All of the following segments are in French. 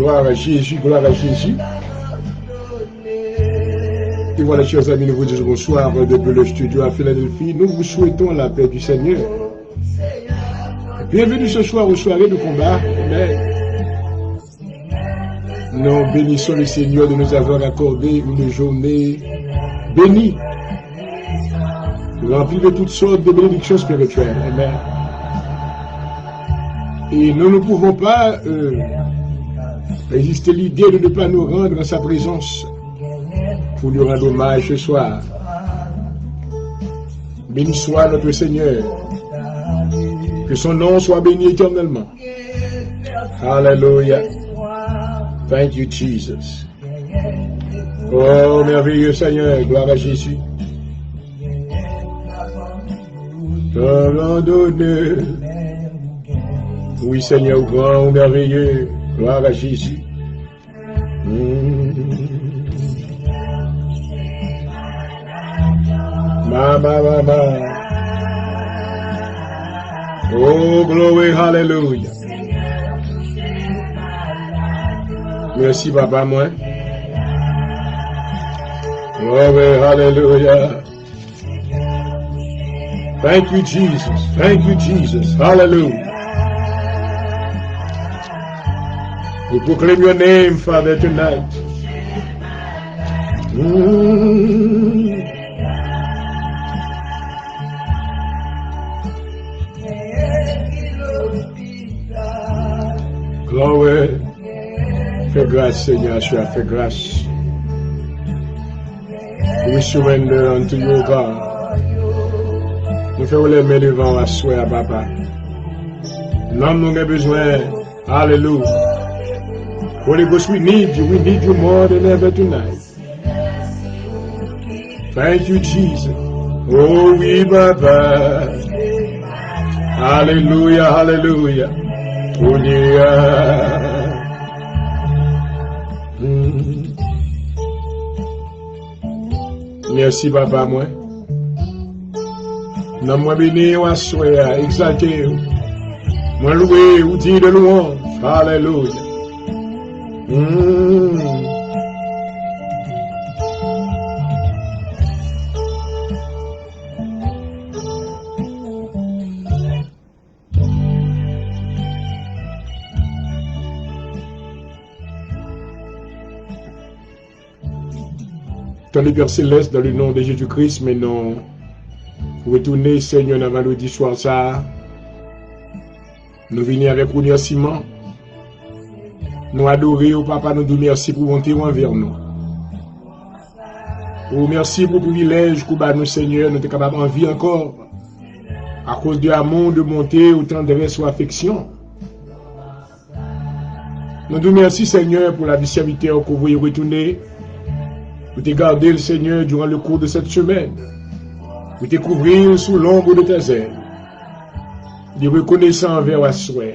Gloire à Jésus, gloire à Jésus. Et voilà, chers amis, nous vous disons bonsoir depuis le studio à Philadelphie. Nous vous souhaitons la paix du Seigneur. Bienvenue ce soir aux soirées de combat. Amen. Nous bénissons le Seigneur de nous avoir accordé une journée bénie, remplie de toutes sortes de bénédictions spirituelles. Amen. Et nous ne pouvons pas résister l'idée de ne pas nous rendre en sa présence pour lui rendre hommage ce soir. Béni soit notre Seigneur. Que son nom soit béni éternellement. Alléluia. Thank you, Jesus. Oh, merveilleux Seigneur, gloire à Jésus. Donné. Oui, Seigneur, grand, merveilleux, gloire à Jésus. Mama. Oh, glory, hallelujah. Merci, papa, moi. Glory, hallelujah. Thank you, Jesus. Thank you, Jesus. Hallelujah. We proclaim your name, Father, tonight. Glory. Fais grâce, Seigneur, fais grâce. We surrender unto you, God. Nous faisons les mains devant la soeur, papa. L'homme nous a besoin. Hallelujah. Holy Ghost, we need you more than ever tonight. Thank you, Jesus. Oh, oui, papa. Hallelujah, hallelujah. Oh, yeah. Merci, papa, moi. Non, moi, béni, ou assoya, exalté. Moi, loué, ou dit de louange. Hallelujah. Dans le Père Céleste, dans le nom de Jésus-Christ, mais non, retournez, Seigneur, dans vendredi soir, ça. Nous venons avec remerciement. Nous adorer au Papa, nous disons merci pour monter envers nous. Oh, merci pour le privilège que nous, Seigneur, nous sommes capables de vivre encore. À cause de l'amour, de monter, autant de reste ou affection. Nous disons merci, Seigneur, pour la vie serviteur que vous y retournez. Vous te garder le Seigneur durant le cours de cette semaine. Vous te couvrir sous l'ombre de tes ailes. De reconnaissant envers la soeur.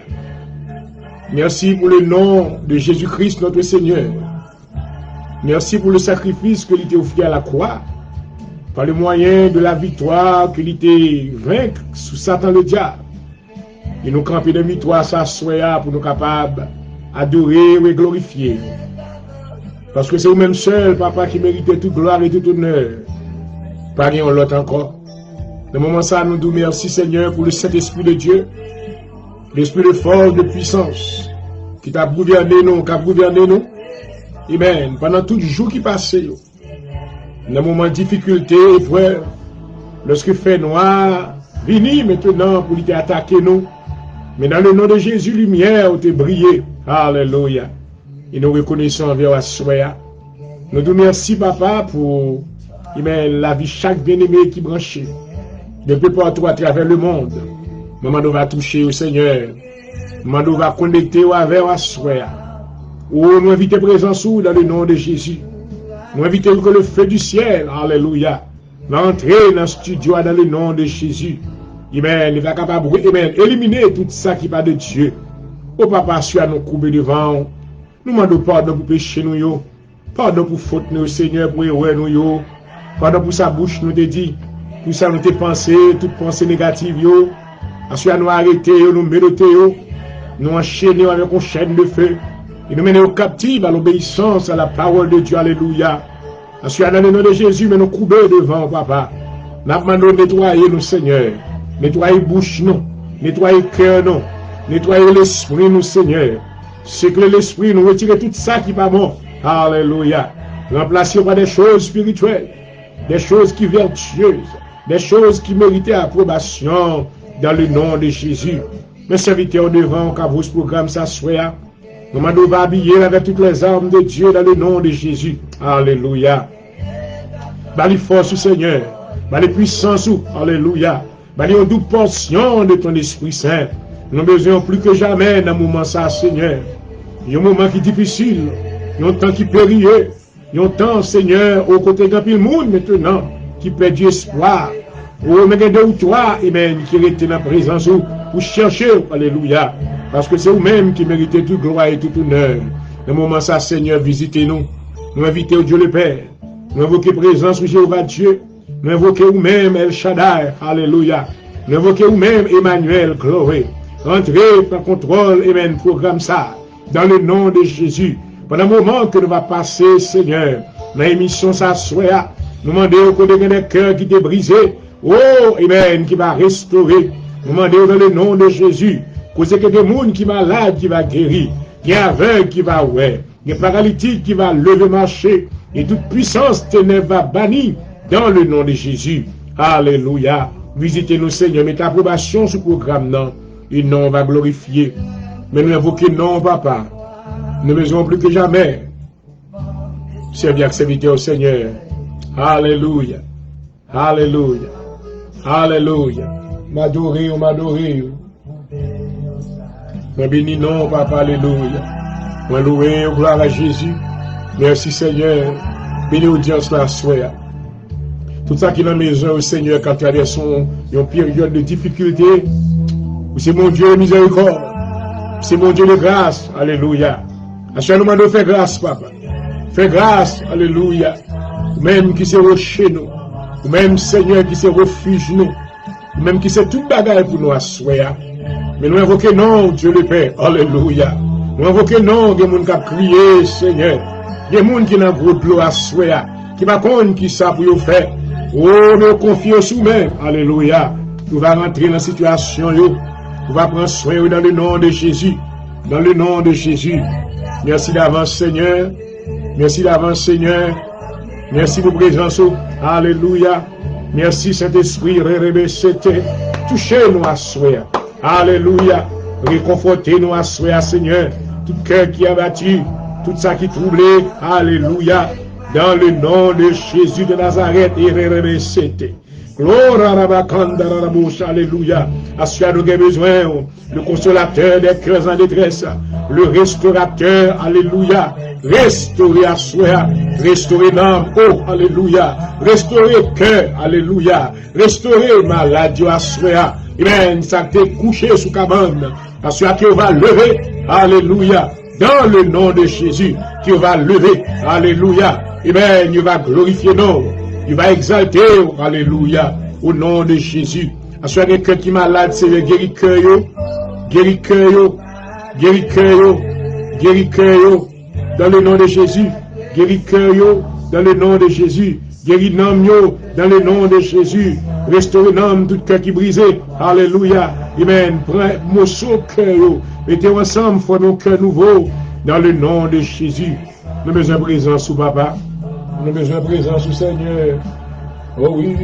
Merci pour le nom de Jésus-Christ notre Seigneur. Merci pour le sacrifice que l'il t'a offert à la croix. Par le moyen de la victoire que l'il t'a vaincu sous Satan le diable. Et nous camper de victoire sa soeur pour nous capables d'adorer et glorifier. Parce que c'est vous-même seul, papa, qui méritait toute gloire et tout honneur. Pas rien l'autre encore. De moment ça, nous disons merci, Seigneur, pour le Saint-Esprit de Dieu. L'Esprit de force, de puissance, qui t'a gouverné nous, Amen. Pendant tout le jour qui passait, dans le moment de difficulté, épreuve, lorsque fait noir, vini maintenant pour attaquer nous. Mais dans le nom de Jésus, lumière, où t'es brillé. Alléluia. Et nous reconnaissons envers la soeur. Nous disons merci, papa, pour la vie chaque bien-aimé qui branché. Depuis partout à travers le monde. Maman nous va toucher au Seigneur. Maman nous va connecter avec la soeur. Ou nous inviter présence dans le nom de Jésus. Nous inviter que le feu du ciel, alléluia, va entrer dans le studio dans le nom de Jésus. Amen. Il va capable éliminer tout ça qui pas de Dieu. Au papa, sur nous couper devant. Nous demandons pardon pour péché nous. Pardon pour faute nous, Seigneur, pour erreur nous. Pardon pour sa bouche nous te dit. Pour ça nous te pensé, toute pensée négative yo. Ensuite nous arrêter, nous méloter, nous enchaîner avec une chaîne de feu. Il nous mène aux captifs à l'obéissance à la parole de Dieu. Alléluia. Ensuite, dans le nom de Jésus, mais nous couper devant, papa. Nous demandons de nettoyer nous, Seigneur. Nettoyer bouche, nous. Nettoyer cœur, nous. Nettoyer l'esprit, nous, Seigneur. C'est que l'esprit, nous retirer tout ça qui n'est pas bon. Alléluia. Remplacer par des choses spirituelles, des choses qui vertueuses, des choses qui méritent approbation dans le nom de Jésus. Mes serviteurs devant, quand vos programmes s'assoient, nous demandons va habiller avec toutes les armes de Dieu dans le nom de Jésus. Alléluia. Bali force, Seigneur. Bali puissance, alléluia. Bali une double portion de ton Esprit Saint. Nous avons besoin plus que jamais dans un moment ça, Seigneur. Il y a un moment qui est difficile. Il y a un temps qui périlleux. Il y a un temps, Seigneur, au côté d'un pile monde maintenant, qui perd espoir. Oh, mais deux ou trois, amen, qui étaient dans la présence pour chercher, alléluia. Parce que c'est vous-même qui méritez toute gloire et tout honneur. Dans le moment ça, Seigneur, visitez-nous. Nous invitons Dieu le Père. Nous invoquons présence de Jéhovah Dieu. Nous invoquons vous-même El Shaddai, alléluia. Nous invoquons vous-même Emmanuel, gloire. Entrez par contrôle, amen, programme ça. Dans le nom de Jésus. Pendant le moment que nous va passer, Seigneur, dans l'émission ça soit, nous demandons qu'on ait des cœurs qui étaient brisés. Oh, amen, qui va restaurer. Nous demandons dans le nom de Jésus, que c'est que des gens qui sont malades qui va guérir, il y a un aveugle qui va ouais, il y a un paralytique qui va lever marcher, et toute puissance ténèbres va bannir dans le nom de Jésus. Alléluia. Visitez-nous, Seigneur, mettez approbation sur le programme, non, et non, on va glorifier. Mais nous invoquons non, papa. Nous ne besoin plus que jamais. Servir serviteur au Seigneur. Alléluia. Alléluia. Alléluia. M'adorer, m'adorer. Moi béni non, papa, alléluia. Moi louer, gloire à Jésus. Merci Seigneur. Béni audience la soirée. Tout ça qui est dans la maison au Seigneur, quand tu as une période de difficulté, c'est mon Dieu de miséricorde. C'est mon Dieu de grâce. Alléluia. À chaque moment, nous fait grâce, papa. Fais grâce, alléluia. Ou même qui se rocher nous. Ou même Seigneur qui se refuge nous. Ou même qui se tout bagaille pour nous asseoir. Mais nous invoquons non, Dieu le Père. Alléluia. Nous invoquons non, des gens qui ont crié, Seigneur. Des gens qui n'ont pas de l'eau asseoir. Qui ne savent pas qui ça pour faire. Oh, nous confions sous nous. Alléluia. Nous allons rentrer dans la situation. Nous allons prendre soin dans le nom de Jésus. Dans le nom de Jésus. Merci d'avance, Seigneur. Merci d'avance, Seigneur. Merci pour présence. Alléluia. Merci, Saint-Esprit. Touchez-nous à soi. Alléluia. Réconfortez-nous à soi, Seigneur. Tout cœur qui a battu, tout ça qui troublé. Alléluia. Dans le nom de Jésus de Nazareth. Gloire à la bacanda, à la bouche, alléluia. À celui nous avons besoin, le consolateur des cœurs en détresse, le restaurateur, alléluia. Restaurer à soi, restaurer l'âme, oh, alléluia. Restaurer cœur, alléluia. Restaurer maladie à soi. Amen, ça t'est couché sous cabane. À celui qui va lever, alléluia. Dans le nom de Jésus, qui va lever, alléluia. Amen, il va glorifier nous. Il va exalter, alléluia, au nom de Jésus. À ce quelqu'un qui est malade, c'est le guéri-cœur, guéri-cœur, guéri-cœur, guéri-cœur, dans le nom de Jésus. Guéri-cœur, dans le nom de Jésus. Guéri-nam, dans le nom de Jésus. Restaurez l'âme, tout cœur qui est brisé. Alléluia. Amen. Prends morceau cœur, mettez ensemble, formez un cœur nouveau, dans le nom de Jésus. Nous avons besoin de présence sous papa. Nous avons besoin de présence au Seigneur. Oh oui,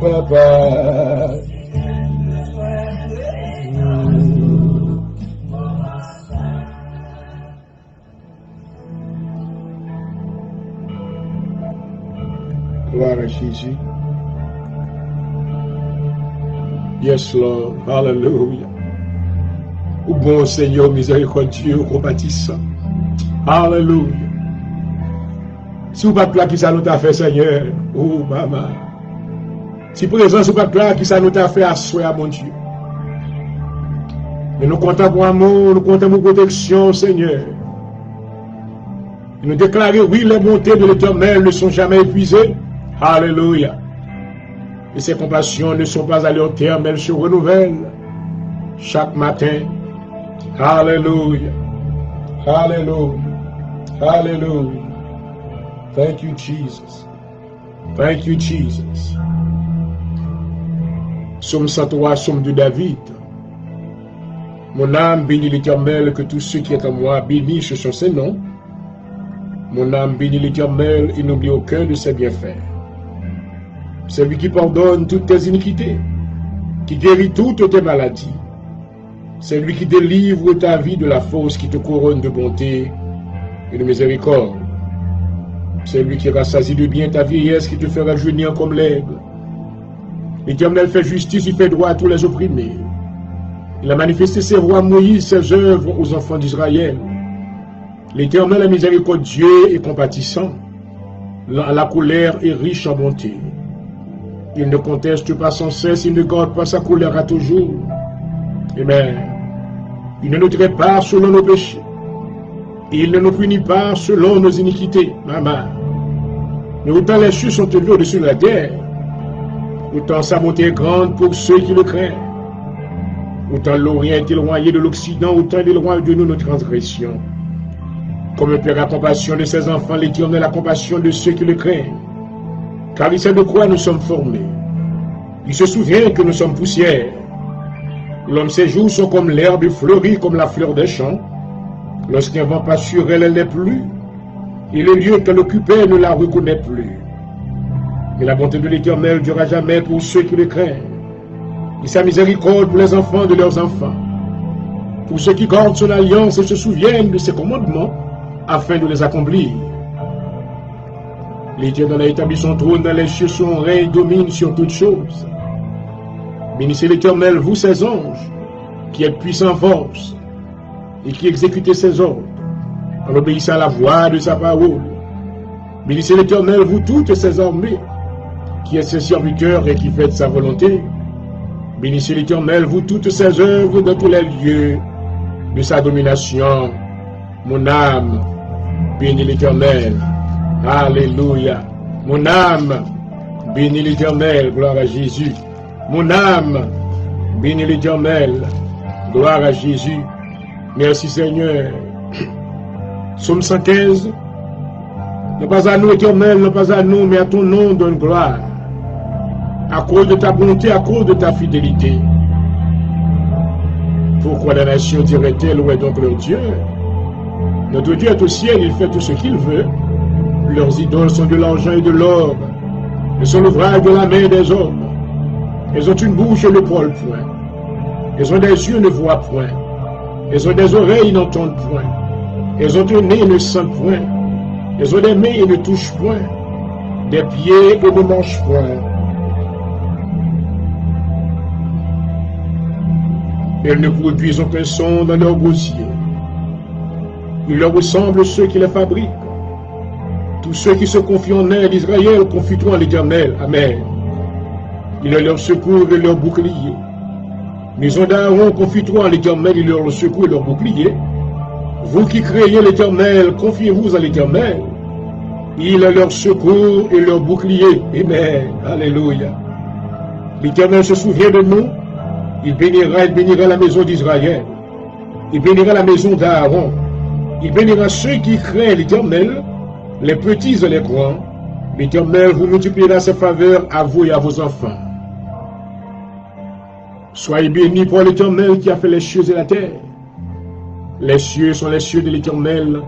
papa. Gloire à Jésus. Yes, Lord. Hallelujah. Au bon Seigneur, miséricordieux, compatissant. Hallelujah. Si vous ne pouvez pas qui ça nous a fait, Seigneur, oh maman. Si présence vous ne pouvez pas qui ça nous a fait à soi, mon Dieu. Et nous comptons pour amour, nous comptons pour protection, Seigneur. Et nous déclarons, oui, les bontés de l'Éternel ne sont jamais épuisées. Alléluia. Et ses compassions ne sont pas à leur terme, elles se renouvellent chaque matin. Alléluia. Alléluia. Hallelujah. Thank you, Jesus. Thank you, Jesus. Psaume 103, psaume de David. Mon âme bénit l'Éternel, que tout ce qui est en moi bénisse son Saint-Nom. Mon âme bénit l'Éternel et n'oublie aucun de ses bienfaits. C'est lui qui pardonne toutes tes iniquités, qui guérit toutes tes maladies. C'est lui qui délivre ta vie de la fosse, qui te couronne de bonté et de miséricorde. C'est lui qui rassasie de bien ta vieillesse, qui te fait rajeunir comme l'aigle. L'Éternel fait justice, il fait droit à tous les opprimés. Il a manifesté ses voies à Moïse, ses œuvres aux enfants d'Israël. L'Éternel est miséricordieux et compatissant. La colère est riche en bonté. Il ne conteste pas sans cesse, il ne garde pas sa colère à toujours. Amen. Il ne nous traite pas selon nos péchés. Il ne nous punit pas selon nos iniquités. Maman. Mais autant les cieux sont élevés au-dessus de la terre, autant sa bonté est grande pour ceux qui le craignent. Autant l'Orient est éloigné de l'Occident, autant il est loin de nous nos transgressions. Comme un père a compassion de ses enfants, l'Éternel a compassion de ceux qui le craignent. Car il sait de quoi nous sommes formés. Il se souvient que nous sommes poussière. L'homme, ses jours sont comme l'herbe fleurie, comme la fleur des champs. Lorsqu'un vent passe sur elle, elle n'est plus. Et le lieu qu'elle occupait ne la reconnaît plus. Mais la bonté de l'Éternel ne durera jamais pour ceux qui le craignent. Et sa miséricorde pour les enfants de leurs enfants. Pour ceux qui gardent son alliance et se souviennent de ses commandements, afin de les accomplir. L'Éternel a établi son trône dans les cieux, son règne domine sur toutes choses. Bénissez l'Éternel, vous ses anges, qui êtes puissants en force, et qui exécutez ses ordres, en obéissant à la voix de sa parole. Bénissez l'Éternel, vous toutes ses armées, qui êtes ses serviteurs et qui faites sa volonté. Bénissez l'Éternel, vous toutes ses œuvres dans tous les lieux de sa domination. Mon âme, bénis l'Éternel. Alléluia. Mon âme, bénis l'Éternel. Gloire à Jésus. Mon âme, bénis l'Éternel. Gloire à Jésus. Merci Seigneur. Psaume 115. Ne pas à nous, Éternel, ne pas à nous, mais à ton nom donne gloire. À cause de ta bonté, à cause de ta fidélité. Pourquoi la nation dirait-elle, où est donc leur Dieu? Notre Dieu est au ciel, il fait tout ce qu'il veut. Leurs idoles sont de l'argent et de l'or. Elles sont l'ouvrage de la main des hommes. Elles ont une bouche et ne parlent point. Elles ont des yeux et ne voient point. Elles ont des oreilles et n'entendent point. Elles ont un nez et ne sentent point. Elles ont des mains et ne touchent point. Des pieds et ne mangent point. Elles ne produisent aucun son dans leur gosier. Ils leur ressemblent ceux qui les fabriquent. Tous ceux qui se confient en elle d'Israël confient-toi en l'Éternel. Amen. Il est leur secours et leur bouclier. Maison d'Aaron, confie-toi en l'Éternel, il est leur secours et leur bouclier. Vous qui craignez l'Éternel, confiez-vous en l'Éternel. Il est leur secours et leur bouclier. Amen. Alléluia. L'Éternel se souvient de nous. Il bénira la maison d'Israël. Il bénira la maison d'Aaron. Il bénira ceux qui craignent l'Éternel, les petits et les grands. L'Éternel vous multipliera ses faveurs à vous et à vos enfants. Soyez bénis pour l'Éternel qui a fait les cieux et la terre. Les cieux sont les cieux de l'Éternel,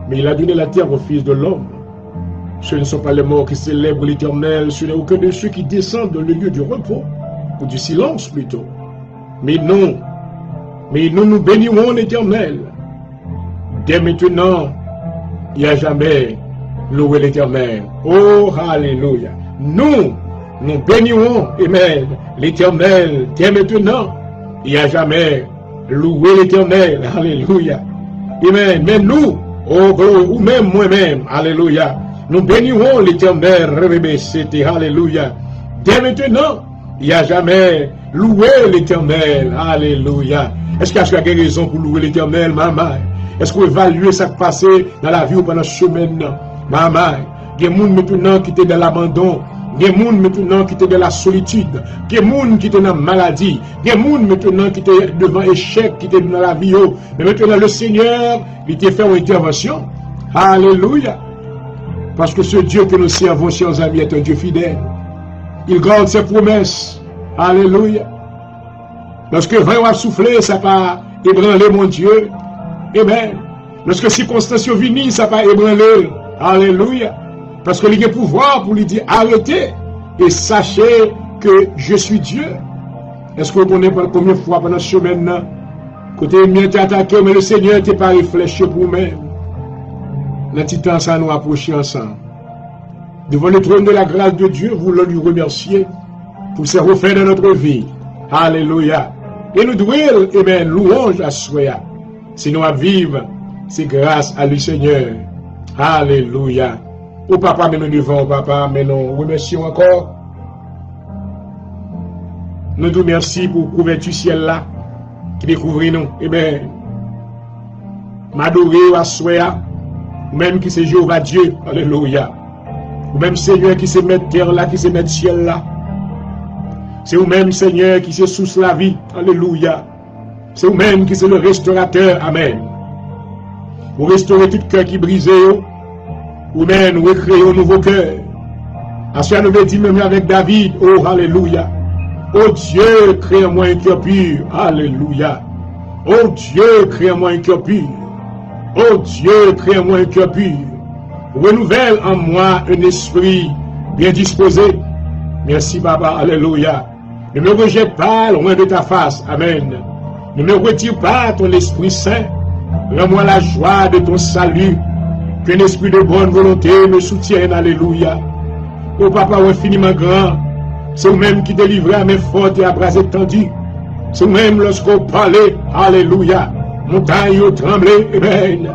mais il a donné la terre au Fils de l'homme. Ce ne sont pas les morts qui célèbrent l'Éternel, ce n'est aucun de ceux qui descendent dans le lieu du repos, ou du silence plutôt. Mais nous bénirons l'Éternel. Dès maintenant, il n'y a jamais loué l'Éternel. Oh, alléluia. Nous bénirons, amen, l'Éternel. Dès maintenant, il n'y a jamais loué l'Éternel. Alléluia. Amen. Mais nous, oh gloire, ou même moi-même, alléluia, nous bénirons l'Éternel. Alléluia. Dès maintenant, il n'y a jamais loué l'Éternel. Alléluia. Est-ce qu'il y a quelque raison pour louer l'Éternel, maman? Est-ce qu'on évalue ce qui s'est passé dans la vie ou pendant ce semaine? Maman, il y a des gens maintenant qui étaient dans l'abandon. Il y a des gens maintenant qui étaient dans la solitude. Il y a des gens qui étaient dans la maladie. Il y a des gens maintenant qui étaient devant l'échec, qui étaient dans la vie. Mais maintenant, le Seigneur, il t'a fait une intervention. Alléluia. Parce que ce Dieu que nous servons, chers amis, est un Dieu fidèle. Il garde ses promesses. Alléluia. Lorsque vent a soufflé, ça va ébranler mon Dieu. Amen. Lorsque circonstances viennent, ça va ébranler. Alléluia. Parce que il a pouvoir pour lui dire arrêtez et sachez que je suis Dieu. Est-ce que vous connaissez combien de fois pendant ce semaine, côté ennemi était attaqué, mais le Seigneur n'était pas réfléchi pour vous-même. Le petit temps, ça nous approcher ensemble. Devant le trône de la grâce de Dieu, vous voulons lui remercier pour ses refaits dans notre vie. Alléluia. Et nous devons, amen, louange à soi. Sinon à vivre, c'est grâce à lui, Seigneur. Alléluia. Au papa, mais nous devons, au papa, mais nous remercions encore. Nous nous remercions pour la couverture ciel là, qui découvre nous. Eh bien, m'adorer à soi, même qui c'est Jéhovah Dieu. Alléluia. Ou même Seigneur qui se met terre là, qui se met ciel là. C'est vous-même, Seigneur, qui se sous la vie. Alléluia. C'est vous-même qui c'est le restaurateur. Amen. Vous restaurez tout cœur qui brisé. Vous-même, vous créez un nouveau cœur. À ce nous dit même avec David. Oh, alléluia. Oh Dieu, crée-moi un cœur pur. Alléluia. Oh Dieu, crée-moi un cœur pur. Oh Dieu, crée-moi un cœur pur. Renouvelle en moi un esprit bien disposé. Merci, Papa. Alléluia. Ne me rejette pas loin de ta face. Amen. Ne me retire pas ton Esprit Saint. Rends-moi la joie de ton salut. Qu'un esprit de bonne volonté me soutienne. Alléluia. Oh, Papa, infiniment grand. C'est vous-même qui délivrez à main forte et à bras étendus. C'est vous-même lorsqu'on parlait. Alléluia. Montagne au tremblé. Amen.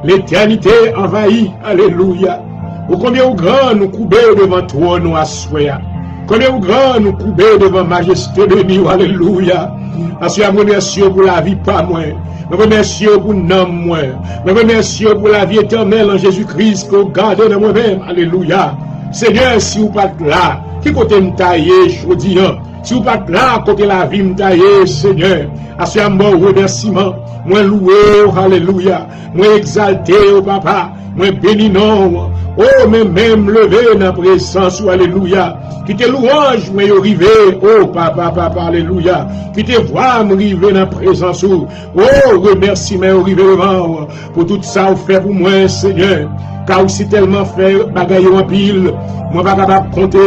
L'éternité envahit. Alléluia. Oh, combien au grand nous couper devant toi, nous assoya. Combien au grand nous couper devant majesté de Dieu. Alléluia. Parce que je remercie pour la vie, pas moins. Je remercie pour le nom, moins. Je remercie pour la vie éternelle en Jésus-Christ que vous gardez dans moi-même. Alléluia. Seigneur, si vous pas là, qui côté me tailler, je vous dis, si vous pas là, côté la vie me tailler, Seigneur, à ce bon remerciement, moi loué, alléluia, moi exalté, oh papa, moi béni non, oh, mais même levé dans la présence, alléluia, qui te louange, moi arrivé, oh papa, papa, alléluia, qui te voit me arriver dans la présence, oh, remercie, moi arrivé devant, pour tout ça, vous fait pour moi, Seigneur. Car aussi tellement fait bagaille en pile, moi pas capable de compter,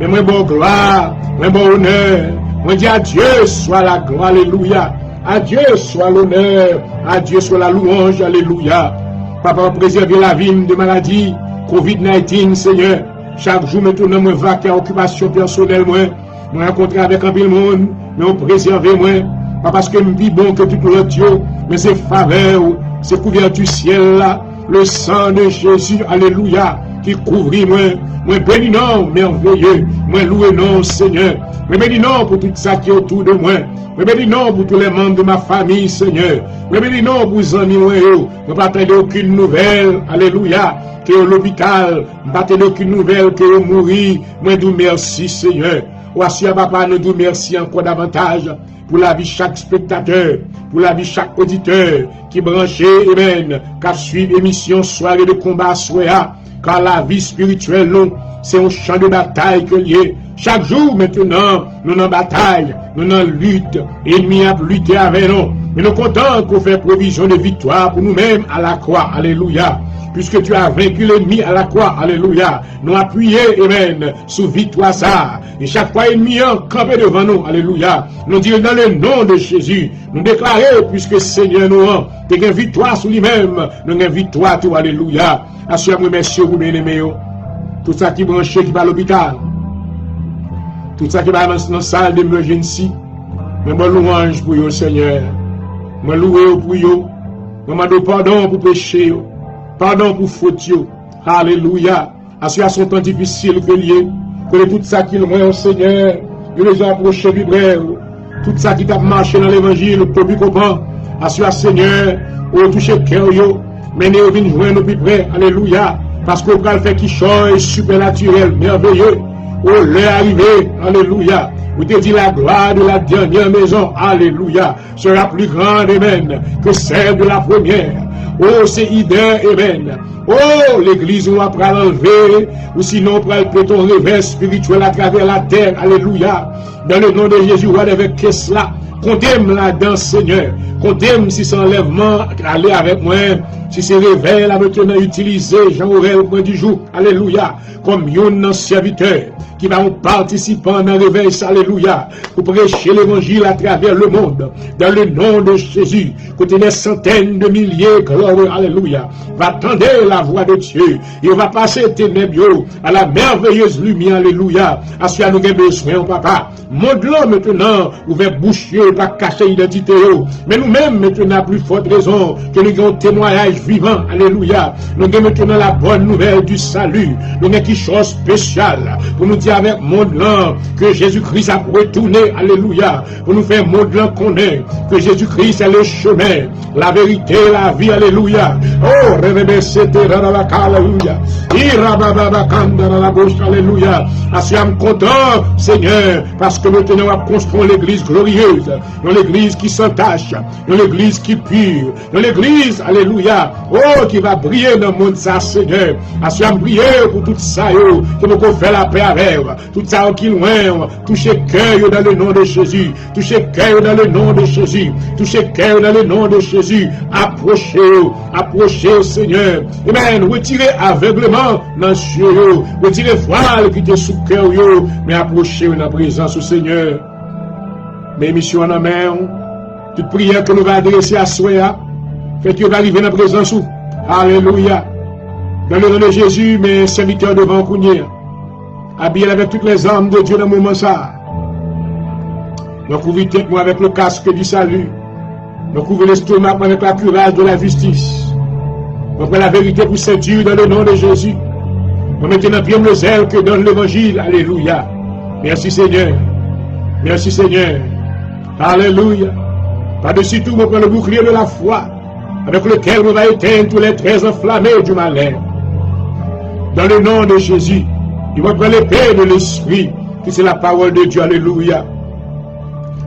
mais moi bon gloire, moi bon honneur, moi dis à Dieu soit la gloire, alléluia, à Dieu soit l'honneur, à Dieu soit la louange, alléluia. Papa, préserver la vie de maladie, COVID-19, Seigneur, chaque jour maintenant, moi vaquer à occupation personnelle, moi rencontrer avec un peu le monde, mais on préserver moi, pas parce que je vis bon que tout l'autre, mais c'est faveur, c'est couverture ciel là, le sang de Jésus, alléluia, qui couvrit moi béni non, merveilleux, moi loué non, Seigneur, moi béni non pour tout ça qui est autour de moi, moi béni non pour tous les membres de ma famille, Seigneur, moi béni non pour les amis, moi pas attendre aucune nouvelle, alléluia, que l'hôpital, pas attendre aucune nouvelle que mourir, moi dis merci, Seigneur, voici à papa, nous disons merci encore davantage, pour la vie de chaque spectateur, pour la vie de chaque auditeur qui branché, amen, qui suit l'émission Soirée de combat soya, car la vie spirituelle, c'est un champ de bataille que lié. Chaque jour maintenant, nous en bataille, nous en lutte, ennemi a lutté avec nous. Mais nous comptons qu'on fait provision de victoire pour nous-mêmes à la croix, alléluia. Puisque tu as vaincu l'ennemi à la croix, alléluia. Nous appuyons, amen, sous victoire ça. Et chaque fois ennemi campé devant nous, alléluia. Nous disons dans le nom de Jésus, nous déclarer, puisque Seigneur nous a une victoire sur lui-même, nous avons victoire, tout, alléluia. Assure-moi, messieurs, vous bien-aimés, tout ça qui branché, qui va à l'hôpital, tout ça qui va dans la salle d'émergence, mais moi louange pour vous, Seigneur. Moi loué pour vous. Moi demande pardon pour péché. Pardon pour faute. Alléluia. À son temps difficile que lié. Que tout ça qu'il rend au Seigneur. Il les a approchés vibraires. Tout ça qui t'a marché dans l'évangile. Pour plus comprendre. Assure Seigneur. Au toucher cœur. Mais nous venons joindre nous plus près. Alléluia. Parce qu'on va le faire qui change supernaturel, merveilleux. Oh, l'heure arrivée. Alléluia. Vous te dit la gloire de la dernière maison, alléluia, sera plus grande, amen, que celle de la première. Oh, c'est idée, amen. Oh, l'église, on va pas l'enlever, ou sinon, on va le ton réveil spirituel à travers la terre. Alléluia. Dans le nom de Jésus, ouais, avec qu'est-ce là? Condamne là-dedans, Seigneur. Condamne si c'est enlèvement, allez avec moi. Si c'est réveil, là, maintenant, utiliser Jean-Aurel au point du jour. Alléluia. Comme un serviteur qui va participer dans le réveil, alléluia, pour prêcher l'évangile à travers le monde, dans le nom de Jésus, côté des centaines de milliers, gloire, alléluia, va tendre la voix de Dieu, et on va passer ténèbres à la merveilleuse lumière, alléluia, à ce que nous avons besoin, papa. Monde-là, maintenant, ouvert boucher, pas cacher l'identité, mais nous-mêmes, maintenant, plus forte raison, que nous avons un témoignage vivant, alléluia, nous avons maintenant la bonne nouvelle du salut, nous avons quelque chose spécial, pour nous dire avec monde-là, que Jésus-Christ a retourné, alléluia, pour nous faire monde-là connaître, que Jésus-Christ est le chemin, la vérité, la vie, alléluia. Oh, réveillez, c'était alléluia. La gauche, alléluia. Je suis content, Seigneur, parce que maintenant, on va construire l'église glorieuse, dans l'église qui s'entache, dans l'église qui pure, dans l'église, alléluia, oh, qui va briller dans le monde, ça, Seigneur. Je suis prier pour tout ça, que nous pouvons faire la paix avec, tout ça qui est loin, toucher cœur dans le nom de Jésus, toucher cœur dans le nom de Jésus, toucher cœur dans le nom de Jésus, approchez, Seigneur. Amen. Retirez aveuglement dans le ciel, retirez voile qui était sous cœur, mais approchez dans la présence du Seigneur. Mes missions en main, toute prière que nous allons adresser à soi, fait que va arriver dans la présence. Alléluia. Dans le nom de Jésus, mes serviteurs devant Kounier, habillés avec toutes les armes de Dieu dans le moment ça. Nous couvrons tête moi avec le casque du salut. Nous couvrons l'estomac avec la courage de la justice. Nous prenons la vérité pour ceinture dans le nom de Jésus. Nous mettons dans pied le zèle que donne l'évangile. Alléluia. Merci Seigneur. Merci Seigneur. Alléluia. Par-dessus tout, nous prenons le bouclier de la foi, avec lequel nous va éteindre tous les traits enflammés du malheur. Dans le nom de Jésus, il va prendre l'épée de l'esprit, qui c'est la parole de Dieu. Alléluia.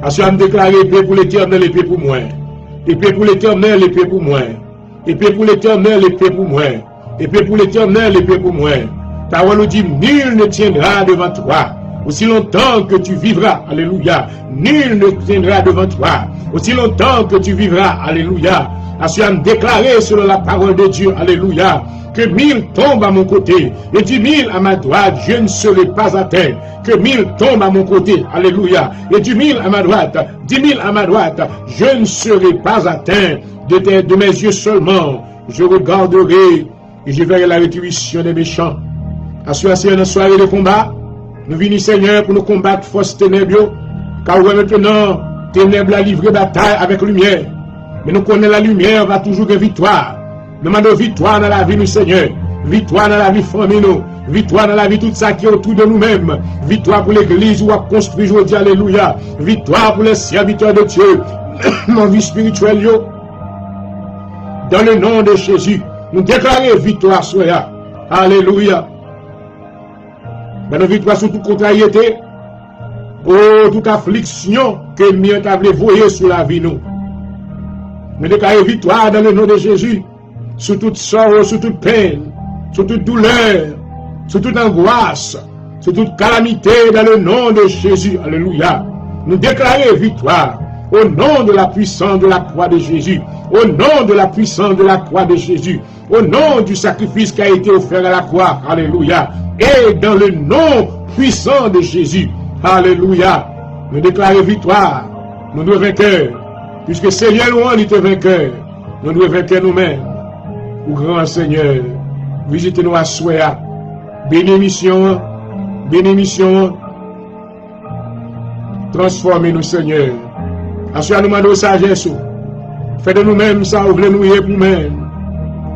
Assis à me déclarer épée pour l'éternel, épée pour moi. Épée pour l'éternel, épée pour moi. Épée pour l'éternel, épée pour moi. Épée pour l'éternel, épée pour moi. Ta parole nous dit, nul ne tiendra devant toi. Aussi longtemps que tu vivras, alléluia. Nul ne tiendra devant toi. Aussi longtemps que tu vivras, alléluia. Assis à me déclarer selon la parole de Dieu, alléluia. Que 1000 tombent à mon côté et 10 000 à ma droite, je ne serai pas atteint. Que 1000 tombent à mon côté, alléluia, et 10 000 à ma droite, 10 000 à ma droite, je ne serai pas atteint. De mes yeux seulement, je regarderai et je verrai la rétribution des méchants. Assurez une soirée de combat, nous venons Seigneur pour nous combattre force ténèbres, car maintenant, ténèbres a livré bataille avec lumière. Mais nous connaissons la lumière va toujours de victoire. Nous demandons victoire dans la vie, nous, Seigneur. Victoire dans la vie famille, nous. Victoire dans la vie, tout ça qui est autour de nous-mêmes. Victoire pour l'église où on construit aujourd'hui, alléluia. Victoire pour les serviteurs de Dieu. Mon vie spirituelle, yo. Dans le nom de Jésus, nous déclarons victoire sur eux. Alléluia. Mais nous victoire sur toute contrariété. Oh, toute affliction que l'ennemi a voyé sur la vie, nous. Nous déclarons victoire dans le nom de Jésus. Sur toute sorte, sur toute peine, sur toute douleur, sur toute angoisse, sur toute calamité dans le nom de Jésus. Alléluia. Nous déclarons victoire au nom de la puissance de la croix de Jésus, au nom de la puissance de la croix de Jésus, au nom du sacrifice qui a été offert à la croix. Alléluia. Et dans le nom puissant de Jésus. Alléluia. Nous déclarons victoire. Nous devons vainqueurs. Puisque Seigneur, nous était vainqueurs. Nous devons vainqueurs nous-mêmes. Au grand Seigneur, visitez-nous à Souéa. Bénémission, transformez-nous, Seigneur. Assure nous de sagesse. Faites de nous-mêmes ça, vous voulez nous y pour nous-mêmes.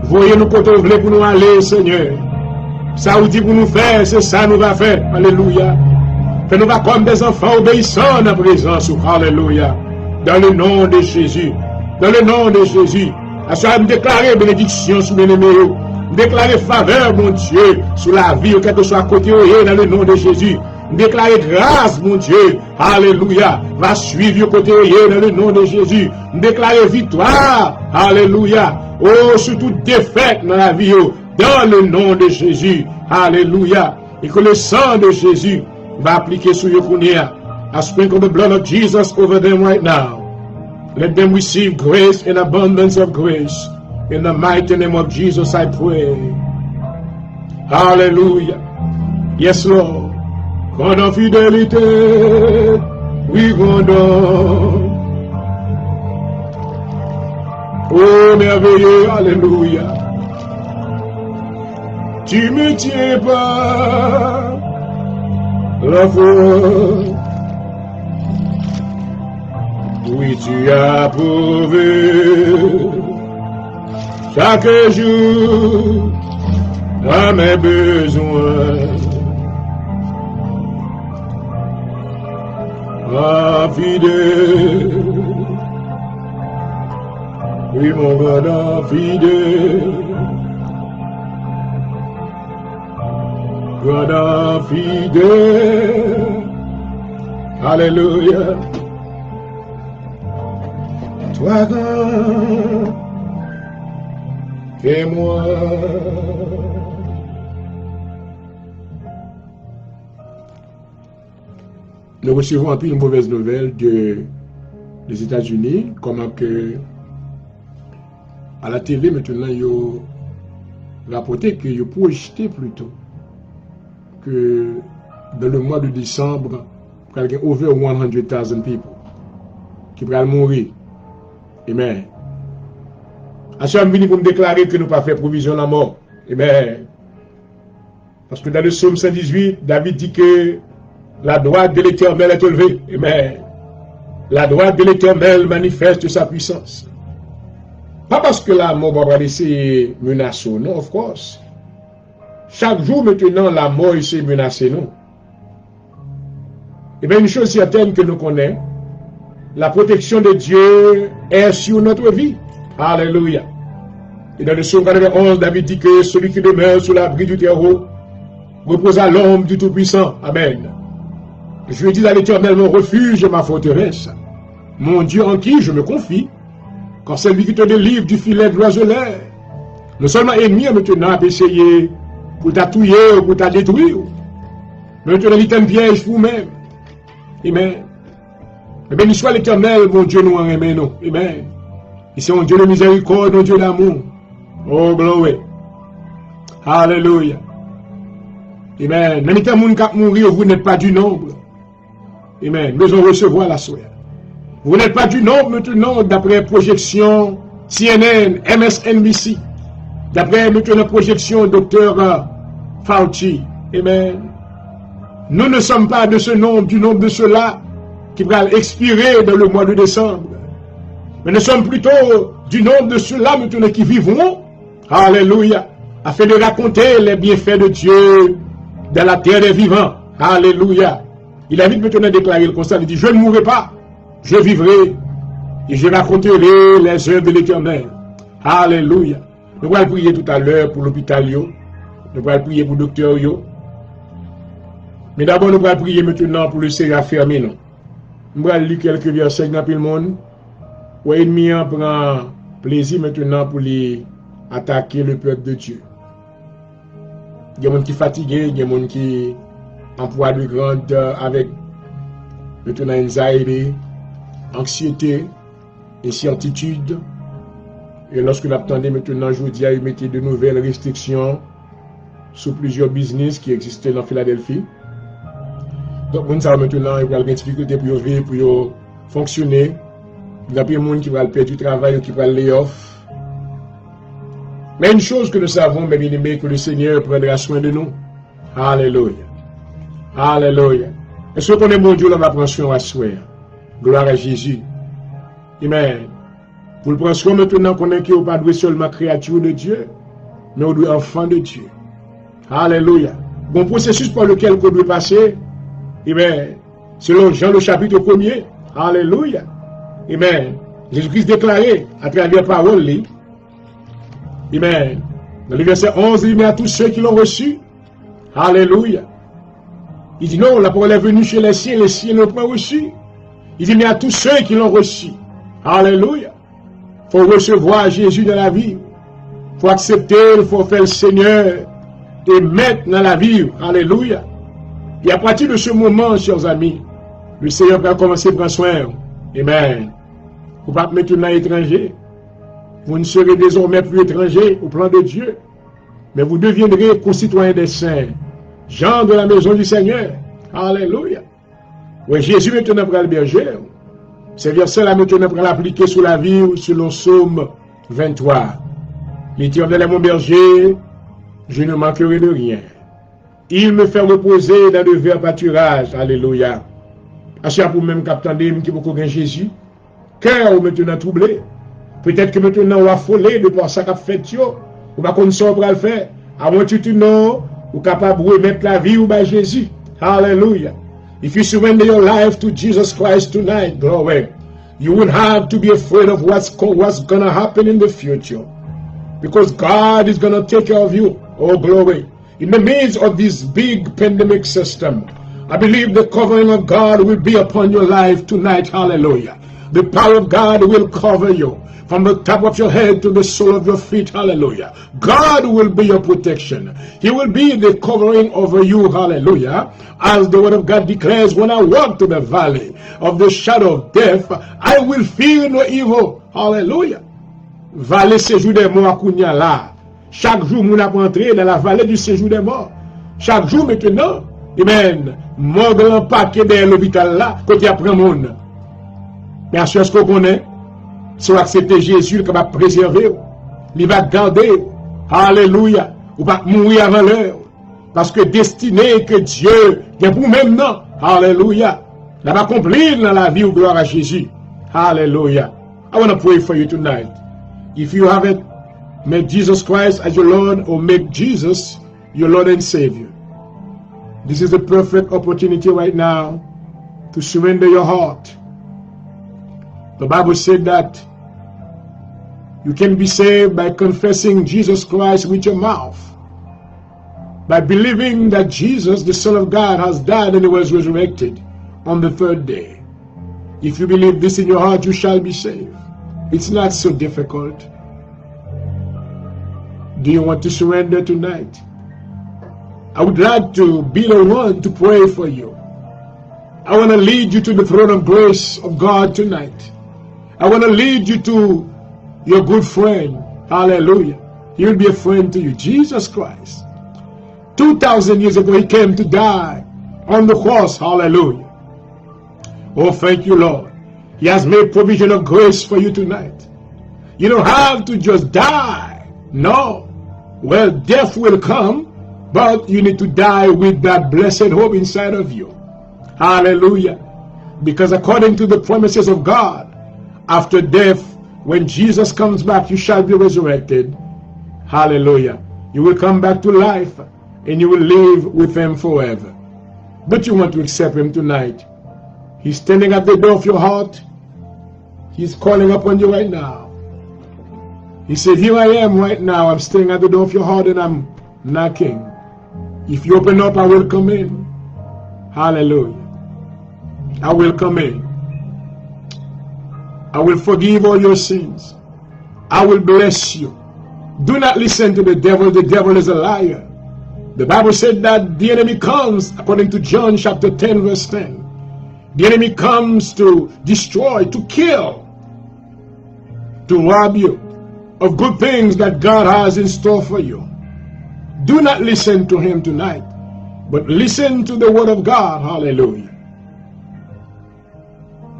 Voyez-nous côté vous voulez pour nous aller, Seigneur. Ça vous dit pour nous faire, c'est ça nous va faire. Alléluia. Faites-nous va comme des enfants obéissants à la présence. Alléluia. Dans le nom de Jésus. Dans le nom de Jésus. Assure nous déclarer bénédiction sur mes ennemis. Déclarer faveur, mon Dieu, sur la vie, quel que soit à côté, dans le nom de Jésus. Déclarer grâce, mon Dieu, alléluia, va suivre côté, dans le nom de Jésus. Déclarer victoire, alléluia, Oh, sur toute défaite dans la vie, oh, dans le nom de Jésus. Alléluia. Et que le sang de Jésus va appliquer sur eux. I sprinkle the blood of Jesus over them right now. Let them receive grace and abundance of grace. In the mighty name of Jesus, I pray. Hallelujah. Yes, Lord. God of fidélité, oui, grandeur. Oh, merveilleux, alléluia. Tu me tiens par la foi. Oui, tu as prouvé chaque jour à mes besoins. Ah, fidèle, oui, mon God, fidèle, God, fidèle, alléluia. Toi, grand, et moi. Nous recevons un peu une mauvaise nouvelle des États-Unis, comment que à la télé maintenant ils ont rapporté que ils ont projeté plutôt que dans le mois de décembre, il y a over 100,000 people qui pourraient mourir. Amen. À ce moment, pour me déclarer que nous pas fait provision de la mort. Amen. Parce que dans le psaume 118, David dit que la droite de l'Éternel est élevée. Amen. La droite de l'Éternel manifeste sa puissance. Pas parce que la mort va laisser menacer, non, of course. Chaque jour maintenant, la mort s'est menacée, non. Et bien, une chose certaine que nous connaissons, la protection de Dieu est sur notre vie. Alléluia. Et dans le psaume 91, David dit que celui qui demeure sous l'abri du Très-Haut repose à l'ombre du Tout-Puissant. Amen. Je dis à l'Éternel, mon refuge et ma forteresse, mon Dieu en qui je me confie, quand c'est lui qui te délivre du filet de l'oiseleur. Non seulement ennemi maintenant à essayer pour t'attouiller ou pour te détruire, mais maintenant il t'aime piège pour vous-même. Amen. Et béni soit l'Éternel, mon Dieu, nous en aimons. Amen. Il c'est un Dieu de miséricorde, un Dieu d'amour. Oh, glory. Alléluia. Amen. Même temps moun kap mourir, vous n'êtes pas du nombre. Amen. Nous allons recevoir la soirée. Vous n'êtes pas du nombre maintenant, d'après projection CNN, MSNBC. D'après maintenant projection Dr. Fauci. Amen. Nous ne sommes pas de ce nombre, du nombre de ceux-là qui va expirer dans le mois de décembre. Mais nous sommes plutôt du nombre de ceux-là maintenant qui vivront. Alléluia. Afin de raconter les bienfaits de Dieu dans la terre des vivants. Alléluia. Il a vite maintenant déclaré le constat. Il dit, je ne mourrai pas. Je vivrai. Et je raconterai les œuvres de l'Éternel. Alléluia. Nous allons prier tout à l'heure pour l'hôpital. Nous allons prier pour le docteur. Mais d'abord, nous allons prier maintenant pour le Seigneur fermé. Nous allons lire quelques versets dans le monde. Où l'ennemi prend plaisir maintenant pour les attaquer le peuple de Dieu. Il y a des gens qui sont fatigués, il y a des gens qui emploient de grandes avec maintenant anxiety, anxiété, incertitude. Et lorsque nous attendons maintenant, aujourd'hui, il mettait de nouvelles restrictions sur plusieurs business qui existaient dans Philadelphie. Donc, nous savons maintenant, il y a des difficultés pour vivre, pour fonctionner. Il y a des gens qui vont perdre du travail, qui vont lay off. Mais une chose que nous savons, mes bien-aimés, que le Seigneur prendra soin de nous. Alléluia. Alléluia. Est-ce qu'on est mon Dieu, là, va prendre soin à soi. Gloire à Jésus. Amen. Pour le prendre soin maintenant, qu'on est pas doué seulement créature de Dieu, mais on doit enfant de Dieu. Alléluia. Bon processus par lequel on doit passer, amen. Selon Jean le chapitre 1er. Alléluia. Amen. Jésus-Christ déclaré à travers la parole, amen. Dans le verset 11, il dit à tous ceux qui l'ont reçu. Alléluia. Il dit non, la parole est venue chez les siens ne l'ont pas reçu. Il dit mais à tous ceux qui l'ont reçu. Alléluia. Il faut recevoir Jésus dans la vie. faut accepter, il faut faire le Seigneur et mettre dans la vie. Alléluia. Et à partir de ce moment, chers amis, le Seigneur va commencer à prendre soin. Amen. Vous ne pouvez pas mettre un étranger. Vous ne serez désormais plus étranger au plan de Dieu, mais vous deviendrez concitoyens des saints, gens de la maison du Seigneur. Alléluia. Oui, Jésus maintenant prend le berger. Ces versets-là maintenant pour l'appliquer sur la vie selon Psaume 23. L'Éternel est mon berger, je ne manquerai de rien. Il me fait reposer dans de verts pâturages. Alléluia. Achète pour même captain qui vous connaît Jésus. Cœur ou maintenant troublé. Peut-être que maintenant on va affolé de voir ça qu'a fait yo. Ou pas qu'on soit pour le faire. Avant tout non, ou capable de remettre la vie ou by Jésus. Hallelujah. If you surrender your life to Jesus Christ tonight, glory, you won't have to be afraid of what's going to happen in the future. Because God is going to take care of you. Oh, glory. In the midst of this big pandemic system, I believe the covering of God will be upon your life tonight. Hallelujah. The power of God will cover you from the top of your head to the sole of your feet. Hallelujah. God will be your protection. He will be the covering over you. Hallelujah. As the word of God declares, when I walk to the valley of the shadow of death, I will fear no evil. Hallelujah. Vallée séjour des morts à Kounia là. Chaque jour, nous avons entré dans la vallée du séjour des morts. Chaque jour maintenant, amen, mort dans un paquet de l'hôpital là, côté après monde. Mais à ce qu'on connaît, si vous acceptez Jésus, qui va préserver, il va garder, alléluia, ou va mourir avant l'heure. Parce que destiné que Dieu, qui est pour maintenant, alléluia, la va accomplir dans la vie ou gloire à Jésus. Hallelujah. I want to pray for you tonight. If you haven't made Jesus Christ as your Lord or make Jesus your Lord and Savior, this is the perfect opportunity right now to surrender your heart. The Bible said that you can be saved by confessing Jesus Christ with your mouth, by believing that Jesus, the Son of God, has died and he was resurrected on the third day. If you believe this in your heart, you shall be saved. It's not so difficult. Do you want to surrender tonight? I would like to be the one to pray for you. I want to lead you to the throne of grace of God tonight. I want to lead you to your good friend. Hallelujah. He will be a friend to you. Jesus Christ. 2,000 years ago, he came to die on the cross. Hallelujah. Oh, thank you, Lord. He has made provision of grace for you tonight. You don't have to just die. No. Well, death will come, but you need to die with that blessed hope inside of you. Hallelujah. Because according to the promises of God, after death, when Jesus comes back, you shall be resurrected. Hallelujah. You will come back to life and you will live with him forever. But you want to accept him tonight. He's standing at the door of your heart. He's calling upon you right now. He said, here I am right now. I'm standing at the door of your heart and I'm knocking. If you open up, I will come in. Hallelujah. I will come in. I will forgive all your sins. I will bless you. Do not listen to the devil. The devil is a liar. The Bible said that the enemy comes, according to John chapter 10, verse 10. The enemy comes to destroy, to kill, to rob you of good things that God has in store for you. Do not listen to him tonight, but listen to the word of God. Hallelujah.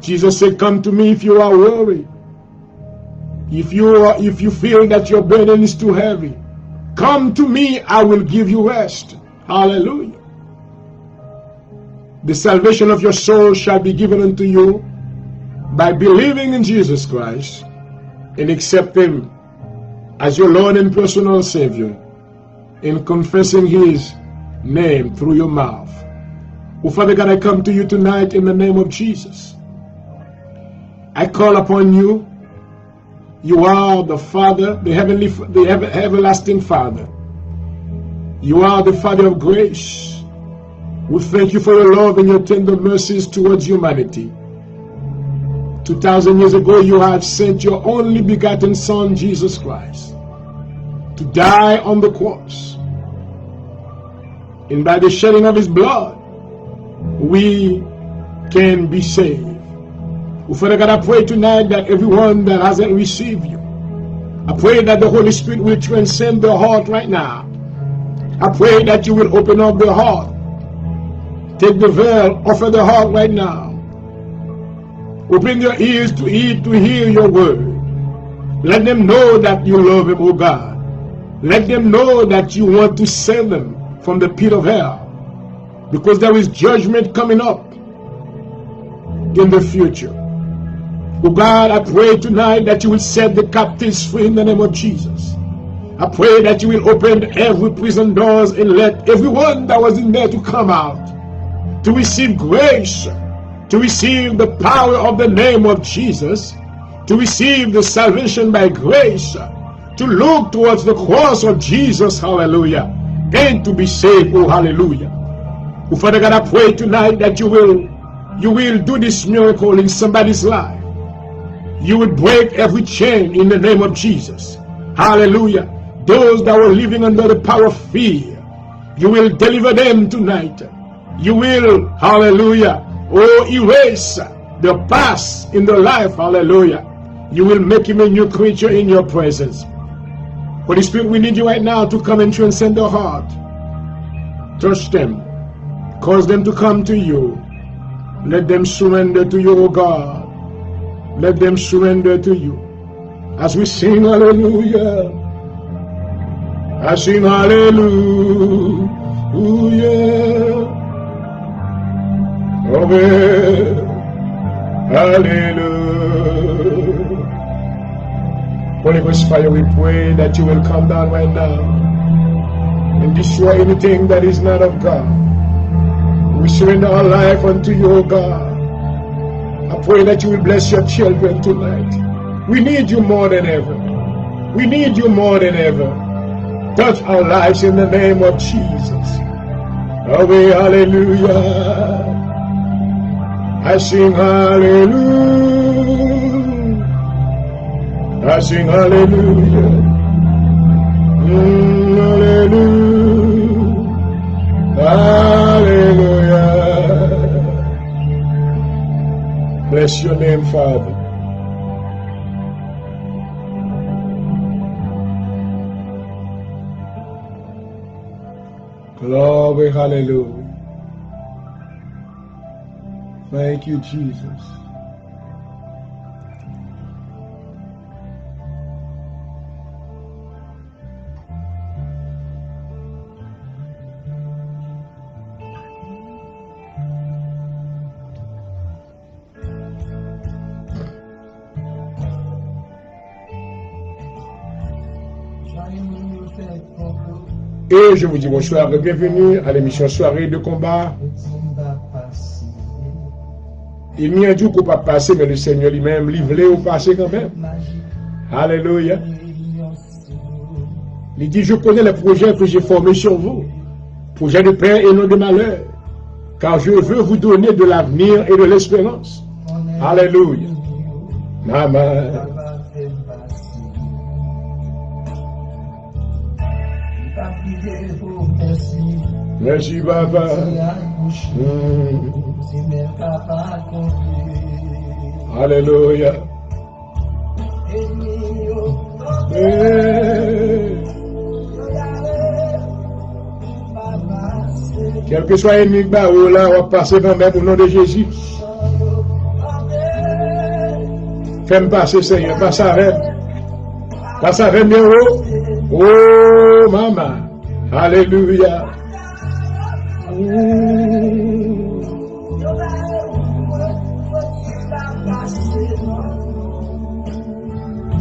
Jesus said, come to me if you are worried. If you feel that your burden is too heavy, come to me, I will give you rest. Hallelujah. The salvation of your soul shall be given unto you by believing in Jesus Christ and accepting him as your Lord and personal Savior and confessing his name through your mouth. Oh, Father God, I come to you tonight in the name of Jesus. I call upon you. You are the Father, the everlasting Father. You are the Father of grace. We thank you for your love and your tender mercies towards humanity. 2,000 years ago, you have sent your only begotten Son, Jesus Christ, to die on the cross. And by the shedding of his blood, we can be saved. Oh, Father God, I pray tonight that everyone that hasn't received you, I pray that the Holy Spirit will transcend their heart right now. I pray that you will open up their heart. Take the veil off of their heart right now. Open their ears to hear your word. Let them know that you love them, oh God. Let them know that you want to save them from the pit of hell. Because there is judgment coming up in the future. Oh God, I pray tonight that you will set the captives free in the name of Jesus. I pray that you will open every prison doors and let everyone that was in there to come out, to receive grace, to receive the power of the name of Jesus, to receive the salvation by grace, to look towards the cross of Jesus, hallelujah, and to be saved, oh hallelujah. Oh Father God, I pray tonight that you will do this miracle in somebody's life. You will break every chain in the name of Jesus. Hallelujah. Those that were living under the power of fear, you will deliver them tonight. You will, hallelujah, erase the past in their life, hallelujah. You will make him a new creature in your presence. Holy Spirit, we need you right now to come and transcend their heart. Touch them. Cause them to come to you. Let them surrender to you, O God. Let them surrender to you. As we sing hallelujah, I sing hallelujah. Amen. Hallelujah. Holy Ghost fire, we pray that you will come down right now and destroy anything that is not of God. We surrender our life unto you, O God. I pray that you will bless your children tonight. We need you more than ever. We need you more than ever. Touch our lives in the name of Jesus. Away, hallelujah. I sing hallelujah. I sing hallelujah. Hallelujah. Hallelujah. Bless your name, Father. Glory, hallelujah. Thank you, Jesus. Et je vous dis bonsoir et bienvenue à l'émission Soirée de combat. Il n'y a Dieu qu'on pas passer, mais le Seigneur lui-même livré au passé quand même. Alléluia. Il dit, je connais les projets que j'ai formés sur vous, projets de paix et non de malheur, car je veux vous donner de l'avenir et de l'espérance. Alléluia. Amen. Merci, Papa. Alléluia. Quel que soit l'ennemi, là, on va passer quand même au nom de Jésus. Fais-moi passer, Seigneur. Passe avec. Passe avec, bien haut. Oh, maman. Alléluia.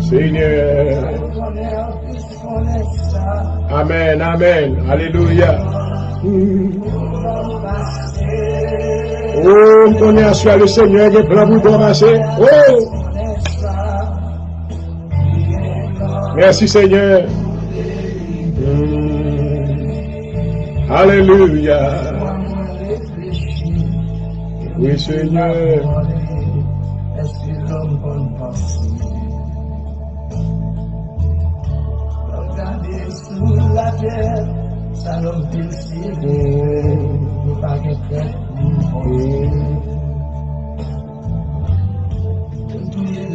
Seigneur. Amen, amen. Alléluia. Oh, on connaît à soi le Seigneur qui est prêt pour commencer. Oh. Merci, Seigneur. Alléluia. Oui, Seigneur.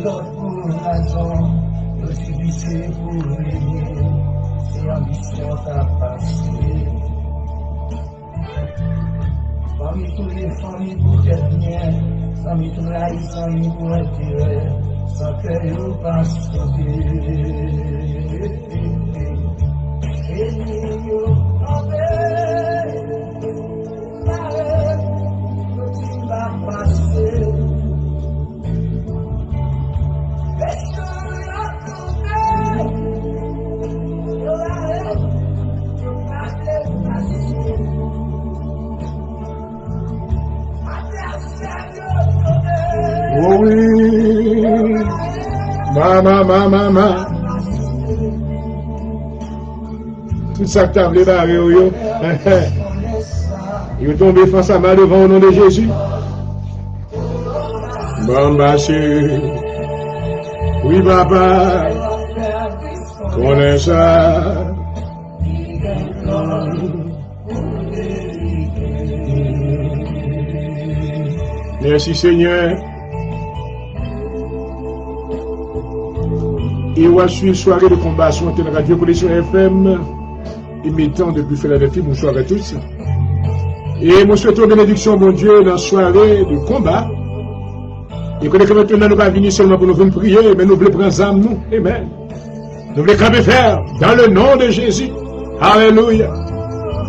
l'autre pour l'argent, le subissé pour l'aimer, c'est ambition à passer. Famille tous les familles pour être bien, famille tout la famille pour intérêt, sans que vous pas sauver. Et nous, en paix, tu vas passer. Oh oui, maman. Tout ça que tu as voulu barrer, yo. Yo tombé face à mal devant au nom de Jésus. Bon, oui, papa. Connais ça. Merci Seigneur. Et voici une soirée de combat sur la radio Connexion FM. Émettant depuis Philadelphie, bonsoir à tous. Et nous souhaitons bénédiction, mon Dieu, dans la soirée de combat. Et que maintenant nous ne venir seulement pour nous venir prier, mais nous voulons prendre âme, nous. Amen. Nous voulons camper faire dans le nom de Jésus. Alléluia.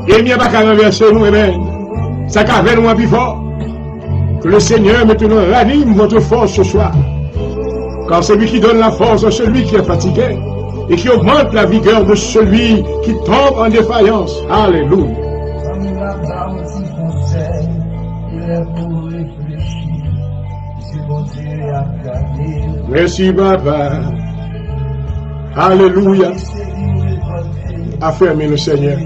Et il n'y a pas qu'à renverser nous, amen. Ça qu'a fait nous un plus fort. Que le Seigneur maintenant ranime votre force ce soir. Car celui qui donne la force à celui qui est fatigué et qui augmente la vigueur de celui qui tombe en défaillance. Alléluia. Merci, Papa. Alléluia. Affermez-nous, Seigneur.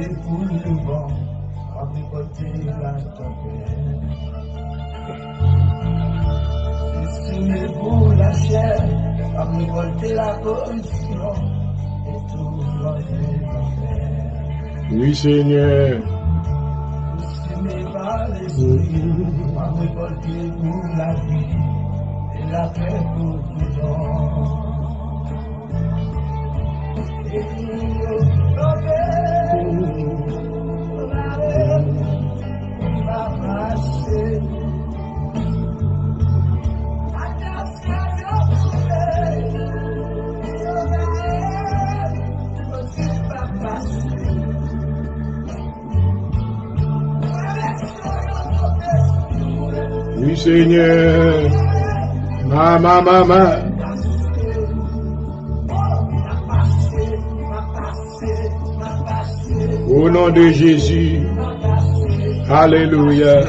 Oui, Seigneur. Oui, Seigneur. Maman. Au nom de Jésus. Alléluia.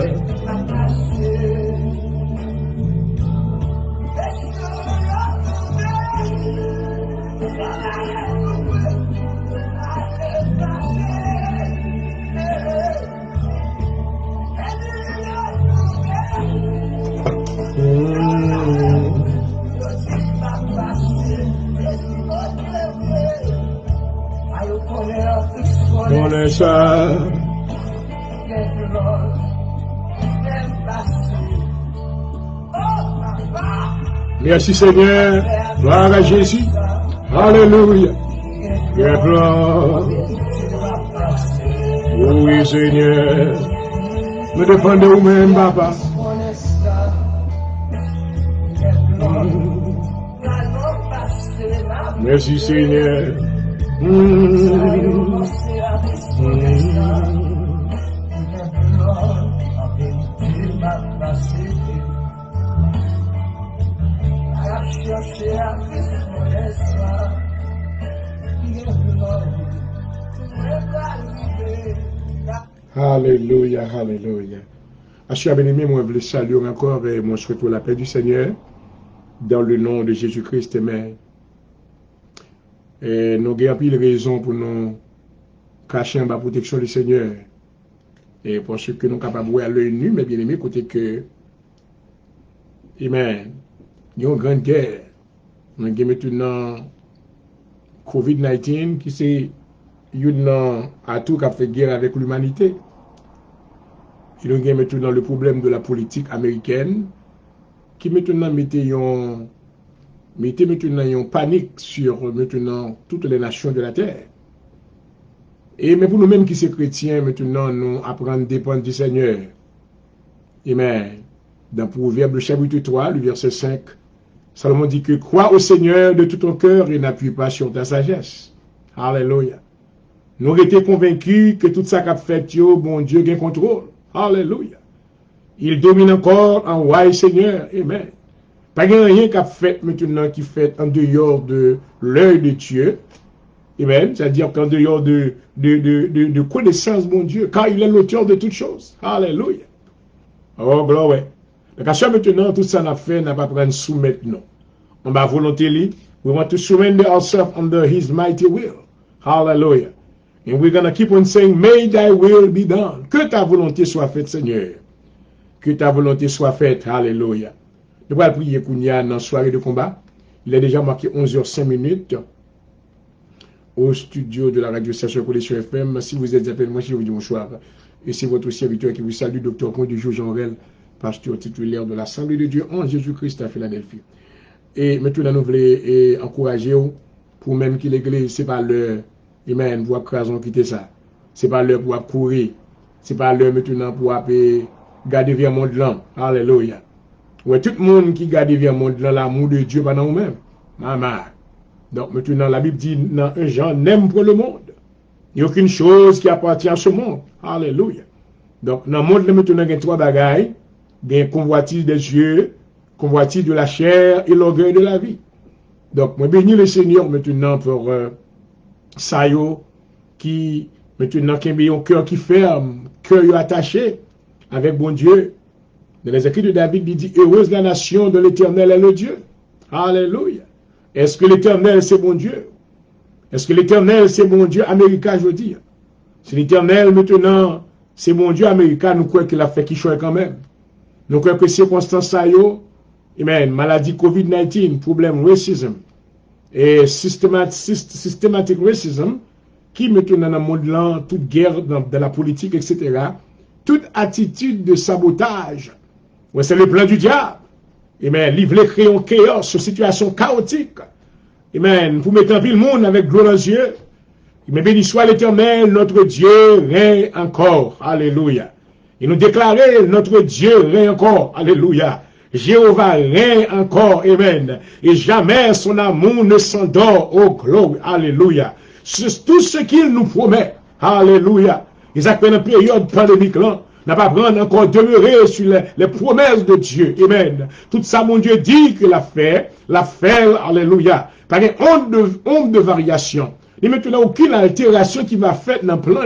Connais ça. Merci Seigneur. Gloire à Jésus. Alléluia. Oui Seigneur. Nous dépendons de vous-même, Papa. Merci Seigneur. Alléluia, alléluia. Chers bien-aimés, moi je vous salue encore et moi je souhaite la paix du Seigneur dans le nom de Jésus-Christ. Amen. Et nous avons pile raison pour nous cacher en bas protection du Seigneur. Et parce que nous sommes capables de voir l'œil nu, mais bien aimé, côté que, amen, il y a une grande guerre. Nous avons maintenant COVID-19 qui c'est une atout qui a fait guerre avec l'humanité. Et nous avons maintenant le problème de la politique américaine qui maintenant mettait mettez maintenant une panique sur maintenant toutes les nations de la terre. Et mais pour nous-mêmes qui sommes chrétiens, maintenant, nous apprenons à dépendre du Seigneur. Amen. Dans Proverbe chapitre 3, le verset 5, Salomon dit que crois au Seigneur de tout ton cœur et n'appuie pas sur ta sagesse. Alléluia. Nous avons été convaincus que tout ça qu'a fait, bon Dieu, gagne contrôle. Alléluia. Il domine encore en roi et Seigneur. Amen. Pas rien qu'a fait maintenant qui fait en dehors de l'œil de Dieu. Amen. C'est-à-dire qu'en dehors de connaissance, mon Dieu, car il est l'auteur de toutes choses. Alléluia. Oh, gloire. Donc, à chaque maintenant, tout ça n'a fait, n'a pas prendre soumettre, non. On va volonté, we want to surrender ourselves under his mighty will. Hallelujah. And we're going to keep on saying, may thy will be done. Que ta volonté soit faite, Seigneur. Que ta volonté soit faite. Hallelujah. Nous allons prier Kounia dans la soirée de combat. Il est déjà marqué 11h05 au studio de la radio-station Connexion FM. Si vous êtes appelé, moi, je vous dis bonsoir. Et c'est votre serviteur qui vous salue, Dr. Point du jour Jean-Rel, pasteur titulaire de l'Assemblée de Dieu en Jésus-Christ à Philadelphie. Et maintenant, nous voulons encourager pour même que l'église, ce n'est pas l'heure, amen, pour craser, quitter ça. Ce n'est pas l'heure pour courir. Ce n'est pas l'heure maintenant pour garder vers le monde là. Alléluia. Ouais, tout le monde qui garde vers le monde là, l'amour de Dieu pendant nous-mêmes. Maman. Donc maintenant, la Bible dit dans 1 Jean, n'aime pour le monde. Il n'y a aucune chose qui appartient à ce monde. Alléluia. Donc, dans le monde, maintenant, il y a trois bagailles. Il y a convoitise des yeux, convoitise de la chair et l'orgueil de la vie. Donc, moi, bénis le Seigneur maintenant pour ça, qui, maintenant, qui a un cœur qui ferme, cœur attaché avec bon Dieu. Dans les écrits de David, il dit, heureuse la nation de l'Éternel est le Dieu. Alléluia. Est-ce que l'Éternel, c'est bon Dieu? Est-ce que l'Éternel, c'est mon Dieu américain, je veux dire? Si l'Éternel, maintenant, c'est mon Dieu américain, nous croyons qu'il a fait qu'il soit quand même. Nous croyons que circonstances ça amen, maladie COVID-19, problème racisme, et systématique racisme, qui maintenant dans le monde là, toute guerre dans la politique, etc., toute attitude de sabotage, ouais, c'est le plan du diable. Amen, livrer, créer un chaos, une situation chaotique. Amen. Pour mettre en pile le monde avec gloire aux yeux. Mais béni soit l'Éternel, notre Dieu règne encore. Alléluia. Et nous déclarer, notre Dieu règne encore. Alléluia. Jéhovah règne encore. Amen. Et jamais son amour ne s'endort. Oh, gloire. Alléluia. C'est tout ce qu'il nous promet. Alléluia. Ils appellent une période pandémique là. N'a pas prendre encore demeurer sur les promesses de Dieu. Amen. Tout ça, mon Dieu dit que l'a fait, alléluia. Pas une onde de variation. Il n'y a maintenant aucune altération qui va faire dans le plan,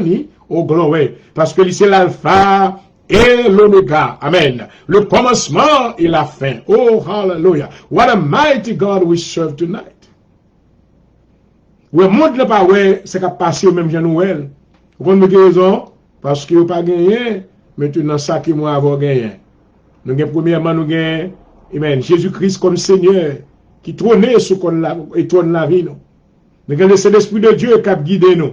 au gloire. Parce que c'est l'alpha et l'oméga. Amen. Le commencement et la fin. Oh, hallelujah. What a mighty God we serve tonight. Le monde n'est pas, ouais, c'est qu'à passer au même genre Noël. Vous comprenez raison? Parce que vous n'avez pas gagné. Maintenant, ça qui moi avoir gagné. Nous avons premièrement, nous avons, amen, Jésus-Christ comme Seigneur, qui trônait sur la vie, nous. Nous avons laissé l'Esprit de Dieu qui a guidé nous.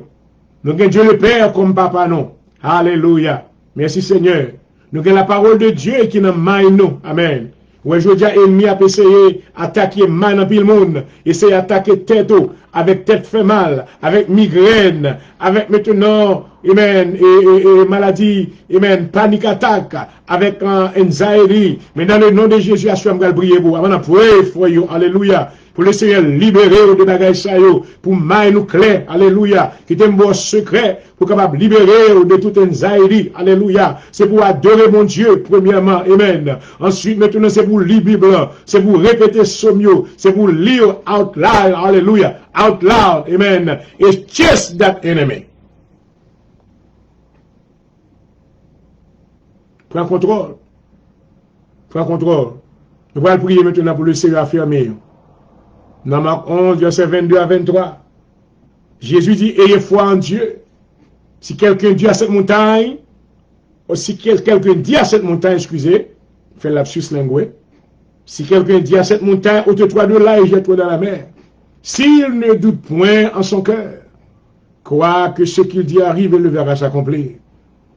Nous avons Dieu le Père comme Papa, nous. Alléluia. Merci Seigneur. Nous avons la parole de Dieu qui nous maille nous. Amen. Ouais, je dis à l'ennemi a essayé d'attaquer mal dans le monde, essayer d'attaquer tête avec tête fait mal, avec migraine, avec maintenant, amen, et maladie, amen, panic attack, avec anxiety. Mais dans le nom de Jésus, je suis en train de prier pour vous. Pray for you. Alléluia. Pour le Seigneur libérer de bagages ça pour maille nous clair, alléluia, qui est un bon secret, pour capable libérer de toute anxiety, alléluia. C'est pour adorer mon Dieu, premièrement, amen. Ensuite, maintenant, c'est pour lire Bible, c'est pour répéter Sommio, c'est pour lire out loud, alléluia, out loud, amen. Et chase that enemy. Prends contrôle. Prends contrôle. Nous allons prier maintenant pour le Seigneur affirmer. Dans Marc 11, verset 22 à 23, Jésus dit, ayez foi en Dieu. Si quelqu'un dit à cette montagne, ou si quelqu'un dit à cette montagne, excusez, fait lapsus lingué, si quelqu'un dit à cette montagne, ôte-toi de là et jette-toi dans la mer, s'il ne doute point en son cœur, crois que ce qu'il dit arrive et le verra s'accomplir.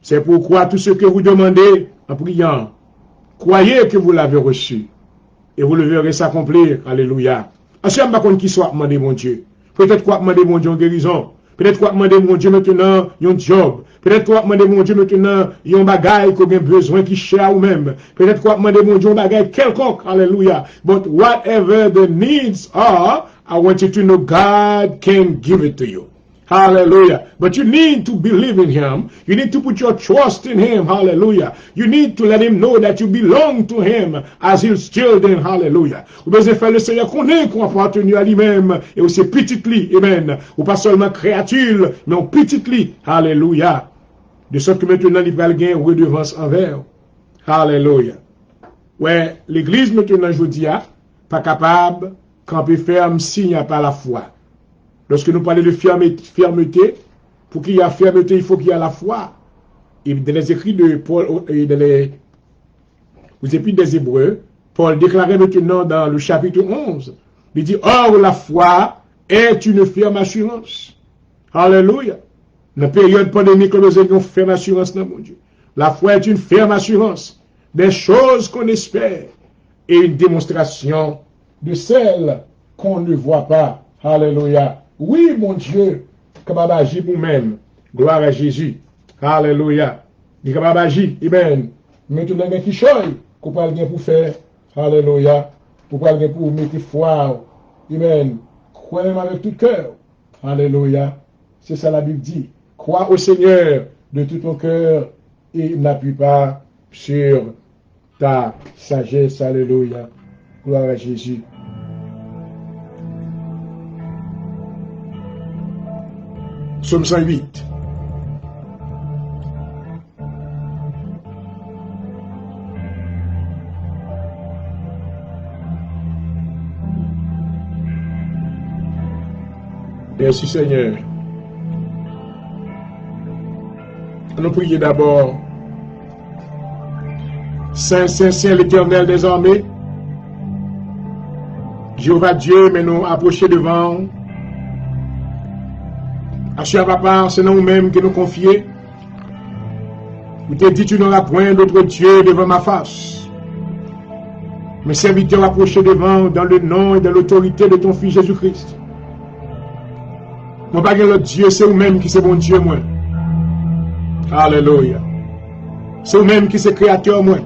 C'est pourquoi tout ce que vous demandez en priant, croyez que vous l'avez reçu et vous le verrez s'accomplir. Alléluia. Je ne sais pas qui soit demandé mon Dieu. Peut-être quoi demander mon Dieu en guérison. Peut-être quoi demander mon Dieu maintenant un job. Peut-être quoi demander mon Dieu maintenant un bagage qu'on a besoin qui cher ou même. Peut-être quoi demander mon Dieu un bagage quelconque. Hallelujah. But whatever the needs are, I want you to know God can give it to you. Hallelujah. But you need to believe in Him. You need to put your trust in Him. Hallelujah. You need to let Him know that you belong to Him as His children. Hallelujah. Vous devez faire le Seigneur connaît qu'on appartenu à lui-même et aussi petitly. Amen. Ou pas seulement créature, mais en petitly. Hallelujah. De sorte que maintenant, il va gagner redevance envers. Hallelujah. Ouais, l'église maintenant, je vous dis, pas capable, camper ferme s'il n'y a pas la foi. Lorsque nous parlons de fermeté, pour qu'il y ait fermeté, il faut qu'il y ait la foi. Et dans les écrits de Paul, et dans les épîtres des Hébreux, Paul déclarait maintenant dans le chapitre 11, il dit, or la foi est une ferme assurance. Alléluia. Dans la période pandémique, nous avons une ferme assurance dans mon Dieu. La foi est une ferme assurance des choses qu'on espère et une démonstration de celles qu'on ne voit pas. Alléluia. Oui, mon Dieu, capable d'agir pour nous-mêmes. Gloire à Jésus. Alléluia. Il est capable d'agir. Amen. Maintenant, il y a qui choisit qu'on parle bien pour faire. Alléluia. Pour parler bien pour mettre foi. Amen. Croyez avec tout cœur. Alléluia. C'est ça la Bible dit. Crois au Seigneur de tout ton cœur et n'appuie pas sur ta sagesse. Alléluia. Gloire à Jésus. Psaume 108. Merci Seigneur. Nous prions d'abord. Saint, Saint, Saint l'Éternel des armées. Jéhovah Dieu, mais nous approcher devant. Assure papa, c'est nous-mêmes que nous confions. Vous te dit, tu n'auras point d'autre Dieu devant ma face. Mes serviteurs approchés devant dans le nom et dans l'autorité de ton Fils Jésus-Christ. Mon pas l'autre Dieu, c'est vous-même qui c'est bon Dieu, moi. Alléluia. C'est vous-même qui c'est créateur, moi.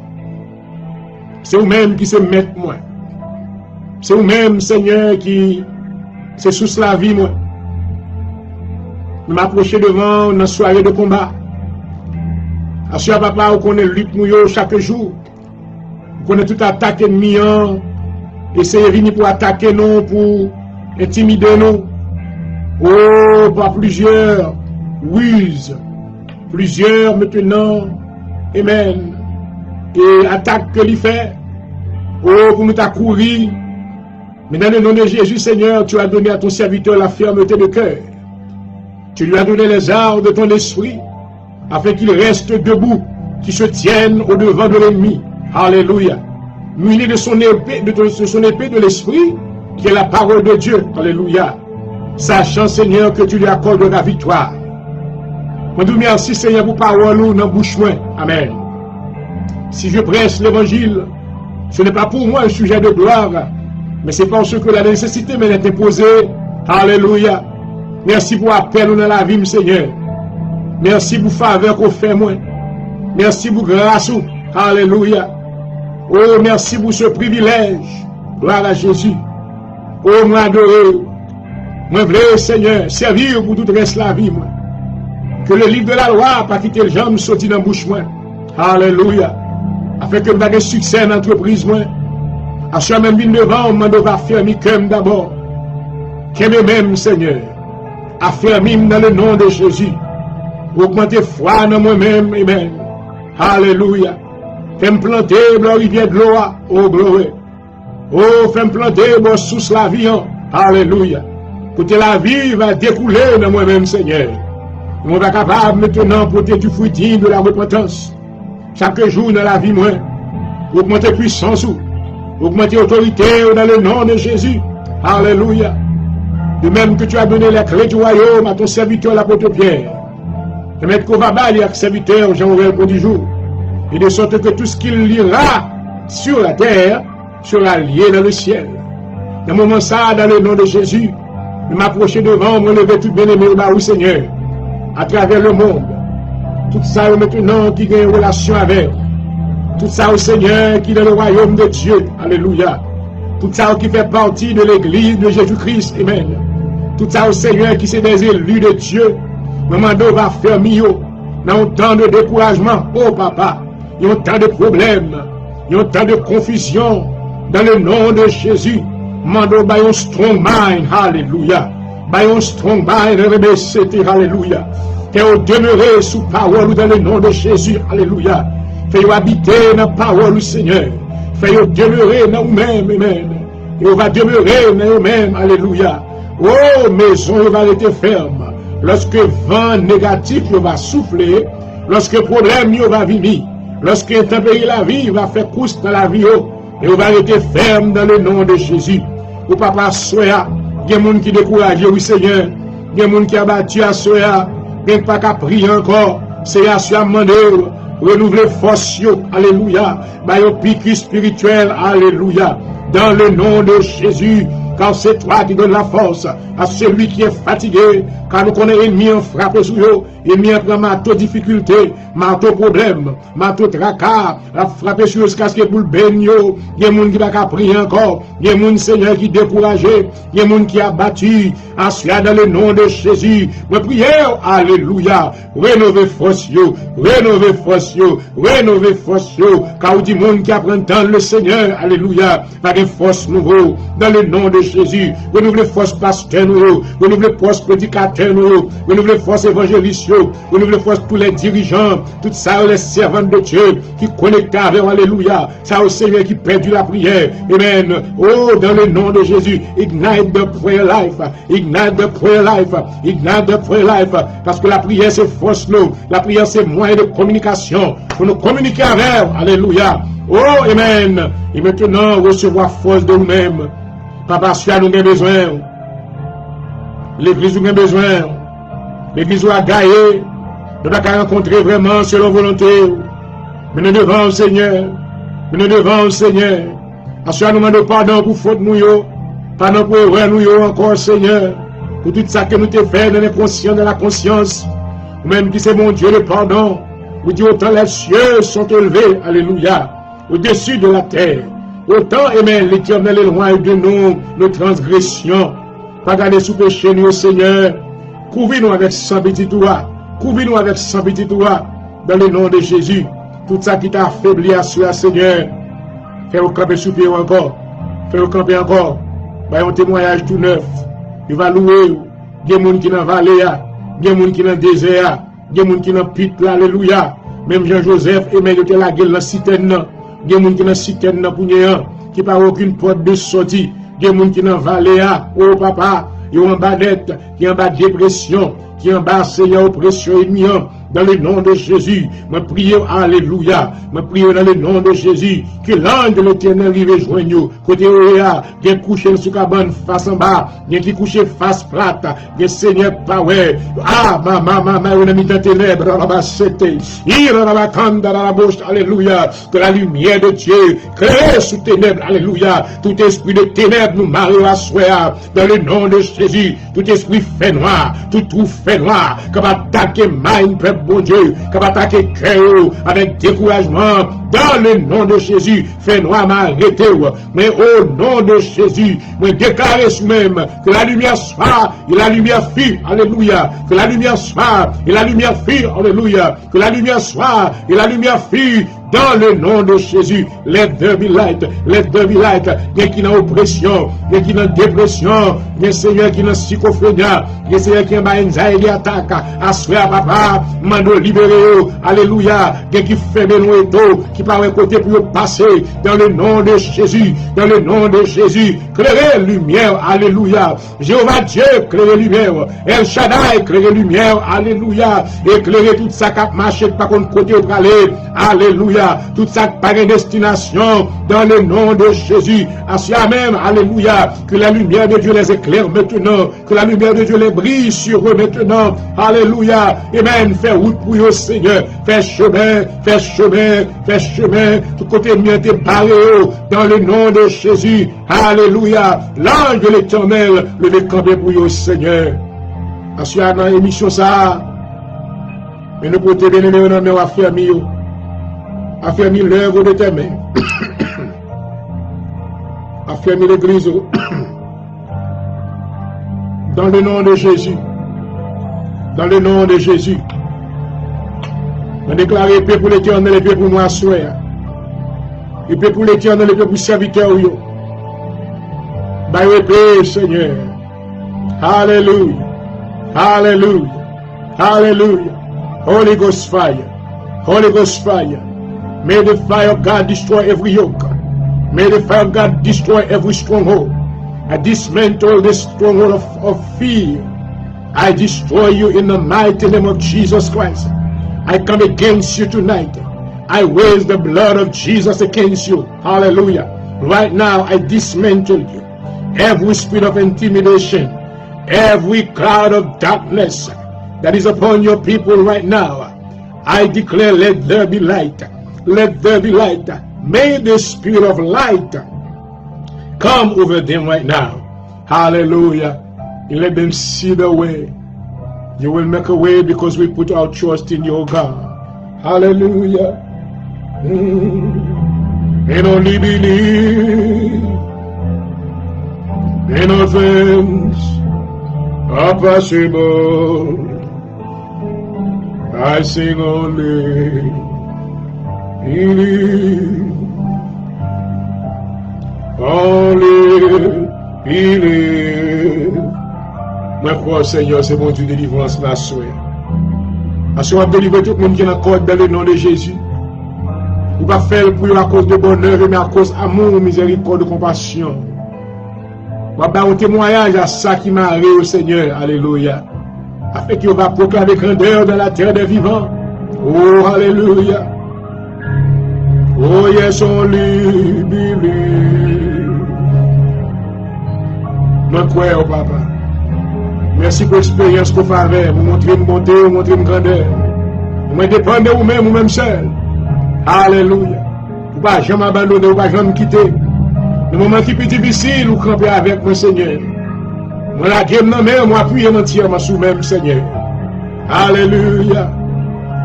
C'est vous-même qui c'est maître, moi. C'est vous-même, Seigneur, qui c'est sous la vie, moi. M'approcher devant une soirée de combat. Assure papa, on connaît lutte nous chaque jour. On connaît toute attaque ennemi. Essayer de venir pour attaquer nous, pour intimider nous. Oh, par plusieurs ruses. Plusieurs maintenant. Amen. Et attaque que l'il fait. Oh, pour nous t'accourir. Mais dans le nom de Jésus, Seigneur, tu as donné à ton serviteur la fermeté de cœur. Tu lui as donné les armes de ton esprit, afin qu'il reste debout, qu'il se tienne au devant de l'ennemi. Alléluia. Muni de son épée, de l'esprit, qui est la parole de Dieu. Alléluia. Sachant, Seigneur, que tu lui accordes la victoire. Je te remercie, Seigneur, pour parole dans la bouche. Amen. Si je prêche l'évangile, ce n'est pas pour moi un sujet de gloire, mais c'est parce que la nécessité m'est imposée. Alléluia. Merci pour l'appel dans la vie, Seigneur. Merci pour faveur qu'on fait, moi. Merci pour grâce. Alléluia. Oh, merci pour ce privilège. Gloire à Jésus. Oh, moi adoré. Moi, vrai, Seigneur, servir pour tout reste la vie, moi. Que le livre de la loi, pas quitter le jambe, sorti dans la bouche, moi. Alléluia. Afin que je fasse succès dans l'entreprise, moi. À chaque même vine devant, on m'a devant faire mes cœurs d'abord. Qu'aime même, Seigneur. Affermime dans le nom de Jésus. Augmentez foi dans moi-même. Amen. Alléluia. Fais-me planter la rivière de l'eau. Oh, gloire. Oh, fais-me planter sous la vie. Alléluia. Pour que la vie va découler dans moi-même, Seigneur. On va capable maintenant pour porter du fruit de la repentance. Chaque jour dans la vie, moi. Augmentez puissance. Augmentez autorité dans le nom de Jésus. Alléluia. De même que tu as donné les clés du royaume à ton serviteur l'apôtre Pierre. Et mettre qu'on va balayer avec serviteur Jean-Aurel pour 10 jours. Et de sorte que tout ce qu'il lira sur la terre sera lié dans le ciel. Dans le moment ça, dans le nom de Jésus, je m'approcher devant, me lever tout bien-aimé au Seigneur, à travers le monde. Tout ça maintenant qui a une relation avec. Tout ça au Seigneur qui est dans le royaume de Dieu. Alléluia. Tout ça qui fait partie de l'église de Jésus-Christ. Amen. Tout ça au Seigneur qui c'est des élus de Dieu. Maman va faire mieux. Dans un temps de découragement. Oh papa. Il y a un temps de problèmes. Il y a un temps de confusion. Dans le nom de Jésus. Mando by un strong mind. Alléluia. By un strong mind. Alléluia. Fais-vous demeurer sous parole dans le nom de Jésus. Alléluia. Fais-vous habiter dans la parole du Seigneur. Fais-vous demeurer dans vous-même. Amen. Et on va demeurer dans vous-même. Alléluia. Oh, maison va rester ferme. Lorsque vent négatif va souffler, lorsque problème va venir, lorsque intempérie la vie va faire course dans la vie, et on va rester ferme dans le nom de Jésus. Ou papa soya, il y a des gens qui découragent, oui Seigneur. Il y a des gens qui abattu à soya. Il n'y a pas qu'à prier encore. C'est à ce demander, renouveler force, alléluia. Bayo piqûre spirituel, alléluia. Dans le nom de Jésus, car c'est toi qui donnes la force à celui qui est fatigué, car nous connaissons l'ennemi en frappé sur eux, l'ennemi en prend marteau difficulté, marteau problème, marteau tracas, a frappé sur eux jusqu'à ce que pour le bénir, il y a des gens qui ne peuvent pas prier encore, il y a des gens, Seigneur, qui découragé, il y a des gens qui abattus, à cela dans le nom de Jésus, moi prière, alléluia, rénovez force, rénovez force, rénovez force, car il y a des gens qui apprennent dans le Seigneur, alléluia, par une force nouveau, dans le nom de Jésus, renouvelez force pasteur, renouvelez force prédicateur, renouvelez force évangéliste, renouvelez force tous les dirigeants, tout ça, les servants de Dieu, qui connectent avec, alléluia, ça au Seigneur qui perdu la prière, amen, oh, dans le nom de Jésus, ignite the prayer life, ignite the prayer life, ignite the prayer life, parce que la prière c'est force, nous, la prière c'est moyen de communication, pour nous communiquer avec, alléluia, oh, amen, et maintenant, recevoir force de nous-mêmes, papa, si nous avons besoin, l'église nous a besoin, l'église a gagné, nous avons rencontré vraiment selon volonté, mais nous devons au Seigneur, mais nous devons au Seigneur, à ce nous demandons pardon pour faute nous, pardon pour erreur nous encore, Seigneur, pour tout ça que nous t'avons fait dans l'inconscient, dans la conscience, même qui c'est mon Dieu le pardon, vous dites autant les cieux sont élevés, alléluia, au-dessus de la terre. Autant, amen, l'Éternel est loin de nous, nos transgressions. Pas garder sous péché, nous, Seigneur. Couvrez-nous avec sang petit toi. Couvrez-nous avec sang petit toi. Dans le nom de Jésus. Tout ça qui t'a affaibli à soi, Seigneur. Fais-vous camper sous pied encore. Fais-vous camper encore. Bah, un témoignage tout neuf. Il va louer. Il y a des gens qui dans la vallée. Il y a des gens qui dans le désert. Il y a des gens qui dans le pit. Alléluia. Même Jean-Joseph, amen, il était la gueule dans la citerne. Il y a des gens qui dans la citerne qui n'ont aucune porte de sortie. Il y a des gens qui dans la vallée, oh papa, qui ont en bas dette, qui ont en bas dépression, qui ont en bas Seigneur oppression ennemi. Dans le nom de Jésus, je prie, alléluia, je prie dans le nom de Jésus, que l'ange de l'Éternel arrive joigneux, côté Oya, qui couché sur cabane face en bas, qui couché face plate, qui Seigneur power, ah, maman, on a mis dans ténèbres, dans la basse, il dans la canda, dans la bouche, alléluia, que la lumière de Dieu, créée sous ténèbres, alléluia, tout esprit de ténèbres nous marie à soi, dans le nom de Jésus, tout esprit fait noir, tout trou fait noir, comme attaquer mind, bon Dieu, qui va attaquer cœur avec découragement, dans le nom de Jésus, fait noir m'arrêter, mais au nom de Jésus, moi déclarer sous-même que la lumière soit, et la lumière fut, alléluia, que la lumière soit, et la lumière fut, alléluia, que la lumière soit, et la lumière fut, dans le nom de Jésus, let there be light, il y a qui dans oppression, il y a qui dans dépression, il y a Seigneur qui dans psychophrénie, il y a Seigneur qui dans anxiety attaque, à soi papa, mando libéré, alléluia, il y a qui fait nous et qui parle côté pour passer, dans le nom de Jésus, dans le nom de Jésus, clairez lumière, alléluia, Jéhovah Dieu, clairez lumière, El Shaddai, clairez lumière, alléluia, éclairez tout ça qui a marché, par contre côté pour aller, alléluia, tout ça par une destination dans le nom de Jésus. À cela même, alléluia, que la lumière de Dieu les éclaire maintenant, que la lumière de Dieu les brille sur eux maintenant. Alléluia. Amen. Fais route pour eux, Seigneur. Fais chemin, fais chemin, fais chemin, tout côté de te barré, dans le nom de Jésus. Alléluia. L'ange de l'Éternel, le décampé pour vous, Seigneur. Ensuite, dans l'émission, ça, mais nous pouvons te bénir, nous affermir l'œuvre de tes mains. Affermir l'église. Dans le nom de Jésus. Dans le nom de Jésus. On déclare paix pour l'Éternel et paix pour moi, soeur. Et paix pour l'Éternel et paix pour serviteur. Baille paix, Seigneur. Alléluia. Alléluia. Alléluia. Holy Ghost fire. Holy Ghost fire. May the fire of God destroy every yoke. May the fire of God destroy every stronghold. I dismantle the stronghold of fear. I destroy you in the mighty name of Jesus Christ. I come against you tonight. I raise the blood of Jesus against you. Hallelujah. Right now, I dismantle you. Every spirit of intimidation, every cloud of darkness that is upon your people right now, I declare, let there be light. Let there be light. May the spirit of light come over them right now. Hallelujah. And let them see the way. You will make a way because we put our trust in your God. Hallelujah. And only believe. And all things are possible. I sing only believe. Only believe. Moi, crois, Seigneur, c'est mon Dieu de délivrance, ma soeur. Assurez délivrer tout le monde qui est en code dans le nom de Jésus. Ou pas faire pour à cause de bonheur, mais à cause d'amour, miséricorde, compassion. Ou pas un témoignage à ça qui m'a arrivé au Seigneur. Alléluia. Afin qu'il va proclamer grandeur dans la terre des vivants. Oh, alléluia. Oh, yes, only believe. Moi, crois, oh, papa. Merci pour l'expérience qu'on fait avec. Vous montrez une bonté, vous montrez une grandeur. Vous me dépendez de vous-même, vous-même seul. Alléluia. Vous ne pouvez pas jamais abandonner, vous ne pouvez pas jamais quitter. Le moment qui est plus difficile, vous campez avec mon Seigneur. Moi, la guerre, moi, appuyer entièrement sous même Seigneur. Alléluia.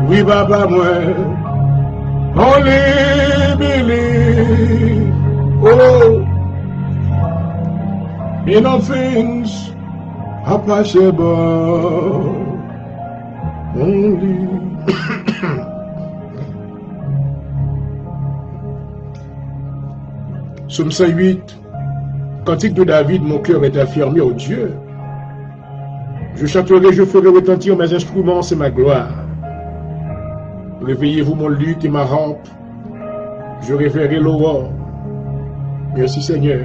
Oui, papa, moi. Only believe. Oh. In all things are possible. Only. Psaume 108. Cantique de David, mon cœur est affirmé au Dieu. Je chanterai, je ferai retentir mes instruments, c'est ma gloire. Réveillez-vous mon luth et ma harpe. Je révérerai l'aurore. Merci Seigneur.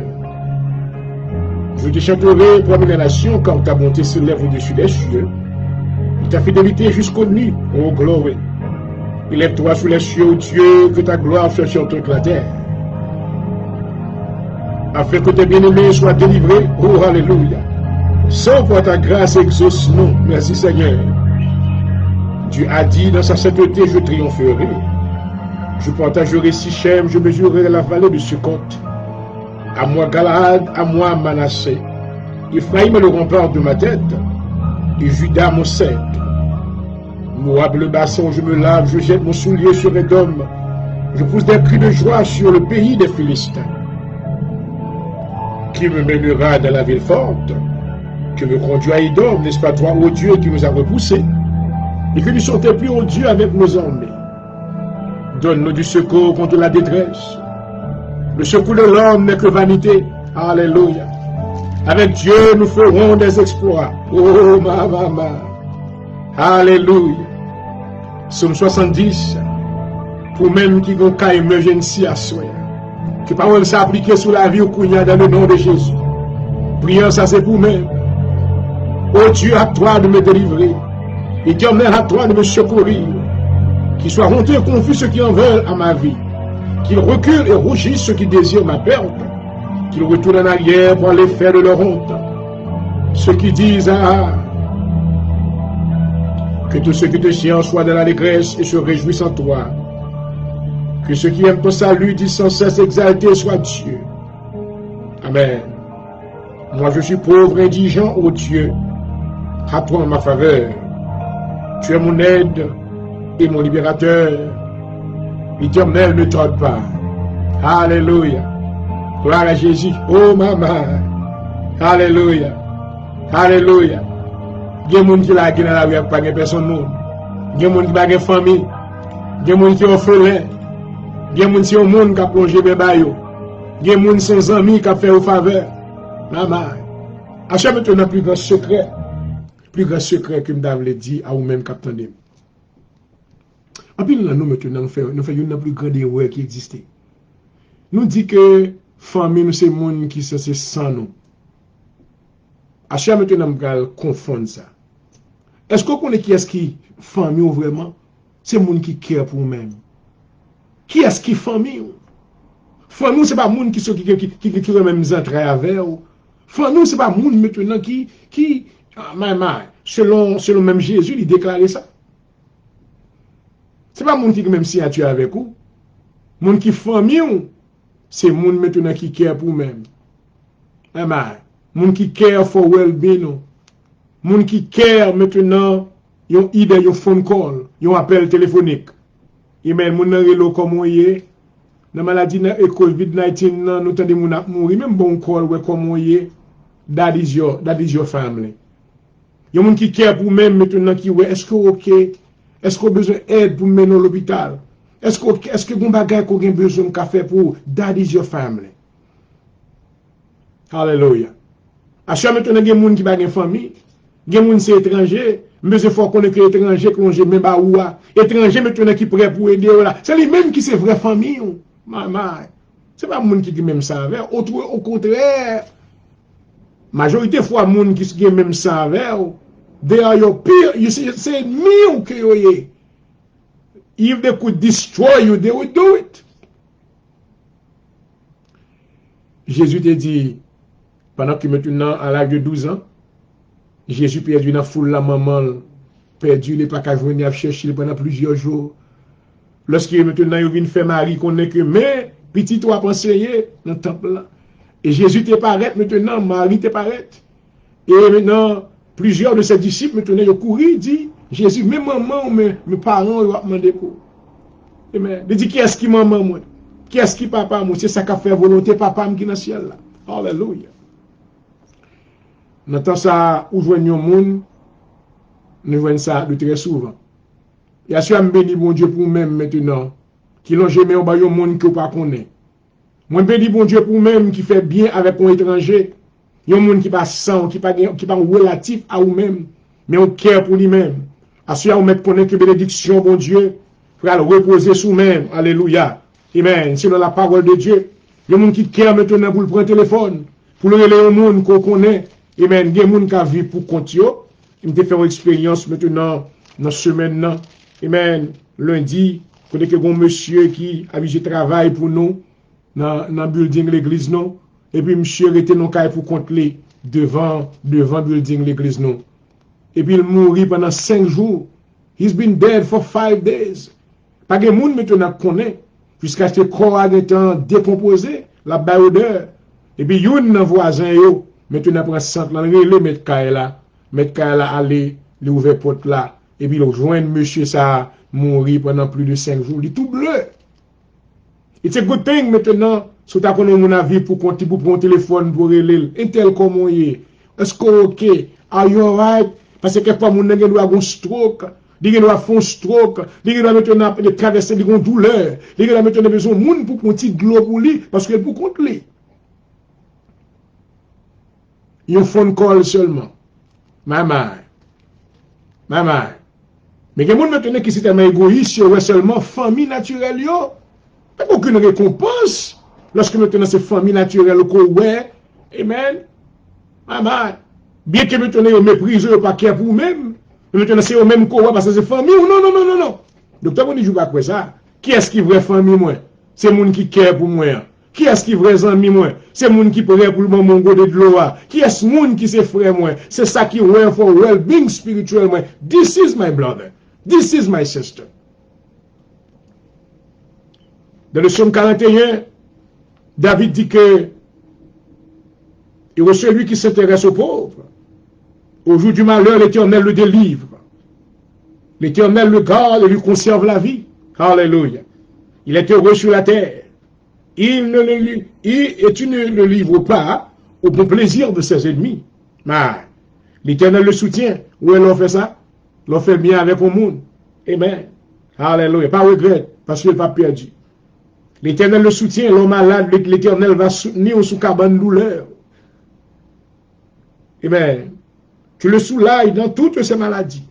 Je te chanterai pour mes nations, car ta bonté s'élève au-dessus des cieux. Et ta fidélité jusqu'aux nuits, ô gloire. Élève-toi sous les cieux, ô Dieu, que ta gloire soit sur toute la terre. Afin que tes bien-aimés soient délivrés, oh alléluia. Sauve ta grâce, exauce-nous. Merci Seigneur. Dieu a dit dans sa sainteté, je triompherai. Je partagerai Sichem, je mesurerai la vallée de Sukkot. À moi Galaad, à moi Manassé. Ephraïm est le rempart de ma tête, et Juda mon cèdre. Moab le bassin, je me lave, je jette mon soulier sur Édom. Je pousse des cris de joie sur le pays des Philistins. Qui me mènera dans la ville forte? Que me conduit à Édom, n'est-ce pas toi, ô Dieu, qui nous a repoussés? Et que nous sommes plus, ô Dieu, avec nos armées. Donne-nous du secours contre la détresse. Le secours de l'homme n'est que vanité. Alléluia. Avec Dieu, nous ferons des exploits. Oh, ma maman. Alléluia. Psaume 70. Pour même qui ont qu'à émergency à soi. Que parole s'applique sur la vie au Kounia dans le nom de Jésus. Prière, ça c'est pour même. Oh Dieu, à toi de me délivrer. Éternel, à toi de me secourir. Qu'il soit honteux et confus ceux qui en veulent à ma vie. Qu'ils reculent et rougissent ceux qui désirent ma perte. Qu'ils retournent en arrière pour aller faire de leur honte. Ceux qui disent, ah, que tous ceux qui te cherchent soient dans la détresse et se réjouissent en toi. Que ceux qui aiment ton salut disent sans cesse exalté soit Dieu. Amen. Moi je suis pauvre, indigent, ô Dieu. À toi en ma faveur. Tu es mon aide et mon libérateur. L'Éternel ne tarde pas. Alléluia. Gloire à Jésus. Oh maman. Alléluia. Alléluia. Il y a des gens qui la dans la rue avec pas de personne. Il y a des gens qui n'ont pas de famille. Il y a des gens qui ont orphelin. Il y a des gens qui ont plongé bébé. Il y a des gens sans amis qui ont fait au faveur. Maman. Achète maintenant plus grand secret. Plus grand secret que je l'ai dit à vous-même, Captain Dim. En plus, nous maintenant, nous faisons une plus grande erreur qui existait. Nous disons que famille, nous c'est le monde qui se sans nous. À chaque maintenant, nous allons confondre ça. Est-ce qu'on connaît qui est-ce qui famille vraiment? C'est le monde qui care pour nous-mêmes. Qui est-ce qui famille? Famille, ce n'est pas le monde qui même entrailles avec. Famille, ce n'est pas le monde maintenant qui selon même Jésus, il déclarait ça. Ce n'est pas le monde qui même signature avec vous. Le monde qui famille, c'est le monde maintenant qui care pour vous-même. Le monde qui care for well-being. Le monde qui care maintenant, yon idée, yon phone call, yon appel téléphonique. Il met le monde dans comme on est. Dans la maladie de COVID-19, nous tendons moun ap mourir. Même bon call, comme on est. That is your family. Yon monde qui care pour même maintenant qui ouais, est-ce que ok? Est-ce qu'on a besoin d'aide pour mener à l'hôpital? Est-ce que vous avez besoin de café pour that is your family? Hallelujah. À chaque maintenant, il y a des gens qui n'ont pas de famille. Il y a des gens qui sont étrangers. Mais il faut qu'on ait des étrangers qui ont même pas ou étrangers maintenant qui prêt pour aider. C'est les mêmes qui sont vraie famille. Ce n'est pas les gens qui ont même ça avec. Au contraire, la majorité des fois, les gens qui ont même ça avec, they are your peer. You see, c'est mieux que vous. If they could destroy you, they would do it. Jésus te dit, pendant que maintenant, à l'âge de 12 ans, Jésus perdu dans la foule la maman, perdu, il n'est pas qu'à venir chercher pendant plusieurs jours. Lorsqu'il maintenant, il vient faire Marie, qu'on est que, mais, petit toi pensé dans le temple là. Et Jésus te paraît maintenant, Marie te paraît. Et maintenant, plusieurs de ses disciples, maintenant, ils ont couru, dit, Jésus, mes mamans, mes parents, ils ont demandé pour. Amen. Il dit, qui est-ce qui maman, moi? Qui est-ce qui papa, moi? C'est ça qui a fait volonté papa, qui est dans le ciel là. Alléluia. Nous entendons ça, où joignons le monde, nous voyons ça de très souvent. Et à ce moment, béni bon Dieu pour nous-mêmes maintenant, qui l'ont jamais au baillon monde que vous ne connaissez pas. Moi, béni bon Dieu pour nous-mêmes qui fait bien avec un étranger. Il y a un monde qui pas sans, qui pas relatif à vous-même, mais on care pour lui-même. À ce moment, on connaît que bénédiction, bon Dieu, pour aller reposer sur nous-mêmes. Alléluia. Amen. C'est dans la parole de Dieu. Il y a un monde qui care maintenant pour le prendre téléphone, pour le relayer au monde qu'on connaît. Amen. Il y a des gens qui vivent pour compte. Il me fait une expérience maintenant, dans ce semaine. Amen. Lundi, il y a un monsieur qui a vu travail pour nous, dans le building l'église. Et puis, monsieur était dans le cas pour compte devant le building l'église. Et puis, il mourit pendant 5 jours. He's been dead for 5 days. Pas de monde maintenant connaît, jusqu'à ce que le corps étant décomposé, la barodeur. Et puis, il y a un voisin, maintenant, pour centre, le mettre Kaila aller, il ouvre porte là, et puis, il rejoint monsieur ça, mourir pendant plus de 5 jours, il est tout bleu. It's a good thing maintenant, si tu as mon avis pour compter, pour prendre un téléphone, pour relayer, un tel comme on est. Est-ce que ok? Are you alright? Parce que quelquefois, mon nègre doit avoir un stroke. Il doit faire un stroke. Il doit maintenant traverser une douleur. Il doit maintenant besoin de monde pour compter de l'eau pour lui, parce qu'il pour compter lui. Il y a un phone call seulement. Maman. Mais il y a des gens maintenant qui sont tellement égoïstes, ils ont seulement famille naturelle. Il n'y a aucune récompense. Lorsque maintenant c'est famille naturelle qu'on ouais. Amen. Maman. Bien que maintenant ils méprisent le paquet pour eux-mêmes. Maintenant c'est eux-mêmes qu'on voit parce que c'est famille. Non. Docteur, on ne joue pas quoi ça. Qui est-ce qui est vraie famille, moi? C'est le monde qui care pour moi. Qui est-ce qui est vrai ami, moi? C'est le monde qui prêt pour le moment de l'eau. Qui est-ce monde qui c'est frère, moi? C'est ça qui est for well-being spirituel, moi. This is my brother. This is my sister. Dans le psaume 41, David dit que il est celui qui s'intéresse aux pauvres. Au jour du malheur, l'Éternel le délivre. L'Éternel le garde et lui conserve la vie. Alléluia. Il est heureux sur la terre. Et tu ne le livres pas au bon plaisir de ses ennemis. Mais l'Éternel le soutient. Où elle fait ça? L'on fait bien avec le monde. Amen. Alléluia. Pas regret, parce qu'il n'est pas perdu. L'Éternel le soutient. L'homme malade, l'Éternel va soutenir sous cabane douleur. Amen. Tu le soulages dans toutes ses maladies.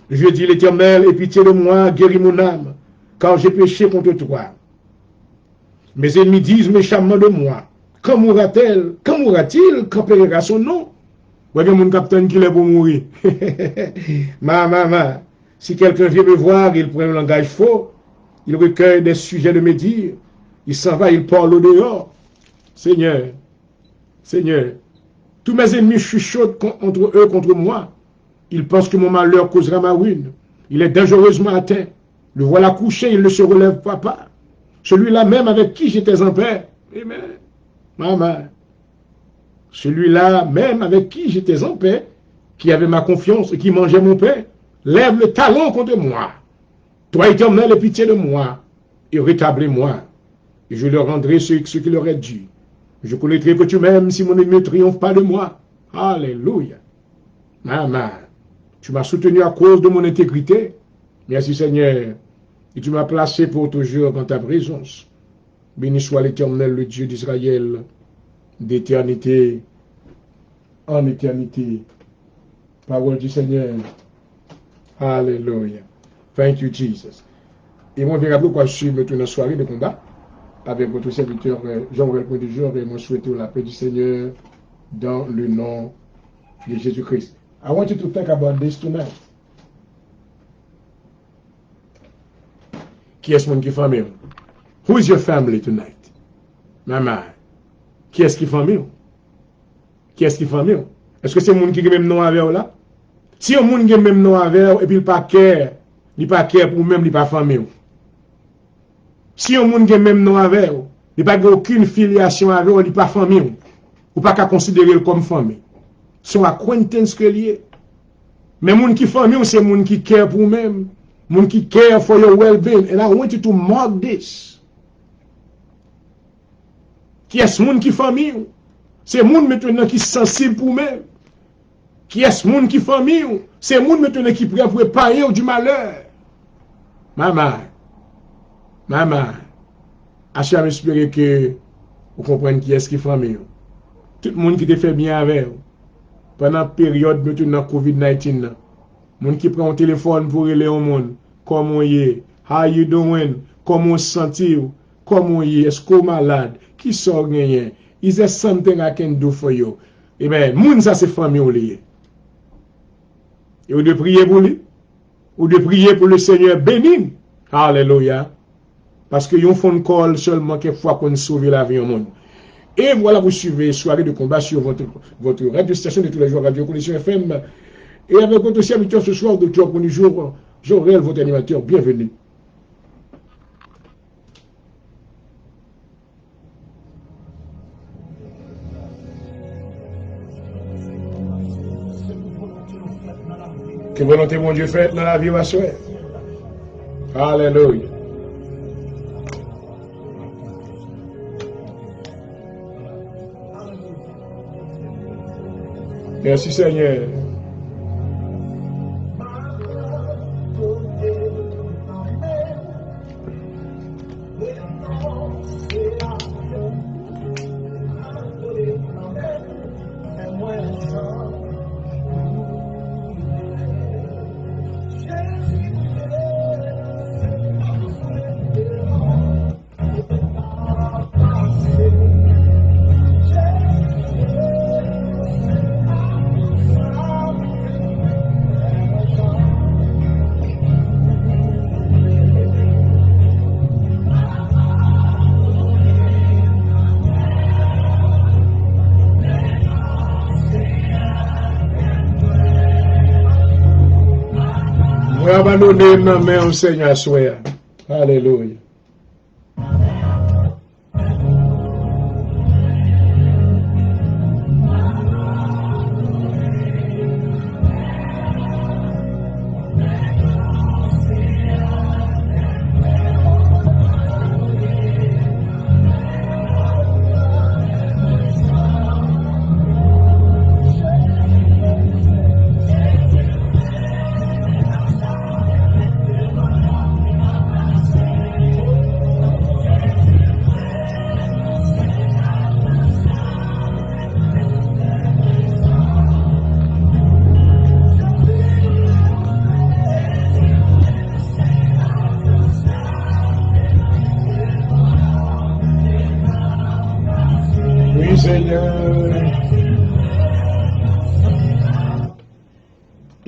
Je dis, l'Éternel, aie pitié de moi, guéris mon âme, car j'ai péché contre toi. Mes ennemis disent méchamment de moi. Quand mourra-t-il? Quand périra son nom? Voyez mon capitaine qui est pour mourir. Si quelqu'un vient me voir, il prend un langage faux, il recueille des sujets de me dire, il s'en va, il parle au dehors. Seigneur, tous mes ennemis chuchotent entre eux contre moi. Ils pensent que mon malheur causera ma ruine. Il est dangereusement atteint. Le voilà couché, il ne se relève pas. Celui-là même avec qui j'étais en paix. Amen. Maman. Celui-là même avec qui j'étais en paix, qui avait ma confiance et qui mangeait mon pain, lève le talon contre moi. Toi, Éternel, aie pitié de moi et rétablis-moi. Et je leur rendrai ce qui leur est dû. Je connaîtrai que tu m'aimes si mon ennemi ne triomphe pas de moi. Alléluia. Maman, tu m'as soutenu à cause de mon intégrité. Merci Seigneur. Et tu m'as placé pour toujours dans ta présence. Béni soit l'Éternel, le Dieu d'Israël, d'éternité en éternité. Parole du Seigneur. Alléluia. Thank you, Jesus. Et moi, je vais rappeler pourquoi je suis maintenant soirée de combat avec votre serviteur Jean-Noël Point du jour et moi souhaiter la paix du Seigneur dans le nom de Jésus-Christ. I want you to think about this tonight. Qui est-ce qui est famille? Who is your family tonight? Maman. Qui est-ce qui est famille? Qui est-ce qui est famille? Est-ce que c'est le monde qui a même nom avec là? Si un monde qui a même nom avec et puis il pas care pour même, il pas famille. Si un monde qui a même nom avec, il pas aucune filiation avec, il pas famille. Ou pas qu'à considérer comme famille. Son acquaintance que lié. Mais moun qui famille, c'est moun qui care pour même. Moun qui care for your well-being. And I want you to mark this. Qui est-ce moun qui famille? C'est moun maintenant qui sensible pour même. Qui est-ce moun qui famille? C'est moun maintenant qui prêt pour préparer du malheur. Maman. Achète à m'espérer que vous comprenez qui est-ce qui famille. Tout le monde qui te fait bien avec vous. Pendant la période maintenant COVID-19, moun qui prend un téléphone pour aller au monde, comment y est, how you doing, comment se sentir, comment y est, est-ce qu'on est malade, qui sort gagné, is there something I can do for you? Eh bien, moun ça c'est famille ou lié. Et vous devez prier pour lui, vous devez prier pour le Seigneur béni. Alléluia. Parce que yon phone call seulement quelquefois qu'on sauve la vie au monde. Et voilà, vous suivez Soirée de combat sur votre radio station de tous les jours, Radio Condition FM. Et avec votre serviteur ce soir, Docteur Point du jour, Jorel, votre animateur, bienvenue. Que volonté mon Dieu fait dans la vie, ma soeur. Alléluia. Merci Seigneur. Abandonner non mais au Seigneur soit. Alléluia.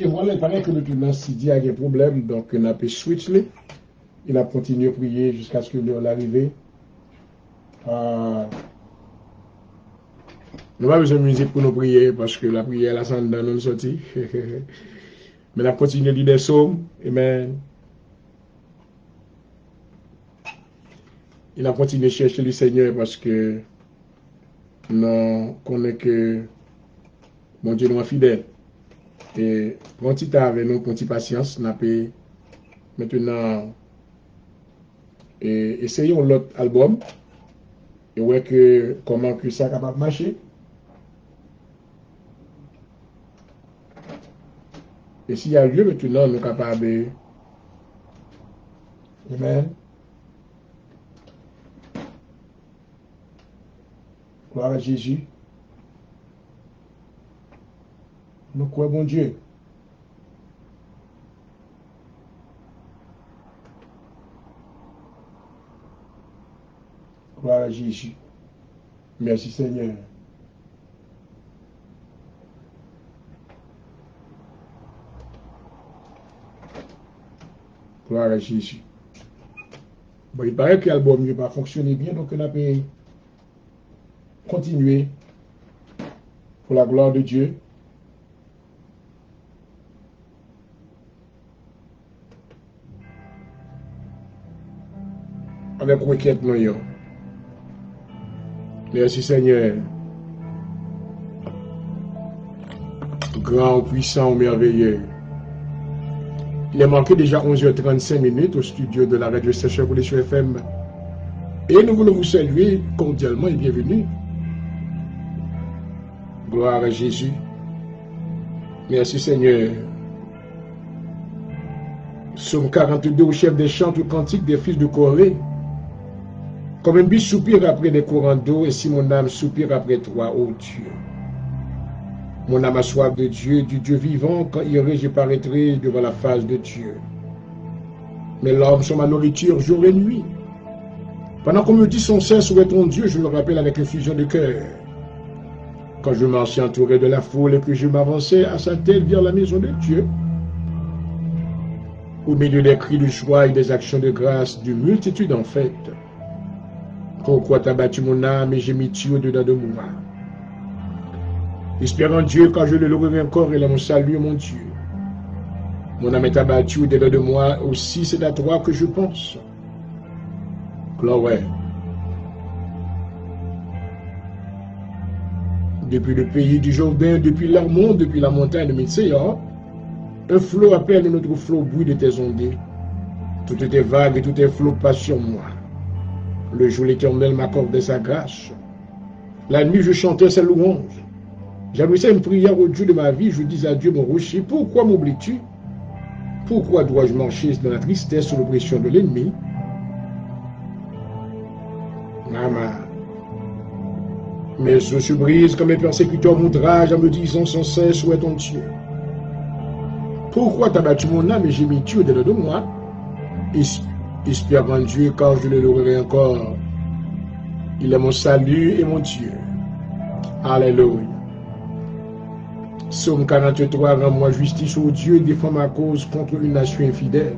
Et voilà, il paraît que maintenant, Sidi a un problème, donc on a pu switch là. Il a continué à prier jusqu'à ce que l'heure l'arrivée. Nous n'avons pas besoin de musique pour nous prier parce que la prière, la sonne dans nous sortie. Mais on a continué à lire des psaumes. Amen. Il a continué à chercher le Seigneur parce que nous connaissons que mon Dieu nous est fidèle. Et pour un petit temps avec nous, pour une petite patience, nous avons maintenant essayons l'autre album et ouais que comment que ça est capable de marcher. Et s'il y a lieu maintenant, nous sommes capables de... Amen. Gloire à Jésus. Nous croyons bon Dieu. Gloire à Jésus. Merci Seigneur. Gloire à Jésus. Bon, il paraît que l'album n'a pas fonctionné bien, donc on a pu continuer pour la gloire de Dieu. Avec requête non. Merci Seigneur. Grand, puissant, merveilleux. Il est manqué déjà 11h35 au studio de la radio station Connexion FM. Et nous voulons vous saluer cordialement et bienvenue. Gloire à Jésus. Merci Seigneur. Psaume 42 au chef des chants du cantique des fils de Corée. Comme un biche soupire après des courants d'eau, et si mon âme soupire après toi, ô Dieu. Mon âme a soif de Dieu, du Dieu vivant, quand irai je paraîtrai devant la face de Dieu. Mes larmes sont ma nourriture jour et nuit. Pendant qu'on me dit sans cesse où est ton Dieu, je le rappelle avec effusion de cœur. Quand je marchais entouré de la foule et que je m'avançais à sa tête vers la maison de Dieu, au milieu des cris de joie et des actions de grâce d'une multitude en fait, pourquoi t'as battu mon âme et j'ai mis tu au-dedans de moi? Espérant Dieu, quand je le louerai encore, il est mon salut, mon Dieu. Mon âme est abattue au-dedans de moi, aussi c'est à toi que je pense. Gloire. Depuis le pays du Jourdain, depuis l'Armon, depuis la montagne de Mitséa, un flot appelle notre flot au bruit de tes ondées. Tout était vague et tout est flot passe sur moi. Le jour l'Éternel m'accordait sa grâce. La nuit, je chantais ses louanges. J'adressais une prière au Dieu de ma vie. Je disais à Dieu, mon rocher, pourquoi m'oublies-tu? Pourquoi dois-je marcher dans la tristesse sous l'oppression de l'ennemi? Maman. Mes os se brisent comme mes persécuteurs m'outragent en me disant sans cesse où est ton Dieu. Pourquoi t'as battu mon âme et j'ai mis tu au-delà de moi? Espère en Dieu car je le louerai encore. Il est mon salut et mon Dieu. Alléluia. Psaume 43, rends-moi justice ô Dieu et défends ma cause contre une nation infidèle.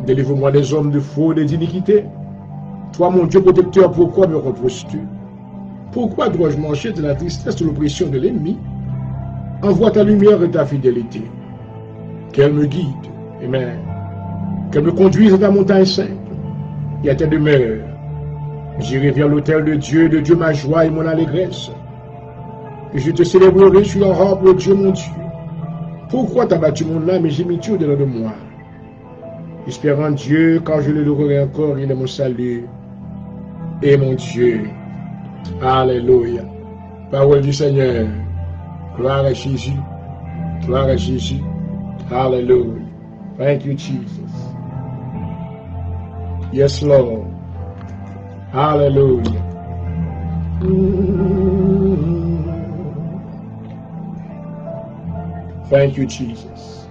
Délivre-moi des hommes de fraude et d'iniquité. Toi, mon Dieu protecteur, pourquoi me reproches-tu? Pourquoi dois-je marcher de la tristesse de l'oppression de l'ennemi? Envoie ta lumière et ta fidélité. Qu'elle me guide. Amen. Qu'elle me conduise à ta montagne sainte et à tes demeures. J'irai vers l'autel de Dieu ma joie et mon allégresse. Et je te célébrerai sur la harpe, ô Dieu mon Dieu. Pourquoi t'as battu mon âme et j'ai mis tu au-delà de moi? Espérant Dieu, quand je le louerai encore, il est mon salut et mon Dieu. Alléluia. Parole du Seigneur. Gloire à Jésus. Gloire à Jésus. Alléluia. Thank you, Jesus. Yes, Lord. Hallelujah. Thank you, Jesus.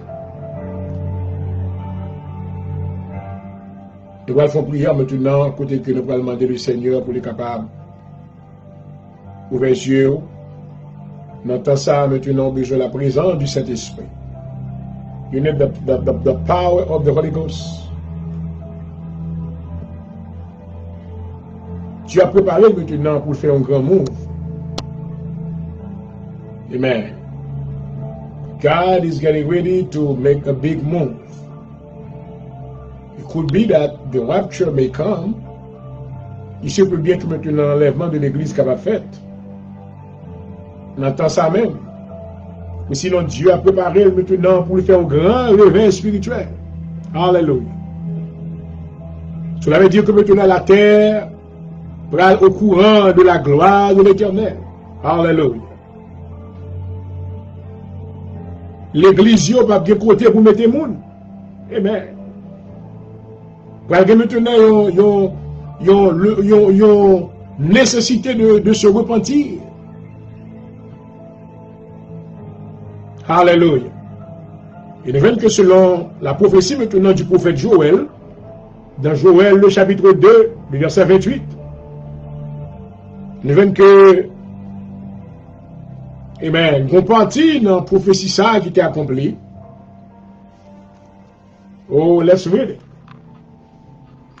Nous allons faire prière maintenant, à côté que nous allons demander le Seigneur pour les capables. Ouvrez les yeux Dans ça, maintenant, on a besoin de la présence du Saint-Esprit. You need the power of the Holy Ghost. Tu as préparé maintenant pour faire un grand move. Amen. God is getting ready to make a big move. It could be that the rapture may come. Il se peut bien que maintenant l'enlèvement de l'église qui va fait. On entend ça même. Mais sinon, Dieu a préparé maintenant pour lui faire un grand réveil spirituel. Alléluia. Cela veut dire que maintenant la terre sera au courant de la gloire de l'Éternel. Alléluia. L'église va bien côté pour mettre les gens. Amen. Parce que maintenant, ils ont nécessité de se repentir. Alléluia. Il est vrai que selon la prophétie maintenant du prophète Joël, dans Joël le chapitre 2, le verset 28, il est vrai que, amen, on partit dans la prophétie ça qui était accomplie. Oh, let's read it.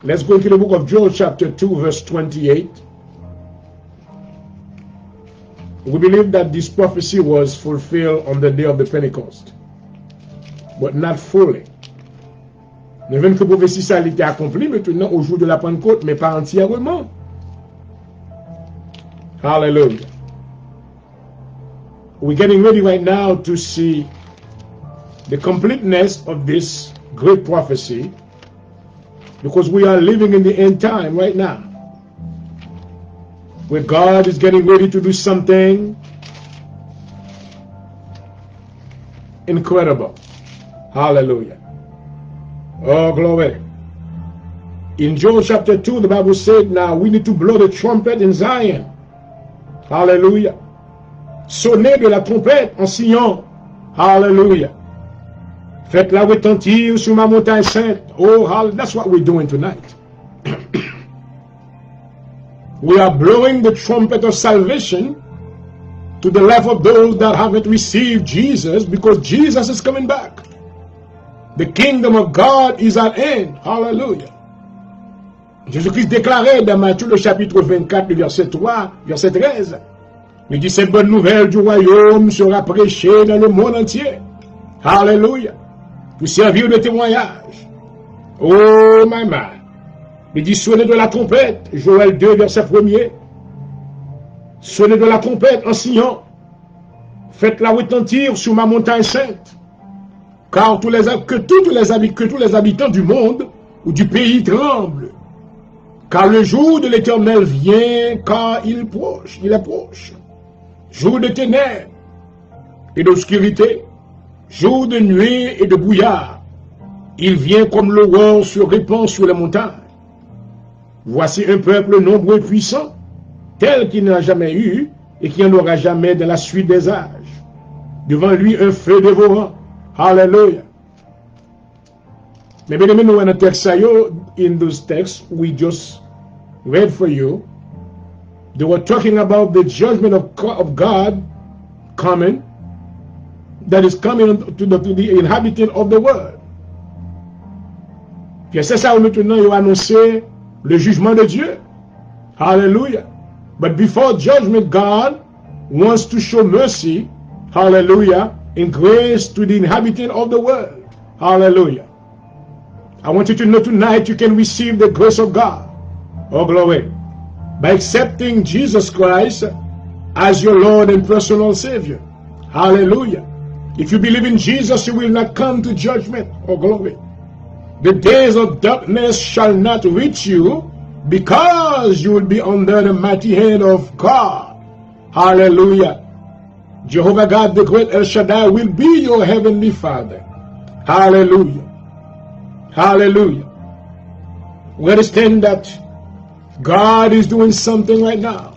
Let's go into the book of Joel chapter 2 verse 28. We believe that this prophecy was fulfilled on the day of the Pentecost, but not fully. Nous venons que la prophétie ça a été accomplie maintenant au jour de la Pentecôte, mais pas entièrement. Hallelujah. We're getting ready right now to see the completeness of this great prophecy because we are living in the end time right now, where God is getting ready to do something incredible. Hallelujah. Oh, glory. In Joel chapter 2, the Bible said, now we need to blow the trumpet in Zion. Hallelujah. Sonnez de la trompette en Sion. Hallelujah. Faites-la retentir sur ma montagne sainte. Oh, that's what we're doing tonight. We are blowing the trumpet of salvation to the life of those that haven't received Jesus, because Jesus is coming back. The kingdom of God is at hand. Hallelujah. Jésus-Christ déclarait dans Matthieu le chapitre 24, le verset 3, verset 13. Il dit, cette bonne nouvelle du royaume sera prêchée dans le monde entier. Hallelujah. Pour servir de témoignage. Oh, my man. Il dit, sonnez de la trompette. Joël 2, verset 1er. Sonnez de la trompette en Sion. Faites-la retentir sur ma montagne sainte. Car tous les habitants du monde ou du pays tremblent. Car le jour de l'Éternel vient, car il est proche. Jour de ténèbres et d'obscurité, jour de nuée et de brouillard. Il vient comme l'aurore se répand sur les montagnes. Voici un peuple nombreux et puissant, tel qu'il n'a jamais eu et qui n'en aura jamais dans la suite des âges. Devant lui, un feu dévorant. Hallelujah. Maybe let me know when a text in those texts we just read for you. They were talking about the judgment of God coming, that is coming to the inhabitant of the world. Puis c'est ça où maintenant il a annoncé le jugement de Dieu. Hallelujah. But before judgment, God wants to show mercy, hallelujah, and grace to the inhabitant of the world. Hallelujah. I want you to know tonight you can receive the grace of God. Oh, glory. By accepting Jesus Christ as your Lord and personal Savior. Hallelujah. If you believe in Jesus, you will not come to judgment. Oh, glory. The days of darkness shall not reach you, because you will be under the mighty hand of God. Hallelujah. Jehovah God, the great El Shaddai, will be your heavenly Father. Hallelujah. Hallelujah. We understand that God is doing something right now.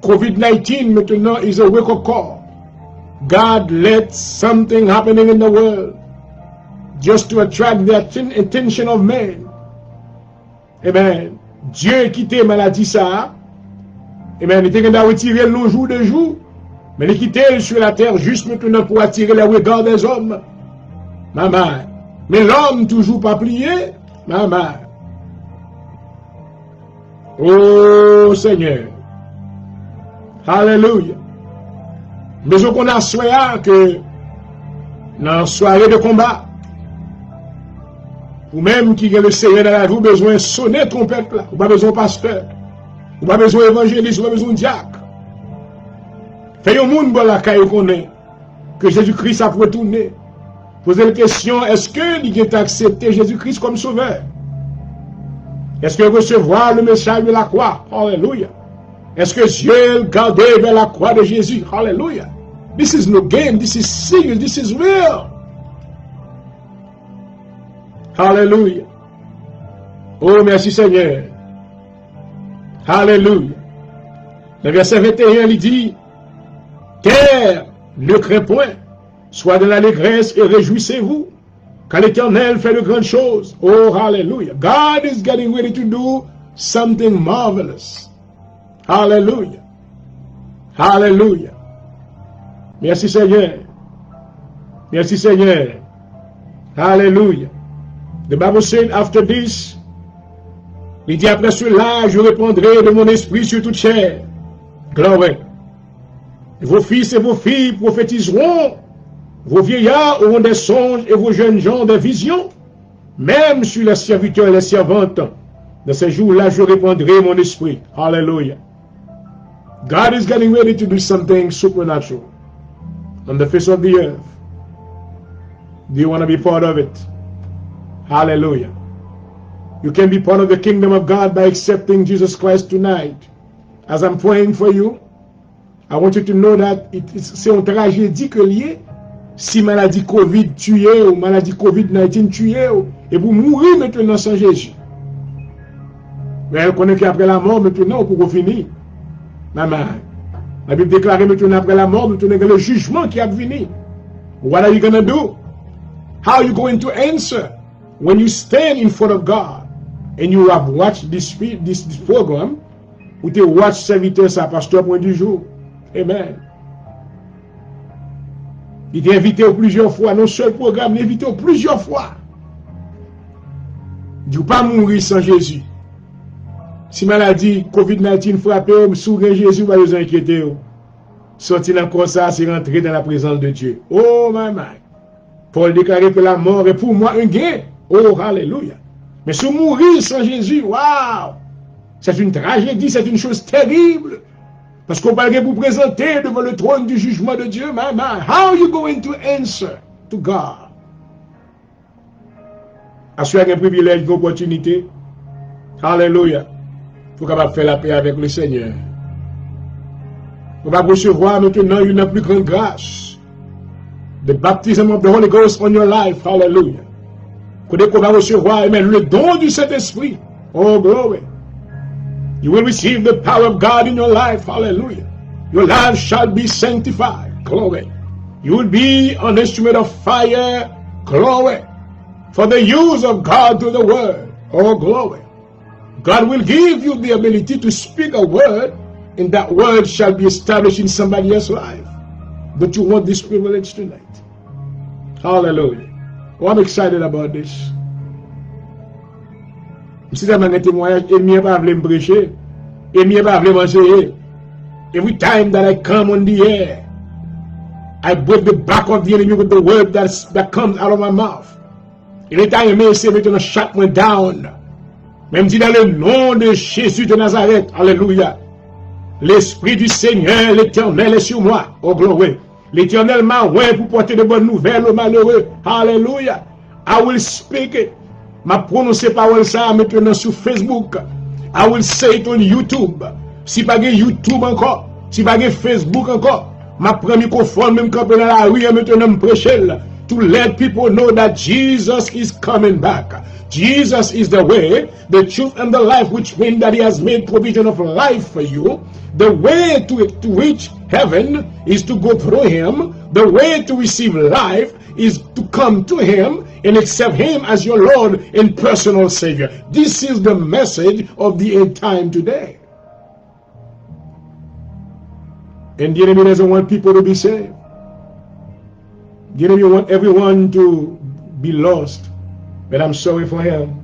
COVID-19 maintenant is a wake-up call. God let something happening in the world just to attract the attention of men. Amen. Dieu quitté maladie ça. Amen. Il était going to retirer le jour de jour Mais il quittait sur la terre juste maintenant pour attirer les regards des hommes. Maman. Mais l'homme toujours pas plié. Maman. Oh Seigneur. Alléluia. Mais je qu'on a souhaité que dans la soirée de combat, ou même qui a le Seigneur dans la vie, vous avez besoin de sonner trompette là. Vous n'avez pas besoin de pasteur. Vous n'avez pas besoin d'évangéliste. Vous n'avez pas besoin de diacre. Faites un monde la caille qu'on est. Que Jésus-Christ a retourné. Posez la question, est-ce que il a accepté Jésus-Christ comme sauveur? Est-ce que recevoir le message de la croix? Alléluia. Est-ce que Dieu gardait vers la croix de Jésus? Alléluia. This is no game. This is serious. This is real. Alléluia. Oh, merci Seigneur. Alléluia. Le verset 21, il dit, terre, ne crains point, sois de l'allégresse et réjouissez-vous, car l'Éternel fait de grandes choses. Oh, hallelujah. God is getting ready to do something marvelous. Hallelujah. Hallelujah. Merci Seigneur. Merci Seigneur. Hallelujah. The Bible said after this, il dit après cela, je répandrai de mon esprit sur toute chair. Glory. Vos fils et vos filles prophétiseront, vos vieillards auront des songes et vos jeunes gens des visions. Même sur les serviteurs et les servantes, dans ces jours-là, je répandrai mon esprit. Hallelujah. God is getting ready to do something supernatural on the face of the earth. Do you want to be part of it? Hallelujah. You can be part of the kingdom of God by accepting Jesus Christ tonight. As I'm praying for you, I want you to know that c'est une tragédie que lié si maladie COVID tuée ou maladie COVID-19 tuée et vous mourir maintenant sans Jésus. Mais elle connaît qu'après la mort, maintenant, pour finir. Maman, la Bible déclare maintenant après la mort, maintenant, le jugement qui a venu. What are you going to do? How are you going to answer when you stand in front of God and you have watched this program, ou tu watch serviteur sa pasteur point du jour? Amen. Il t'a invité plusieurs fois, non seul programme, il t'a invité plusieurs fois. Il ne pas mourir sans Jésus. Si maladie COVID-19 frappe, sourire Jésus, va vous inquiéter. Sortir encore ça, c'est rentrer dans la présence de Dieu. Oh, maman. Paul déclarait que la mort est pour moi un gain. Oh, alléluia. Mais si mourir sans Jésus, waouh! C'est une tragédie, c'est une chose terrible. Parce qu'on va vous présenter devant le trône du jugement de Dieu, maman. How are you going to answer to God? Assurez un privilège, une opportunité. Alléluia. Pour capable faire la paix avec le Seigneur. On va recevoir maintenant une plus grande grâce. The baptism of the Holy Ghost on your life. Hallelujah. Qu'on va recevoir, amen, le don du Saint-Esprit. Oh, glory. You will receive the power of God in your life. Hallelujah. Your life shall be sanctified. Glory. You will be an instrument of fire. Glory. For the use of God to the word. Oh, glory. God will give you the ability to speak a word, and that word shall be established in somebody else's life. But you want this privilege tonight. Hallelujah. Oh, I'm excited about this. Si ça m'a témoignage, et mieux pas me prêcher, et mieux pas me enseigner. Every time that I come on the air, I break the back of the enemy with the word that comes out of my mouth. Et l'État aimé, c'est maintenant shut me down. Même si dans le nom de Jésus de Nazareth, alléluia, l'Esprit du Seigneur, l'Éternel est sur moi. Oh, glory. L'Éternel m'a oint pour porter de bonnes nouvelles aux malheureux. Alléluia. I will speak it. Ma prononcer parole ça maintenant sur Facebook. I will say it on YouTube. Si pas de YouTube encore, si pas de Facebook encore, ma prend microphone même quand dans la rue maintenant me prêcher to let people know that Jesus is coming back. Jesus is the way, the truth, and the life, which means that He has made provision of life for you. The way to reach heaven is to go through Him. The way to receive life is to come to Him and accept Him as your Lord and personal Savior. This is the message of the end time today. And the enemy doesn't want people to be saved. The enemy wants everyone to be lost. But I'm sorry for him.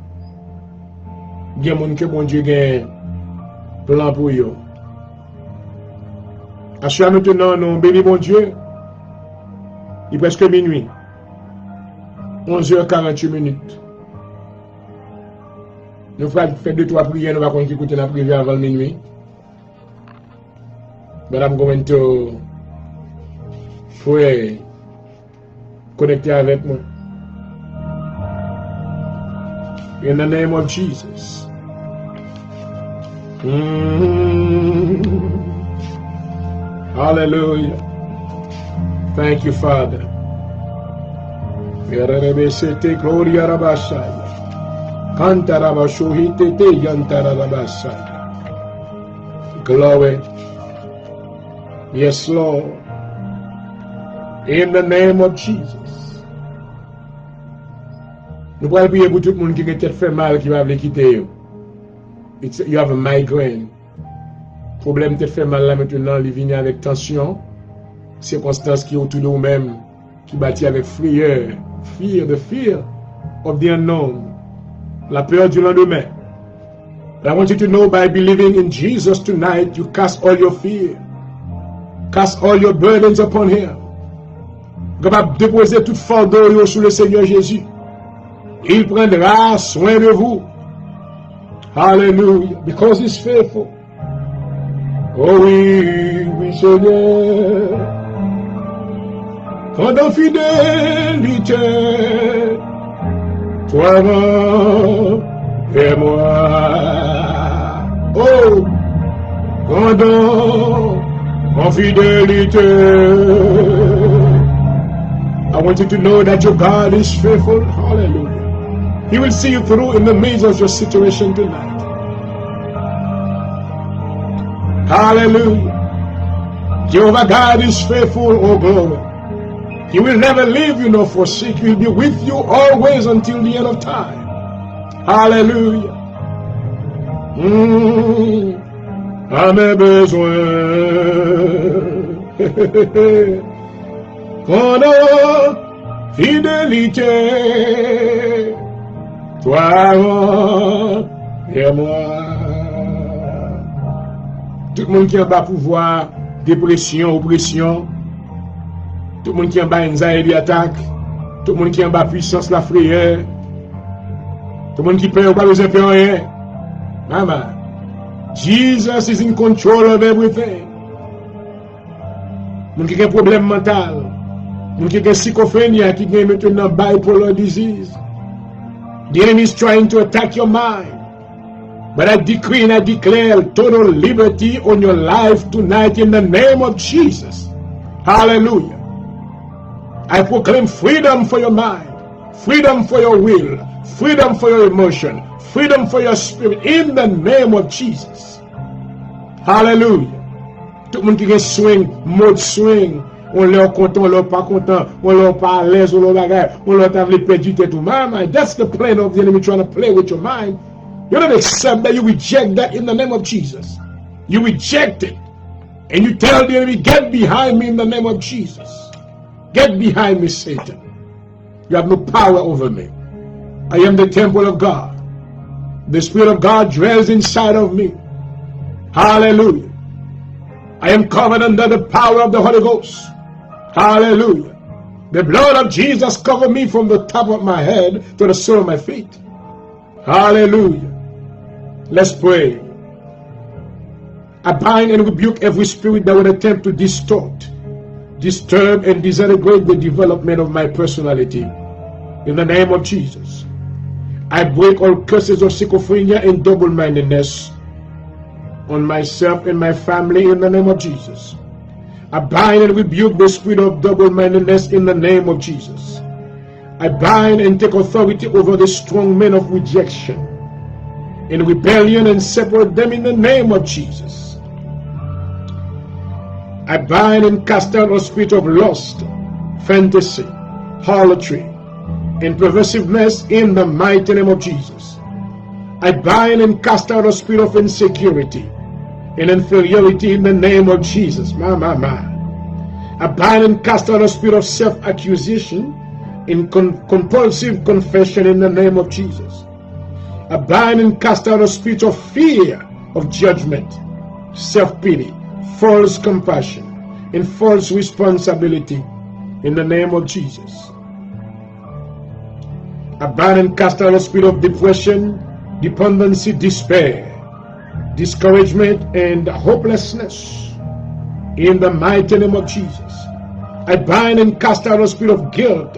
Gen moun ke bon Dieu gen plan pour yo. Assoir maintenant, nous bénis bon Dieu. Il est presque minuit. 11h48. Nous faisons faire 2-3 prières, nous allons écouter la prière avant minuit. Madame Gomento, frère, connecter avec moi. In the name of Jesus. Hallelujah. Thank you, Father. Gloria Rabashaya. Glory. Yes, Lord. In the name of Jesus. Nous allons prier pour tout le monde qui a tête fait mal, qui va quitter. You have a migraine. Problème tête fait mal là maintenant, il vient avec tension. Circonstances qui autour de nous-mêmes, qui bâtit avec frayeur. The fear of the unknown. La peur du lendemain. But I want you to know by believing in Jesus tonight, you cast all your fear. Cast all your burdens upon Him. Capable de déposer toute fardeau sur le Seigneur Jésus. Il prendra soin de vous. Hallelujah. Because He's faithful. Oh oui, oui Seigneur. Quand dans fidélité, toi et moi. Oh, quand en fidélité. I want you to know that your God is faithful. Hallelujah. He will see you through in the midst of your situation tonight. Hallelujah. Jehovah God is faithful, oh glory. He will never leave you nor forsake you. He'll be with you always until the end of time. Hallelujah. À mes besoins. Pendant fidélité, toi et moi. Tout le monde qui a bas pouvoir, dépression, oppression. Tout le monde qui a bas anxiety attack. Tout le monde qui a bas puissance, la frayeur. Tout le monde qui peur, pas besoin de faire rien. Mama, Jesus is in control of everything. Moun qui a un problème mental. Moun qui a schizophrenia, qui a maintenant bipolar disease. The enemy is trying to attack your mind. But I decree and I declare total liberty on your life tonight in the name of Jesus. Hallelujah. I proclaim freedom for your mind, freedom for your will, freedom for your emotion, freedom for your spirit in the name of Jesus. Hallelujah. Tout le monde qui est swing, mode swing, on leur content, on leur pas content, on leur pas à l'aise, on leur bagarre, on leur t'a perdu tout. My, that's the plan of the enemy trying to play with your mind. You don't accept that, you reject that in the name of Jesus. You reject it. And you tell the enemy, get behind me in the name of Jesus. Get behind me, Satan. You have no power over me. I am the temple of God. The Spirit of God dwells inside of me. Hallelujah. I am covered under the power of the Holy Ghost. Hallelujah. The blood of Jesus covered me from the top of my head to the sole of my feet. Hallelujah. Let's pray. I bind and rebuke every spirit that would attempt to distort, disturb, and disintegrate the development of my personality. In the name of Jesus. I break all curses of schizophrenia and double-mindedness on myself and my family in the name of Jesus. I bind and rebuke the spirit of double-mindedness in the name of Jesus. I bind and take authority over the strong men of rejection and rebellion and separate them in the name of Jesus. I bind and cast out a spirit of lust, fantasy, harlotry, and perversiveness in the mighty name of Jesus. I bind and cast out a spirit of insecurity, and inferiority in the name of Jesus. My. I bind and cast out the spirit of self-accusation in compulsive confession in the name of Jesus. I bind and cast out the spirit of fear of judgment, self-pity, false compassion, and false responsibility in the name of Jesus. I bind and cast out the spirit of depression, dependency, despair, discouragement, and hopelessness in the mighty name of Jesus. I bind and cast out the spirit of guilt,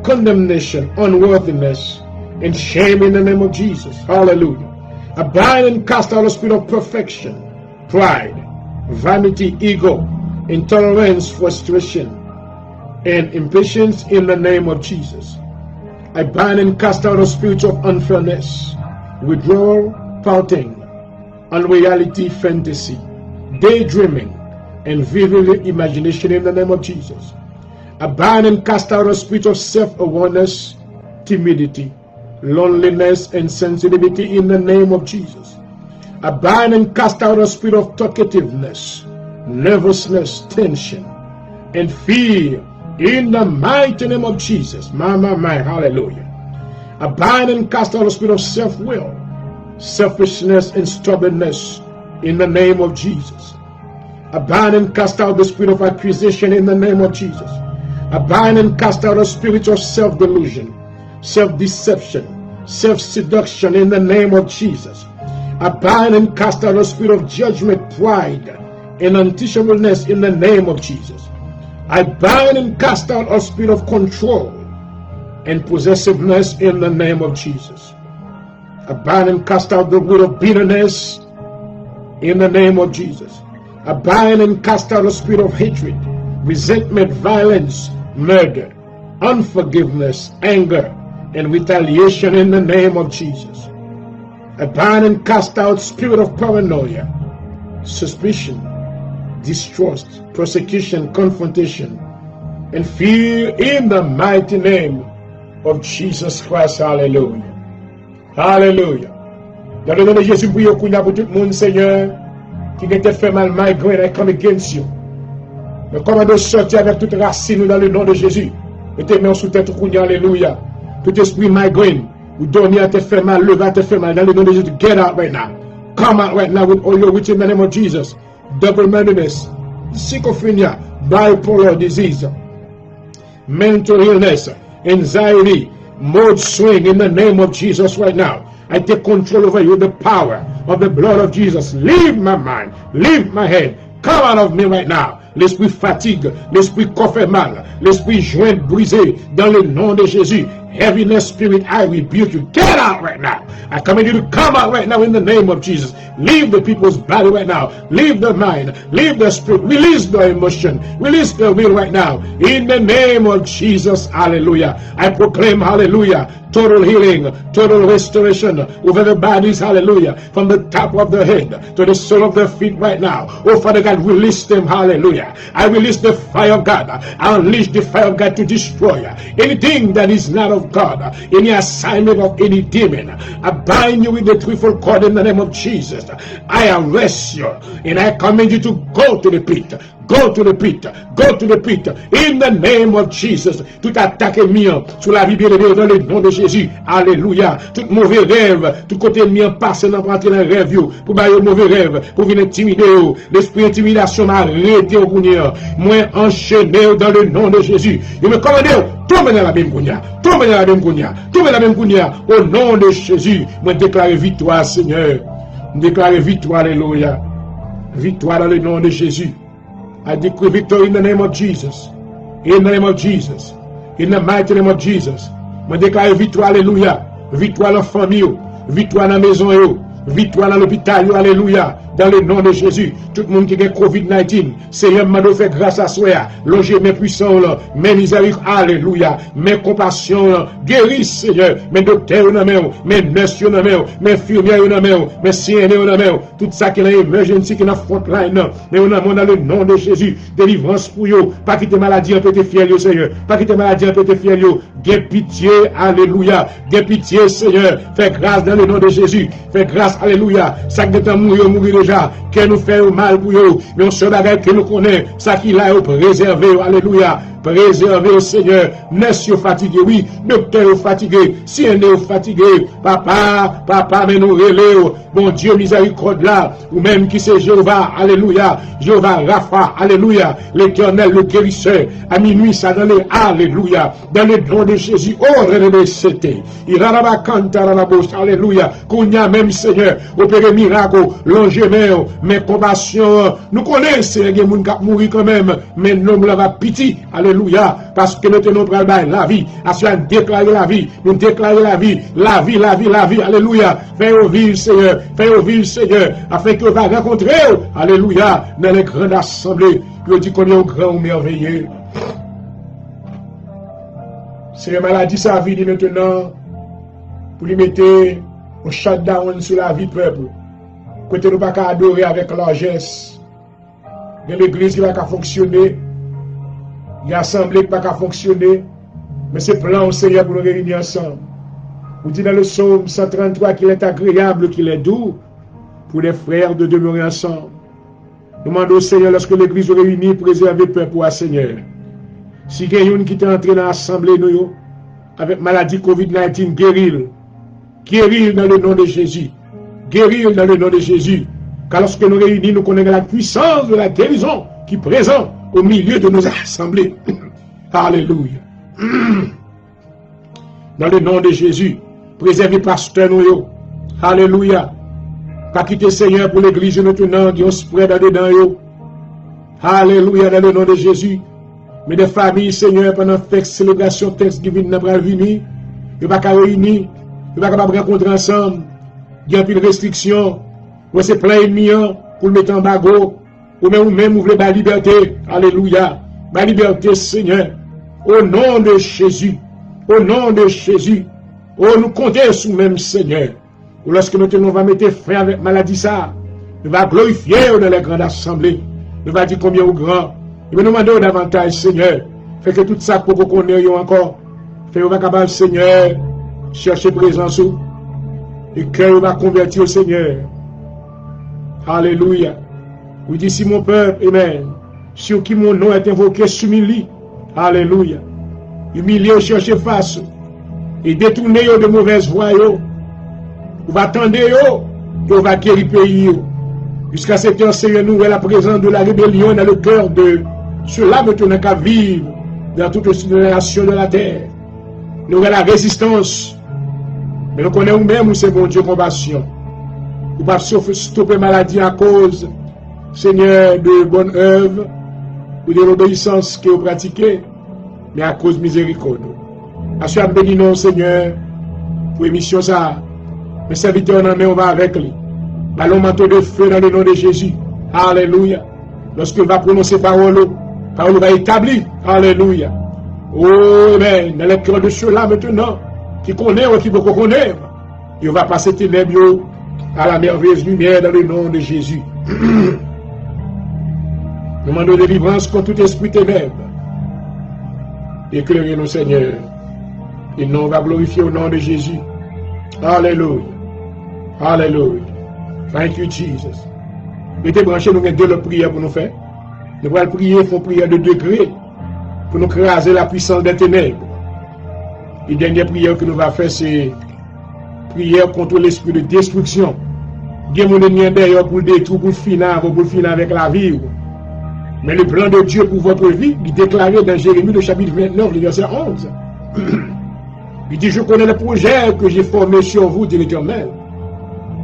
condemnation, unworthiness, and shame in the name of Jesus. Hallelujah. I bind and cast out the spirit of perfection, pride, vanity, ego, intolerance, frustration, and impatience in the name of Jesus. I bind and cast out the spirit of unfairness, withdrawal, pouting, unreality, fantasy, daydreaming, and vivid imagination in the name of Jesus. I bind and cast out the spirit of self-awareness, timidity, loneliness, and sensitivity in the name of Jesus. I bind and cast out the spirit of talkativeness, nervousness, tension, and fear in the mighty name of Jesus. My, hallelujah. I bind and cast out the spirit of self-will, selfishness, and stubbornness in the name of Jesus. I bind and cast out the spirit of accusation in the name of Jesus. I bind and cast out the spirit of self-delusion, self-deception, self-seduction in the name of Jesus. I bind and cast out the spirit of judgment, pride, and unteachableness in the name of Jesus. I bind and cast out a spirit of control and possessiveness in the name of Jesus. I bind and cast out the root of bitterness in the name of Jesus. I bind and cast out the spirit of hatred, resentment, violence, murder, unforgiveness, anger, and retaliation in the name of Jesus. I bind and cast out spirit of paranoia, suspicion, distrust, persecution, confrontation, and fear in the mighty name of Jesus Christ. Hallelujah. Hallelujah. Dans le nom de Jésus, prions pour tout le monde, Seigneur, qui a été fait mal, migraine, I come against you. Le commandant sorti avec toute racine dans le nom de Jésus. Et tes mains sous tête, alléluia. Tout esprit migraine, ou dormir te fait mal, lever te fait mal, dans le nom de Jésus, get out right now. Come out right now with all your wits in the name of Jesus. Double-mindedness, schizophrenia, bipolar disease, mental illness, anxiety, mood swing in the name of Jesus right now. I take control over you with the power of the blood of Jesus. Leave my mind, leave my head, come out of me right now. L'esprit fatigue, l'esprit corps fait mal, l'esprit joint brisé dans le nom de Jésus. Heaviness spirit, I rebuke you. Get out right now. I command you to come out right now in the name of Jesus. Leave the people's body right now. Leave the mind. Leave the spirit. Release the emotion. Release the will right now. In the name of Jesus. Hallelujah. I proclaim, hallelujah, total healing, total restoration over the bodies. Hallelujah. From the top of the head to the sole of the feet right now. Oh, Father God, release them. Hallelujah. I release the fire of God. I unleash the fire of God to destroy anything that is not of God, any assignment of any demon. I bind you with the threefold cord in the name of Jesus. I arrest you and I command you to go to the pit. Go to the pit, go to the pit, in the name of Jesus. Tout attaque mien sur la vie bien-aimée dans le nom de Jésus. Alléluia. Tout mauvais rêve, tout côté mien passe dans rentrer dans le rêve, pour bailler mauvais rêve, pour venir intimider. L'esprit intimidation m'a arrêté au bounier. Moi enchaîné dans le nom de Jésus. Je me commande, tombe dans la même gounia, tombe dans la même gounia, tombe dans la même gounia. Au nom de Jésus, moi déclare victoire, Seigneur. Déclare victoire, alléluia. Victoire dans le nom de Jésus. I decree victory in the name of Jesus. In the name of Jesus. In the mighty name of Jesus. Je déclare victoire, alléluia. Victoire dans la famille, victoire dans la maison, victoire dans l'hôpital, alléluia. Dans le nom de Jésus, tout le monde qui a COVID-19, Seigneur, m'a fait grâce à soi, loger mes puissants, mes miséricordes, alléluia, mes compassions, guéris, Seigneur, mes docteurs, mes nurses, mes infirmières, mes CNE, tout ça qui est dans l'emergency, qui est dans la frontline, mais on a dans le nom de Jésus, délivrance pour eux, pas quitter maladie, un peu de fiel, Seigneur, pas quitter maladie, un peu de fiel, Gué pitié, alléluia, gué pitié, Seigneur, fais grâce dans le nom de Jésus, fais grâce, alléluia, ça qui est mourir déjà, que nous fait mal pour eux, mais on se bagage que nous connaissons, ça qui l'a préservé, alléluia, préservé au Seigneur, messieurs fatigués, oui, docteur fatigué, si on est fatigué, papa, mais nous relève, bon Dieu miséricorde là, ou même qui c'est Jéhovah, alléluia, Jéhovah Rapha, alléluia, l'Éternel, le guérisseur, à minuit ça dans les, alléluia, dans le nom de Jésus, oh, c'était, il a la canta la bouche, alléluia, qu'on y a même Seigneur, opéré miracle, longément, mais compassion, nous connaissons, il y a des gens qui mourir quand même, mais nous l'avons pitié, alléluia, parce que nous tenons pour la vie, à cela déclarer la vie, nous déclarer la vie, alléluia, fais-nous vivre, Seigneur, afin que vous va rencontrer, alléluia, dans les grandes assemblées, que dit combien au grand ou merveilleux. C'est la maladie, sa vie, dit maintenant, pour lui mettre un shutdown sur la vie peuple. Côté nous pas qu'à adorer avec largesse. Il y a l'église qui va qu'à fonctionner. Il y a l'assemblée qui va qu'à fonctionner. Mais c'est plan au Seigneur pour nous réunir ensemble. Vous dites dans le psaume 133 qu'il est agréable, qu'il est doux pour les frères de demeurer ensemble. Nous demandons au Seigneur, lorsque l'église est réunie, préserver le peuple pour le Seigneur. Si quelqu'un qui est entré dans l'assemblée, nous, avec maladie COVID-19, guérir dans le nom de Jésus. Guérir dans le nom de Jésus. Car lorsque nous réunis, nous connaissons la puissance de la guérison qui est présente au milieu de nos assemblées. Alléluia. Dans le nom de Jésus, préservez pasteur nous. Alléluia. Pas quitter Seigneur pour l'église maintenant, qui ont spread dans dedans. Alléluia, dans le nom de Jésus. Mais des familles, Seigneur, pendant la célébration Thanksgiving, n'a pas venir. Ils ne pas réunir. Ils ne pas rencontrer ensemble. Il y a une restriction. Ou c'est plein ennemi pour le mettre en bagot. Ou même vous voulez la liberté. Alléluia. La liberté, Seigneur. Au nom de Jésus. Au nom de Jésus. Oh, nous comptons sur même Seigneur. Ou lorsque nous va mettre fin avec maladie ça, nous va glorifier dans les grandes assemblées. Nous va dire combien au grand. Nous nous demandons davantage, Seigneur. Fait que tout ça pour qu'on ait encore. Fait que nous va capable, Seigneur, chercher présence. Et que va convertir au Seigneur. Alléluia. Vous dites si mon peuple, amen, sur qui mon nom est invoqué, s'humilie. Alléluia. Humilier, chercher face. Et détourner de mauvaises voies. Vous va attendre, vous va guérir le pays. Jusqu'à cette heure, Seigneur, nous est la présence de la rébellion dans le cœur de ceux-là maintenant qu'à vivre dans toutes les nations de la terre. Nous est la résistance. Mais nous connaissons nous-mêmes où c'est bon Dieu compassion. Vous ne pouvez pas stopper maladie à cause, Seigneur, de bonne œuvre ou de l'obéissance que vous pratiquez, mais à cause de miséricorde. Assurez bénis-nous, Seigneur, pour l'émission ça. Mes serviteurs en main, on va avec lui. Allons manteau de feu dans le nom de Jésus. Alléluia. Lorsqu'il va prononcer parole va établir. Alléluia. Oh, amen. Dans le cœur de ceux-là maintenant, qui connaissent ou qui ne connaissent, il va passer ténèbres à la merveilleuse lumière dans le nom de Jésus. Nous demandons délivrance contre tout esprit ténèbres. Éclairez-nous, Seigneur. Et nous va glorifier au nom de Jésus. Alléluia. Alléluia. Thank you, Jesus. Mettez branché, nous avons deux prières pour nous faire. Nous allons prier, il faut prier de degrés pour nous craser la puissance des ténèbres. Et la dernière prière que nous allons faire, c'est prière contre l'esprit de destruction. Il y a mon ennemi d'ailleurs pour le détruire, pour finir avec la vie. Mais le plan de Dieu pour votre vie, il est déclaré dans Jérémie, le chapitre 29, le verset 11. Il dit, je connais le projet que j'ai formé sur vous, dit l'Éternel.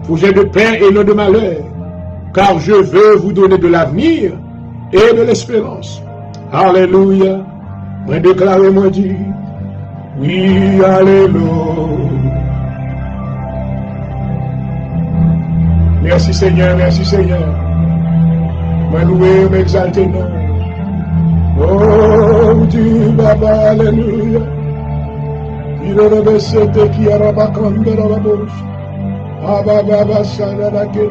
Projet de paix et non de malheur. Car je veux vous donner de l'avenir et de l'espérance. Alléluia. Moi déclaré, moi dit, oui, alléluia. Merci Seigneur, merci Seigneur. Moi loué, m'exalter, non. Oh, Dieu, Baba, alléluia. Il aurait c'était qui a rabacande dans la bouche. Abba, Baba, Sada, la guette.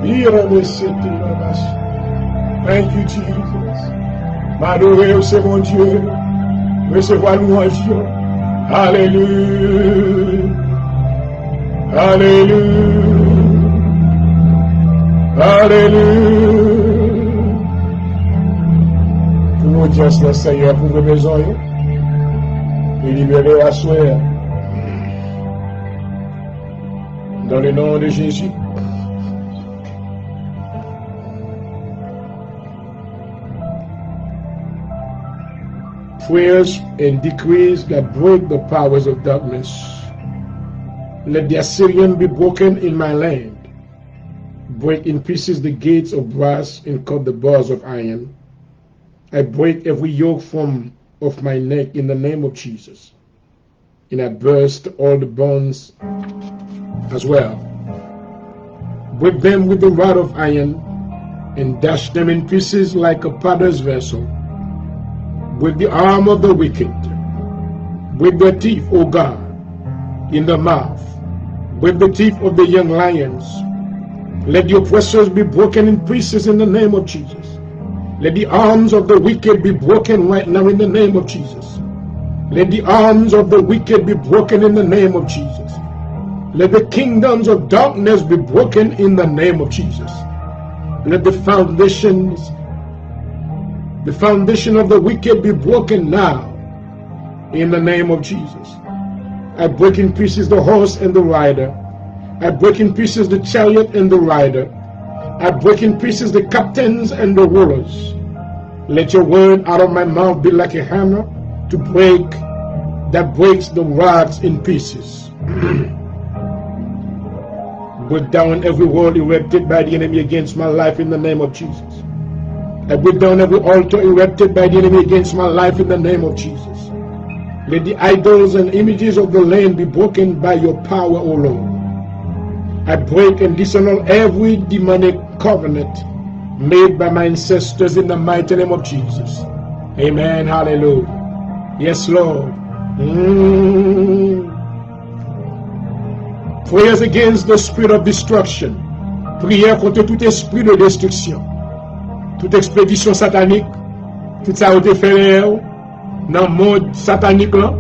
Il aurait c'était la bâche. Thank you, Jesus. M'adorer, c'est mon Dieu. Recevoir louange. Alléluia. Alléluia. Alléluia. Pour nous dire le Seigneur pour vos besoins et libérer à soi. Dans le nom de Jésus. Prayers and decrees that break the powers of darkness. Let the Assyrian be broken in my land. Break in pieces the gates of brass and cut the bars of iron. I break every yoke from off my neck in the name of Jesus. And I burst all the bonds as well. Break them with the rod of iron and dash them in pieces like a potter's vessel. Break the arm of the wicked. Break their teeth, O God, in the mouth. Break the teeth of the young lions. Let the oppressors be broken in pieces in the name of Jesus. Let the arms of the wicked be broken right now in the name of Jesus. Let the arms of the wicked be broken in the name of Jesus. Let the kingdoms of darkness be broken in the name of Jesus. Let the foundation of the wicked be broken now in the name of Jesus. I break in pieces the horse and the rider. I break in pieces the chariot and the rider. I break in pieces the captains and the rulers. Let your word out of my mouth be like a hammer to break, that breaks the rocks in pieces. Break down every wall erected by the enemy against my life in the name of Jesus. I break down every altar erected by the enemy against my life in the name of Jesus. Let the idols and images of the land be broken by your power, O Lord. I break and disannul every demonic covenant made by my ancestors in the mighty name of Jesus. Amen. Hallelujah. Yes, Lord. Prayers against the spirit of destruction. Prière contre tout esprit de destruction. Toute expédition satanique. Tout ça a été fait dans le monde satanique là.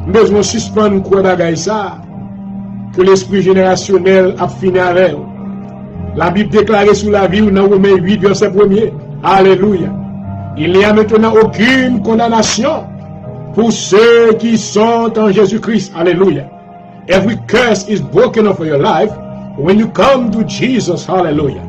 Mais on suspend quoi bagay ça. Que l'esprit générationnel a fini avec. La Bible déclare sous la vie dans Romains 8 verset 1er. Alléluia. Il n'y a maintenant aucune condamnation pour ceux qui sont en Jésus-Christ. Alléluia. Every curse is broken off of your life when you come to Jesus. Hallelujah.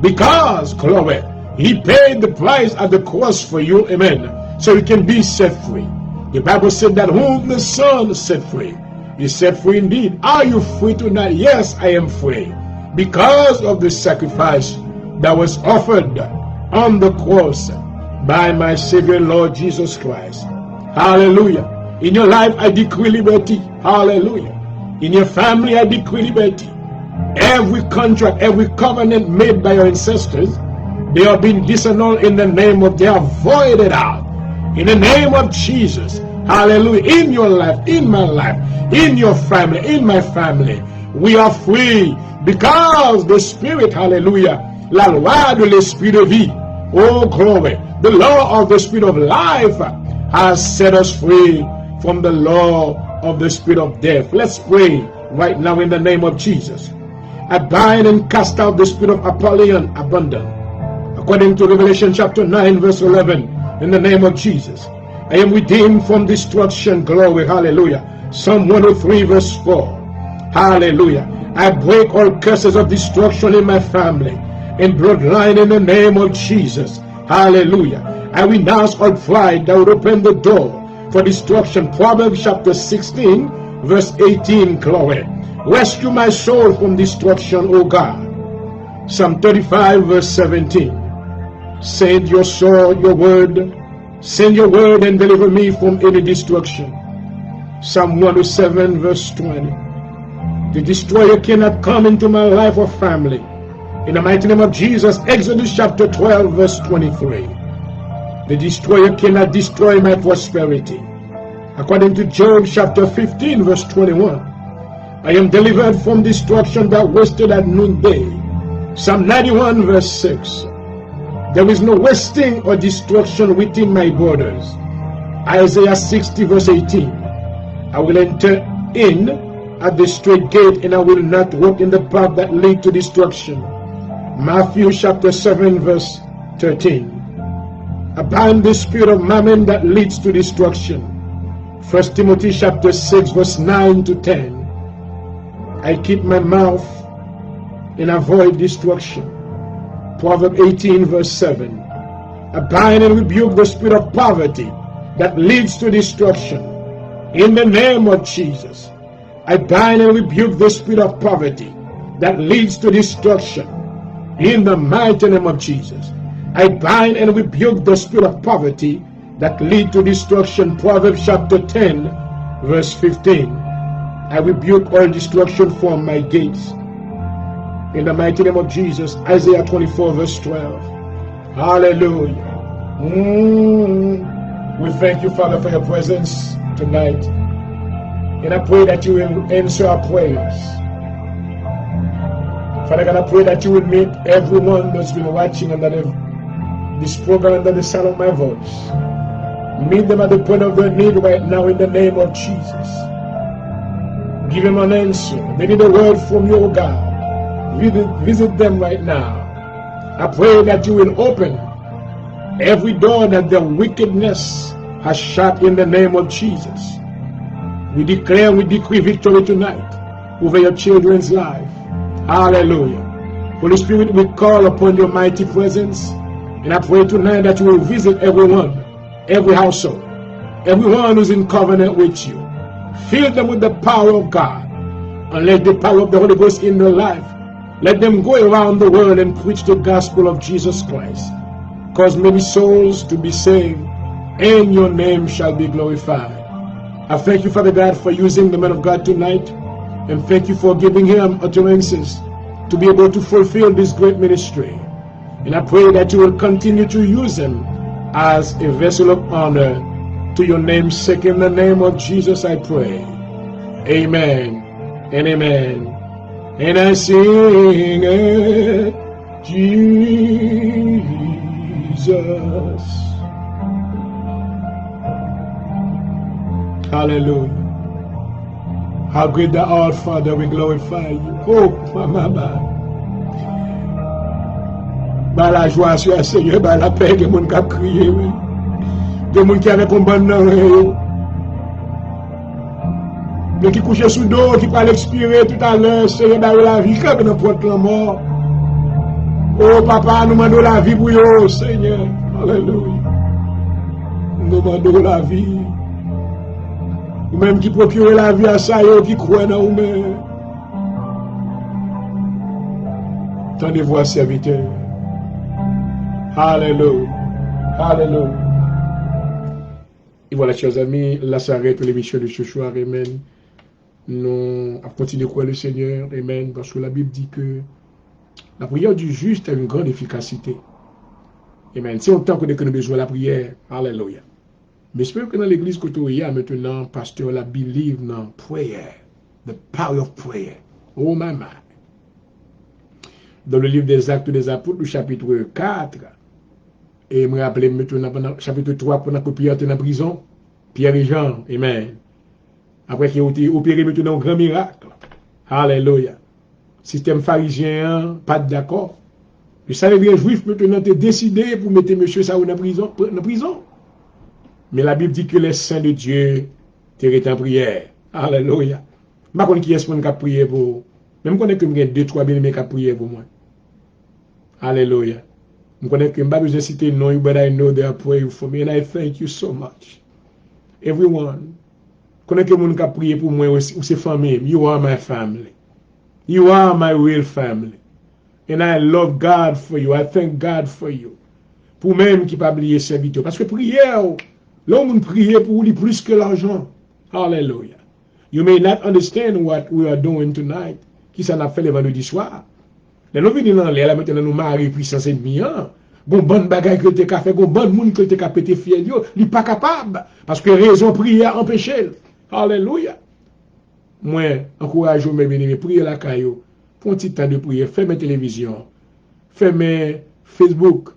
Because, glory, He paid the price at the cross for you. Amen. So you can be set free. The Bible said that whom the Son set free is set free indeed. Are you free tonight? Yes, I am free. Because of the sacrifice that was offered on the cross by my Savior Lord Jesus Christ. Hallelujah. In your life, I decree liberty. Hallelujah. In your family, I decree liberty. Every contract, every covenant made by your ancestors, they are being disannulled in the name of, they are voided out. In the name of Jesus. Hallelujah. In your life, in my life, in your family, in my family, we are free because the Spirit, hallelujah, la loi de l'esprit de vie, oh glory, the law of the Spirit of life has set us free from the law of the spirit of death. Let's pray right now in the name of Jesus. I bind and cast out the spirit of Apollyon, abundant, according to Revelation chapter 9 verse 11, in the name of Jesus. I am redeemed from destruction. Glory, hallelujah. Psalm 103 verse 4. Hallelujah. I break all curses of destruction in my family and bloodline in the name of Jesus. Hallelujah. I renounce all pride that would open the door for destruction. Proverbs chapter 16 verse 18. Glory. Rescue my soul from destruction, O God. Psalm 35 verse 17. Send your sword, your word. Send your word and deliver me from any destruction. Psalm 107 verse 20. The destroyer cannot come into my life or family. In the mighty name of Jesus. Exodus chapter 12 verse 23. The destroyer cannot destroy my prosperity. According to Job chapter 15 verse 21. I am delivered from destruction that wasted at noonday. Psalm 91 verse 6. There is no wasting or destruction within my borders. Isaiah 60 verse 18. I will enter in at the straight gate, and I will not walk in the path that lead to destruction. Matthew chapter 7 verse 13. I bind the spirit of mammon that leads to destruction. 1 Timothy chapter 6 verse 9 to 10. I keep my mouth and avoid destruction. Proverbs 18 verse 7. I bind and rebuke the spirit of poverty that leads to destruction. In the name of Jesus. I bind and rebuke the spirit of poverty that leads to destruction. In the mighty name of Jesus. I bind and rebuke the spirit of poverty that lead to destruction. Proverbs chapter 10 verse 15. I rebuke all destruction from my gates. In the mighty name of Jesus. Isaiah 24 verse 12. Hallelujah. We thank you, Father, for your presence tonight. And I pray that you will answer our prayers. Father God, I pray that you will meet everyone that's been watching under this program, under the sound of my voice. Meet them at the point of their need right now in the name of Jesus. Give them an answer. They need a word from you, O God. Visit them right now. I pray that you will open every door that their wickedness has shut in the name of Jesus. We declare and we decree victory tonight over your children's life. Hallelujah. Holy Spirit, we call upon your mighty presence. And I pray tonight that you will visit everyone, every household, everyone who's in covenant with you. Fill them with the power of God. And let the power of the Holy Ghost in their life. Let them go around the world and preach the gospel of Jesus Christ. Cause many souls to be saved, and your name shall be glorified. I thank you, Father God, for using the man of God tonight, and thank you for giving him utterances to be able to fulfill this great ministry. And I pray that you will continue to use him as a vessel of honor to your name's sake. In the name of Jesus I pray. Amen and amen. And I sing it, Jesus. Hallelujah. How great thou art, Father, we glorify you. Oh, Mama. Par la joie sur le Seigneur, par la paix, que mon cap crié, que mon qui avait combattu dans le mais qui couchait sous dos, qui parlait expirer tout à l'heure, Seigneur, dans la vie, comme n'importe la mort. Oh, papa, nous demandons la vie pour eux, Seigneur. Alléluia. Nous demandons la vie. Ou même qui procure la vie à ça, qui croit dans nous-mêmes. Tendez-vous, serviteur. Alléluia. Alléluia. Et voilà, chers amis, là s'arrête l'émission de ce soir. Amen. Nous continuons à croire le Seigneur. Amen. Parce que la Bible dit que la prière du juste a une grande efficacité. Amen. C'est autant que nous avons besoin de la prière. Alléluia. Mais j'espère que dans l'église que tu es maintenant, pasteur, la believe dans prayer. The power of prayer. Oh, maman. Dans le livre des Actes des Apôtres, le chapitre 4, et je me rappelle maintenant, dans le chapitre 3, pendant que Pierre était en prison, Pierre et Jean, amen. Après qu'il a été opéré maintenant un grand miracle. Alléluia. Système pharisien, pas d'accord. Le Sanhédrin juif maintenant était décidé pour mettre monsieur Saoul en prison. Mais la Bible dit que les saints de Dieu étaient en prière. Alléluia. Je ne sais pas qui est-ce qui a prié pour vous. Même si je connais que j'ai 2-3 bien-aimés qui ont prié pour moi. Alléluia. Je connais que je n'ai pas besoin de citer non, but I know they are praying for me and I thank you so much. Everyone. Je connais que les gens qui ont prié pour moi ou c'est famille. You are my family. You are my real family. And I love God for you. I thank God for you. Pour même qui ne pas oublier serviteur. Parce que prière, l'homme prie pour lui plus que l'argent. Hallelujah. You may not understand what we are doing tonight. Qui ça n'a fait le vendredi soir. Les nous venons dans l'air, maintenant nous marions puissance ennemie. Bon, bonne bagaille que tu as fait, bon, bonne monde que tu as pété fiel, il n'est pas capable. Parce que raison prière empêche. Alléluia. Moi, encourage mes bien-aimés, priez la caillou. Pour un petit temps de prière, fais mes télévisions, fais mes Facebook,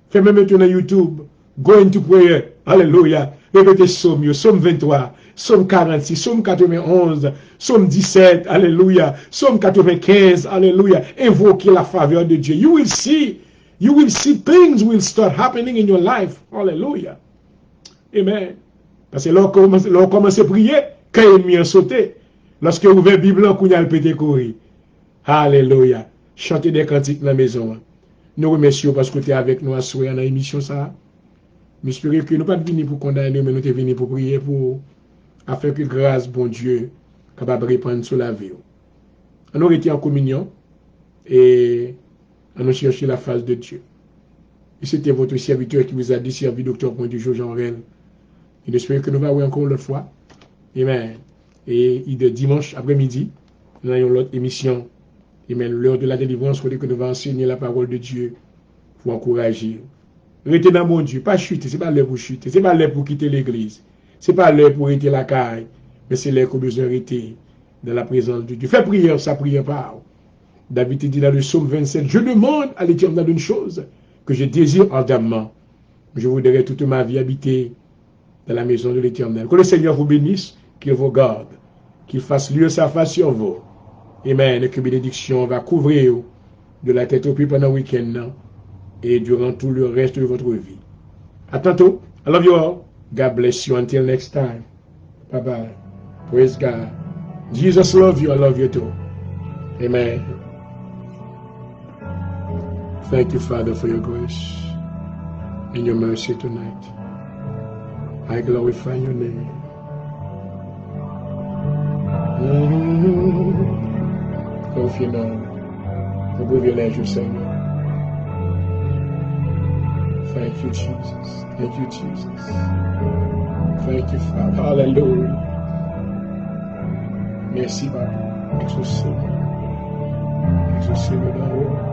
fais mes maintenant YouTube. Go into prayer. Alléluia. Répétez Somme 23, Psaume 46, Psaume 91, Psaume 17, Alléluia, Psaume 95, Alléluia. Invoquez la faveur de Dieu. You will see things will start happening in your life. Alléluia. Amen. Parce que lorsqu'on commence à prier, quand l'ennemi a sauté, lorsque vous ouvrez la Bible, on a le pété courir. Alléluia. Chantez des cantiques dans la maison. Nous remercions parce que tu es avec nous à soir dans l'émission ça. Mais j'espère que nous ne sommes pas venus pour condamner, mais nous sommes venus pour prier pour afin que grâce, bon Dieu, capable de répandre sur la vie. On aurait été en communion et on a cherché la face de Dieu. Et c'était votre serviteur qui vous a desservi, Dr. Pointe Jean Rennes. Et j'espère que nous allons encore l'autre fois. Amen. Et de dimanche après-midi, nous avons l'autre émission. Amen. L'heure de la délivrance, que nous allons enseigner la parole de Dieu pour encourager. Restez dans mon Dieu, pas chuter, ce n'est pas l'heure pour chuter, ce n'est pas l'heure pour quitter l'église, ce n'est pas l'heure pour rester la caille, mais c'est l'heure qu'on a besoin de rester dans la présence de Dieu. Fais prière, ça prière pas. David dit dans le psaume 27, je demande à l'Éternel une chose que je désire ardemment. Je voudrais toute ma vie habiter dans la maison de l'Éternel. Que le Seigneur vous bénisse, qu'il vous garde, qu'il fasse luire sa face sur vous. Amen. Et que bénédiction va couvrir de la tête aux pieds pendant le week-end et durant tout le reste de votre vie. À tantôt. I love you all. God bless you. Until next time. Bye bye. Praise God. Jesus love you. I love you too. Amen. Thank you, Father, for your grace and your mercy tonight. I glorify your name. Confiez-nous. Ouvre les yeux, Seigneur. Thank you, Jesus. Thank you, Jesus. Thank you, Father. Hallelujah. Merci, Papa. Exaucez-moi. Exaucez-moi dans